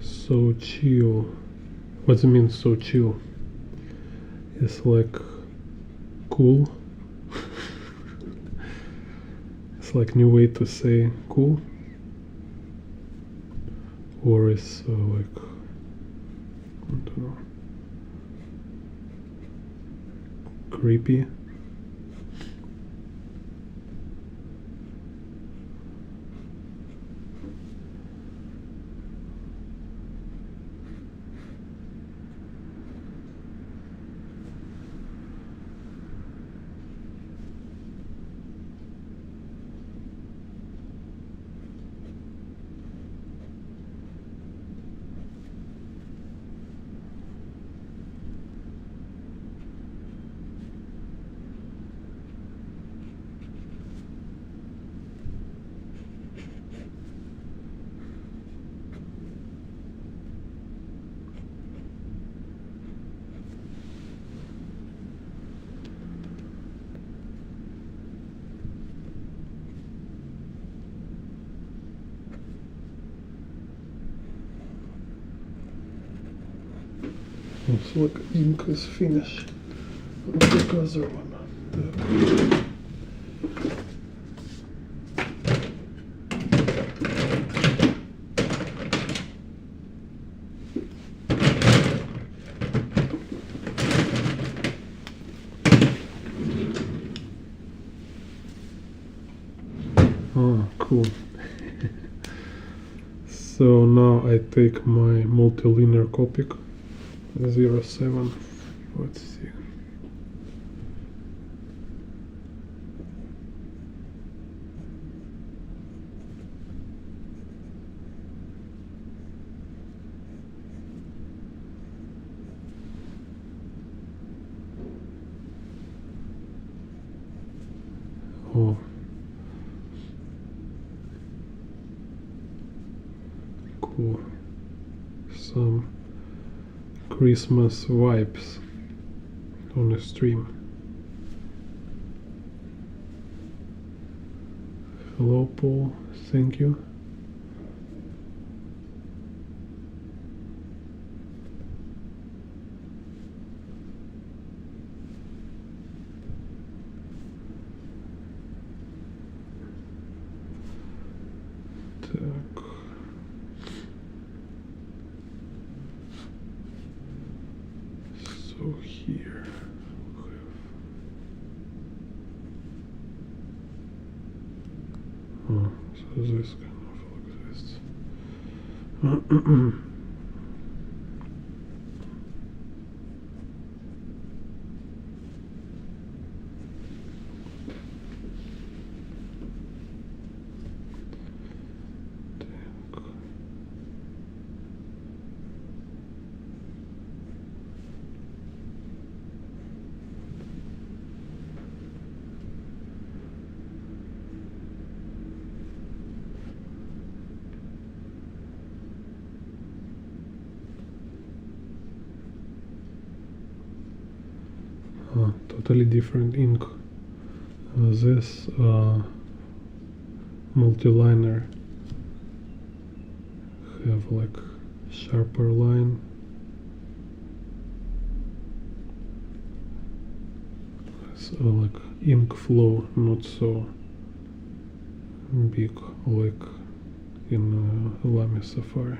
So chill. What does it mean, so chill? It's like cool. It's like new way to say cool. Or it's like, I don't know, creepy. Looks like ink is finished on the other one. Oh, cool. So now I take my multilinear Copic 07. Let's see. Oh. Cool. Some Christmas vibes on a stream. Hello, Paul. Thank you. Так. So here we have, oh, so this kind of exists. totally different ink. This multiliner have like sharper line. It's like ink flow not so big like in Lamy Safari.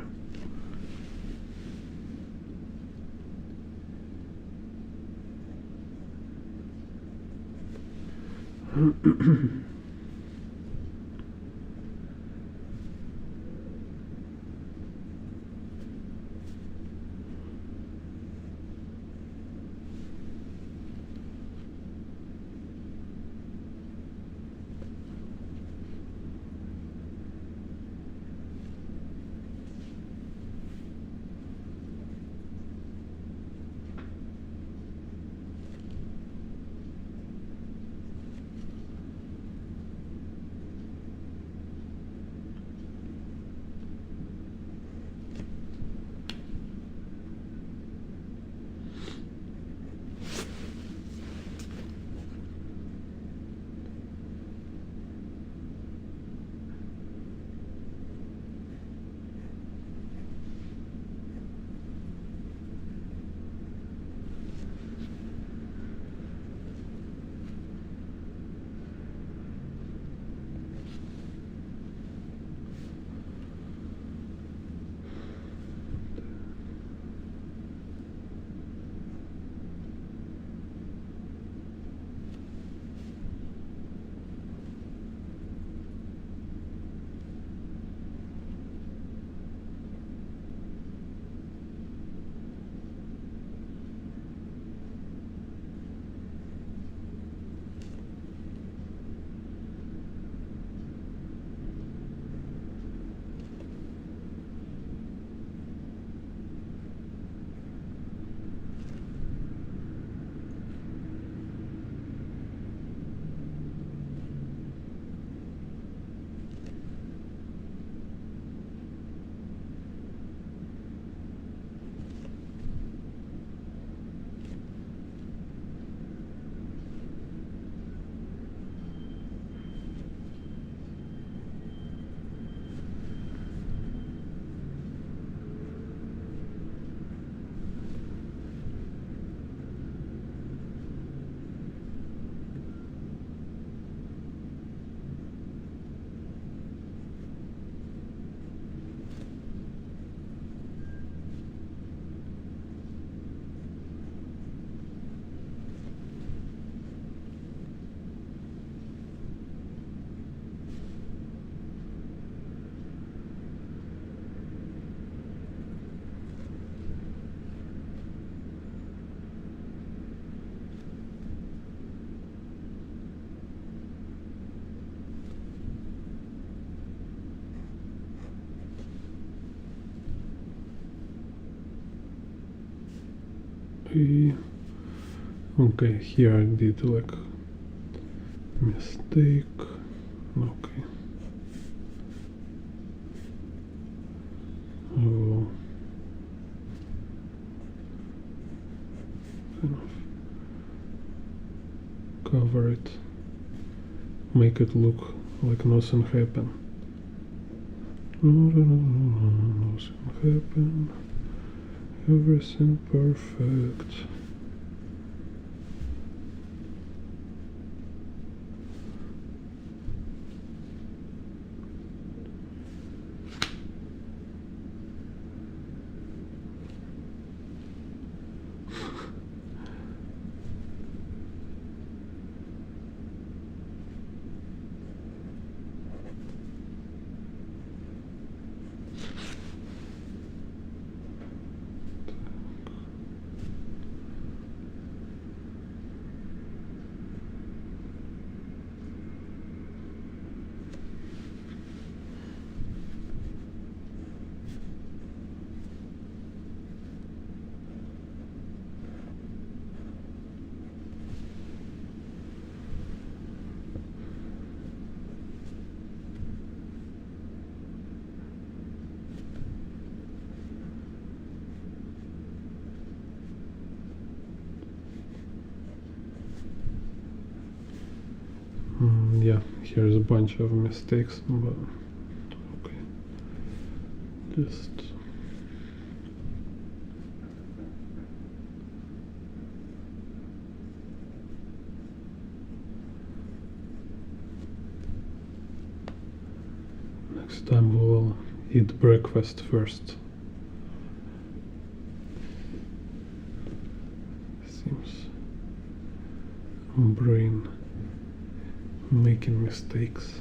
Okay, here I did like mistake. Okay. Oh. Kind of cover it, make it look like nothing happened. Nothing happened. Everything perfect. yeah, here's a bunch of mistakes, but okay, just next time we will eat breakfast first. Seems brain making mistakes.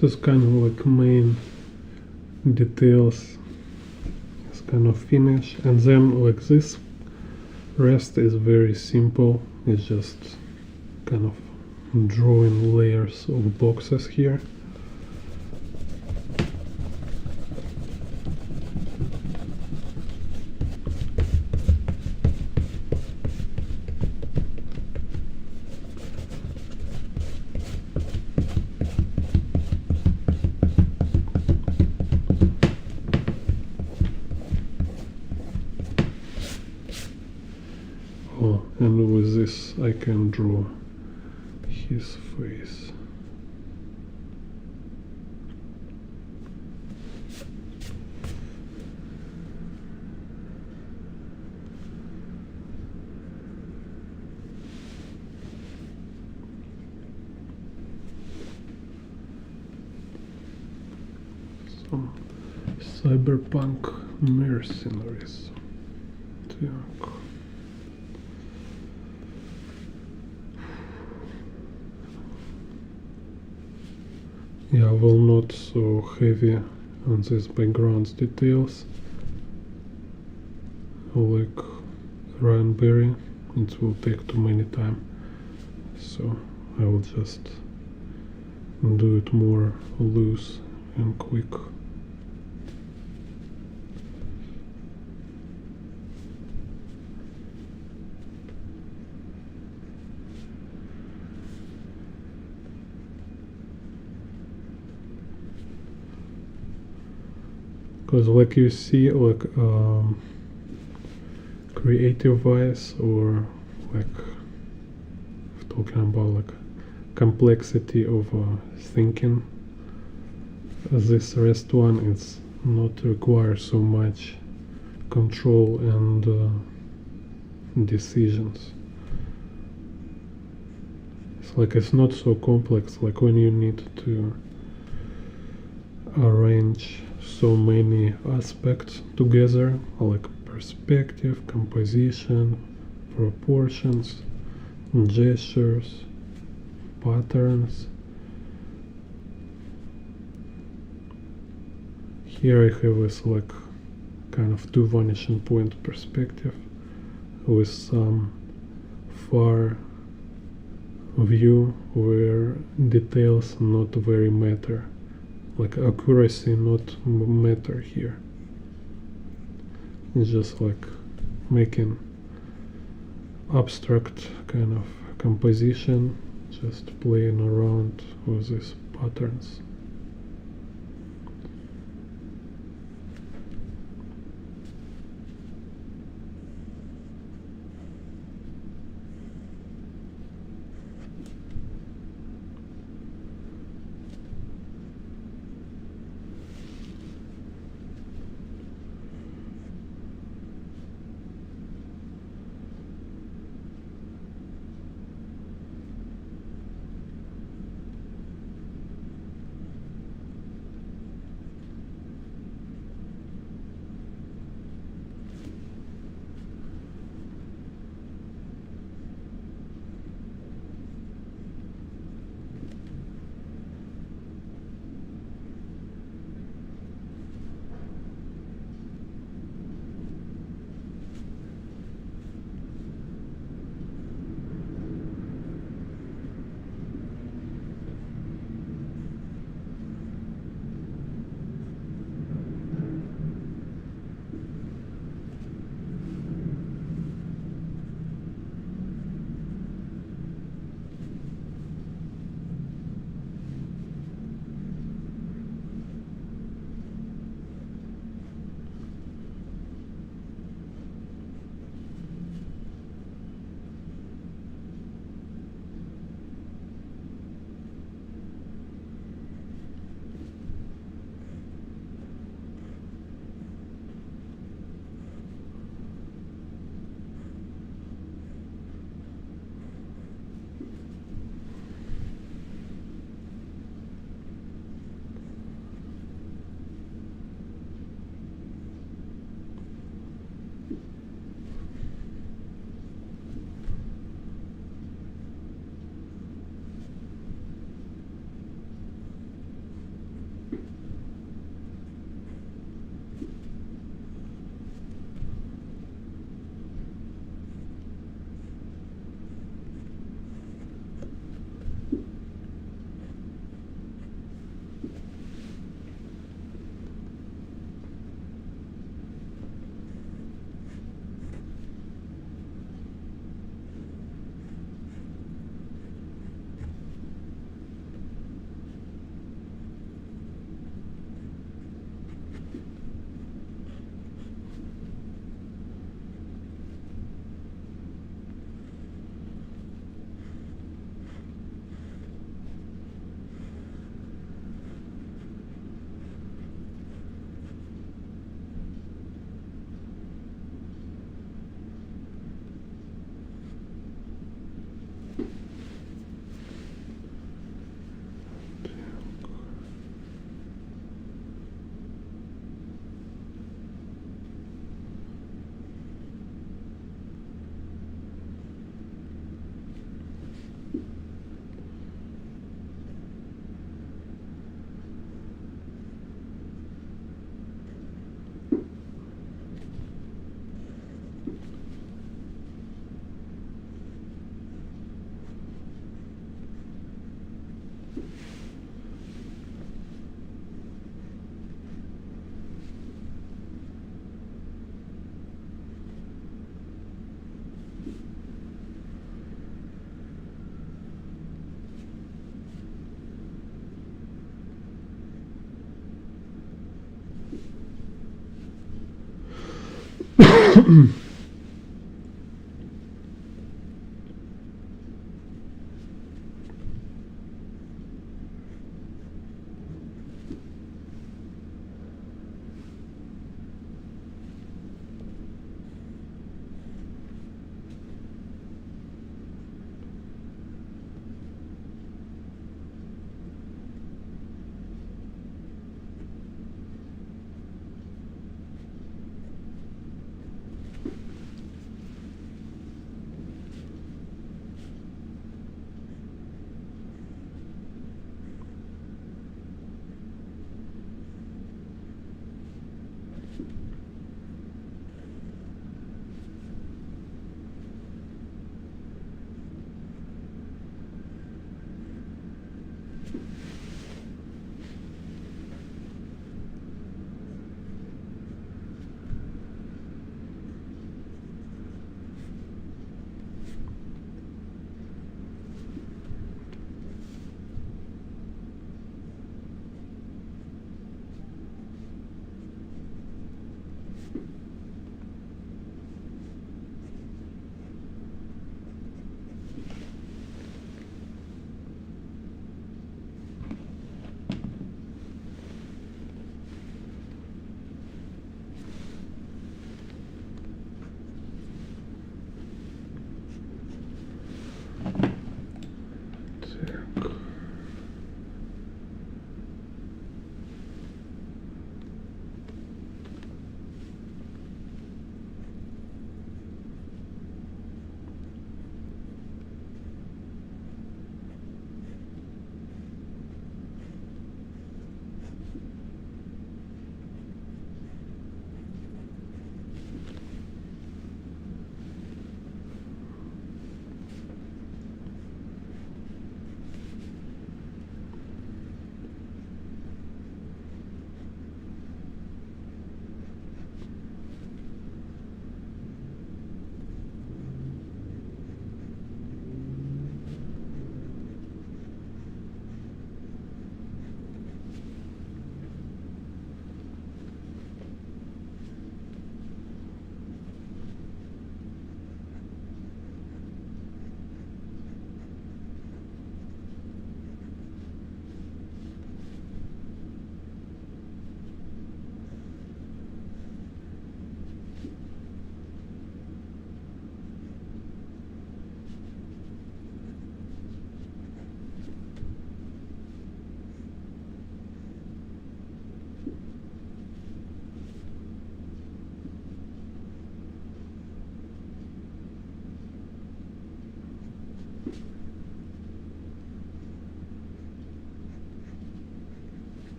This is kind of like main details. It's kind of finish, and then like this rest is very simple. It's just kind of drawing layers of boxes here. Oh, and with this I can draw his face. Some cyberpunk mercenaries. Так. Yeah, well, not so heavy on these background details. Like Ryan Berry, it will take too many time, so I will just do it more loose and quick. Because like you see, like creative wise, or like talking about like complexity of thinking, this rest one is not require so much control and decisions. It's like it's not so complex like when you need to arrange so many aspects together, like perspective, composition, proportions, gestures, patterns. Here I have this like kind of two vanishing point perspective with some far view where details not very matter, like accuracy not matter here. It's just like making abstract kind of composition, just playing around with these patterns.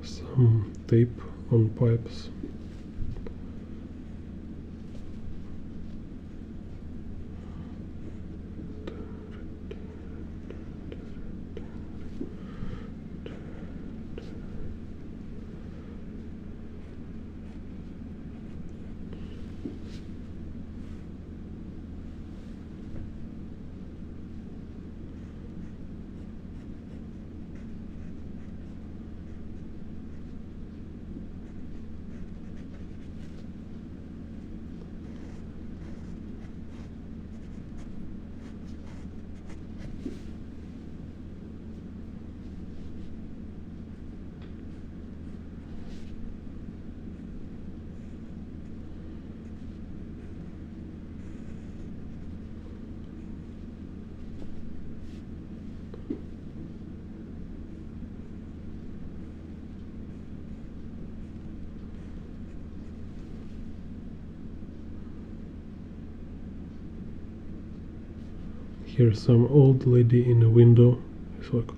some tape on pipes. Here's some old lady in a window. It's like,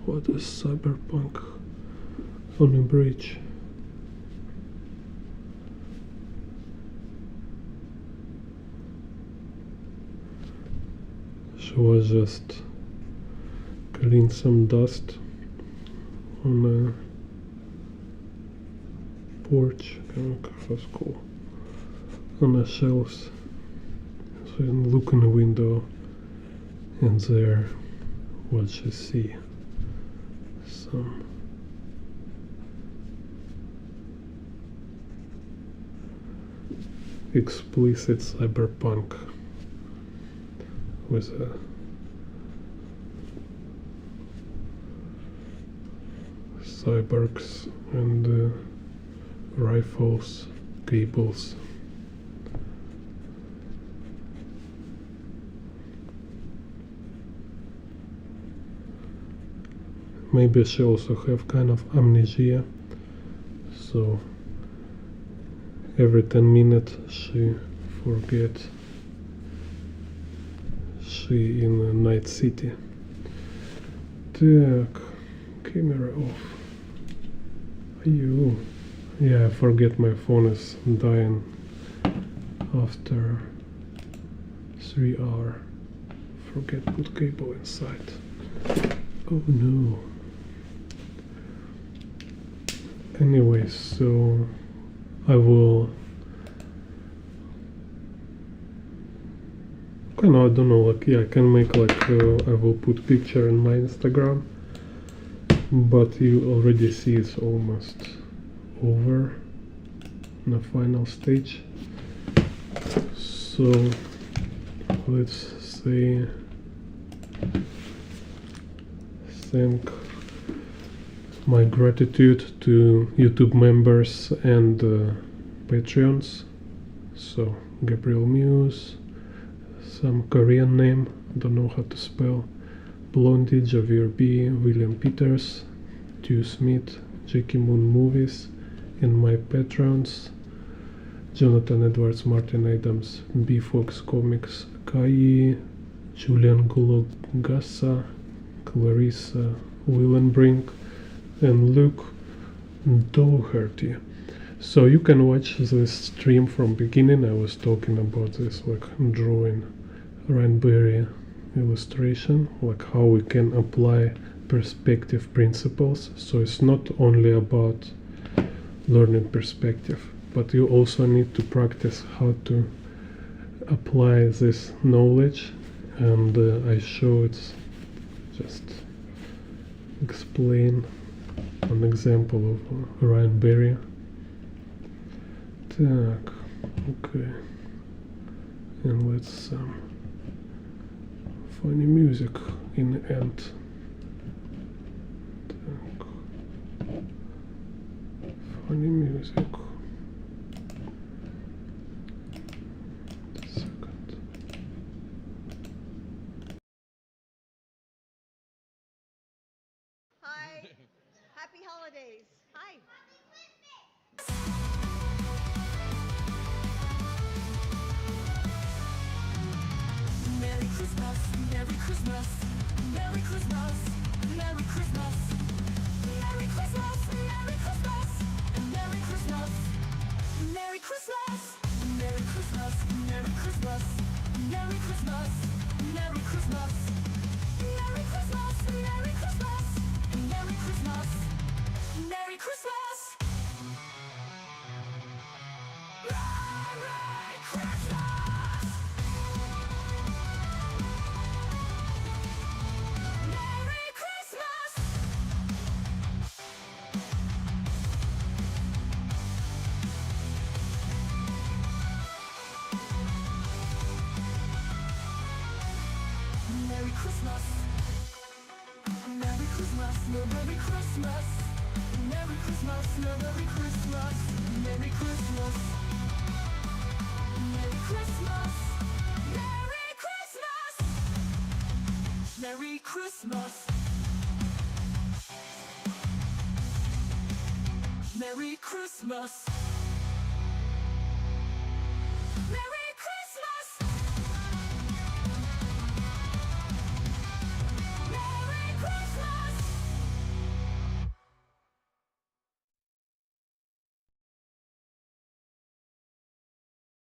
what is Cyberpunk on a bridge? She was just clean some dust on a porch. That's cool. On the shelves. So you look in the window, and there, what she see? Some explicit cyberpunk with cyborgs and rifles, cables. Maybe she also have kind of amnesia, so every 10 minutes she forget she in a night city. Так, camera off. You. Yeah, I forget my phone is dying after 3 hours. Forget put cable inside. Oh no. Anyway, so I will I don't know, like, yeah, I can make like I will put picture in my Instagram, but you already see it's almost over in the final stage. So let's say thank my gratitude to YouTube members and Patreons. So Gabriel Muse, some Korean name, don't know how to spell, Blondie, Javier B, William Peters, Stu Smith, Jackie Moon Movies, and my patrons, Jonathan Edwards, Martin Adams, B Fox Comics, Kai, Julian Gulogassa, Clarissa Willenbrink, and Luke Doherty. So you can watch this stream from beginning. I was talking about this, like drawing Raspberry illustration, like how we can apply perspective principles. So it's not only about learning perspective, but you also need to practice how to apply this knowledge, and I show it, just explain an example of Ryan Berry. Так, okay, and let's funny music in the end. Так, funny music. Second. Hi. Happy holidays. Hi. Merry Christmas, Merry Christmas, Merry Christmas, Merry Christmas, Merry Christmas. Christmas, Merry Christmas, Merry Christmas, Merry Christmas, Merry Christmas, Merry Christmas, Merry Christmas, Merry Christmas, Merry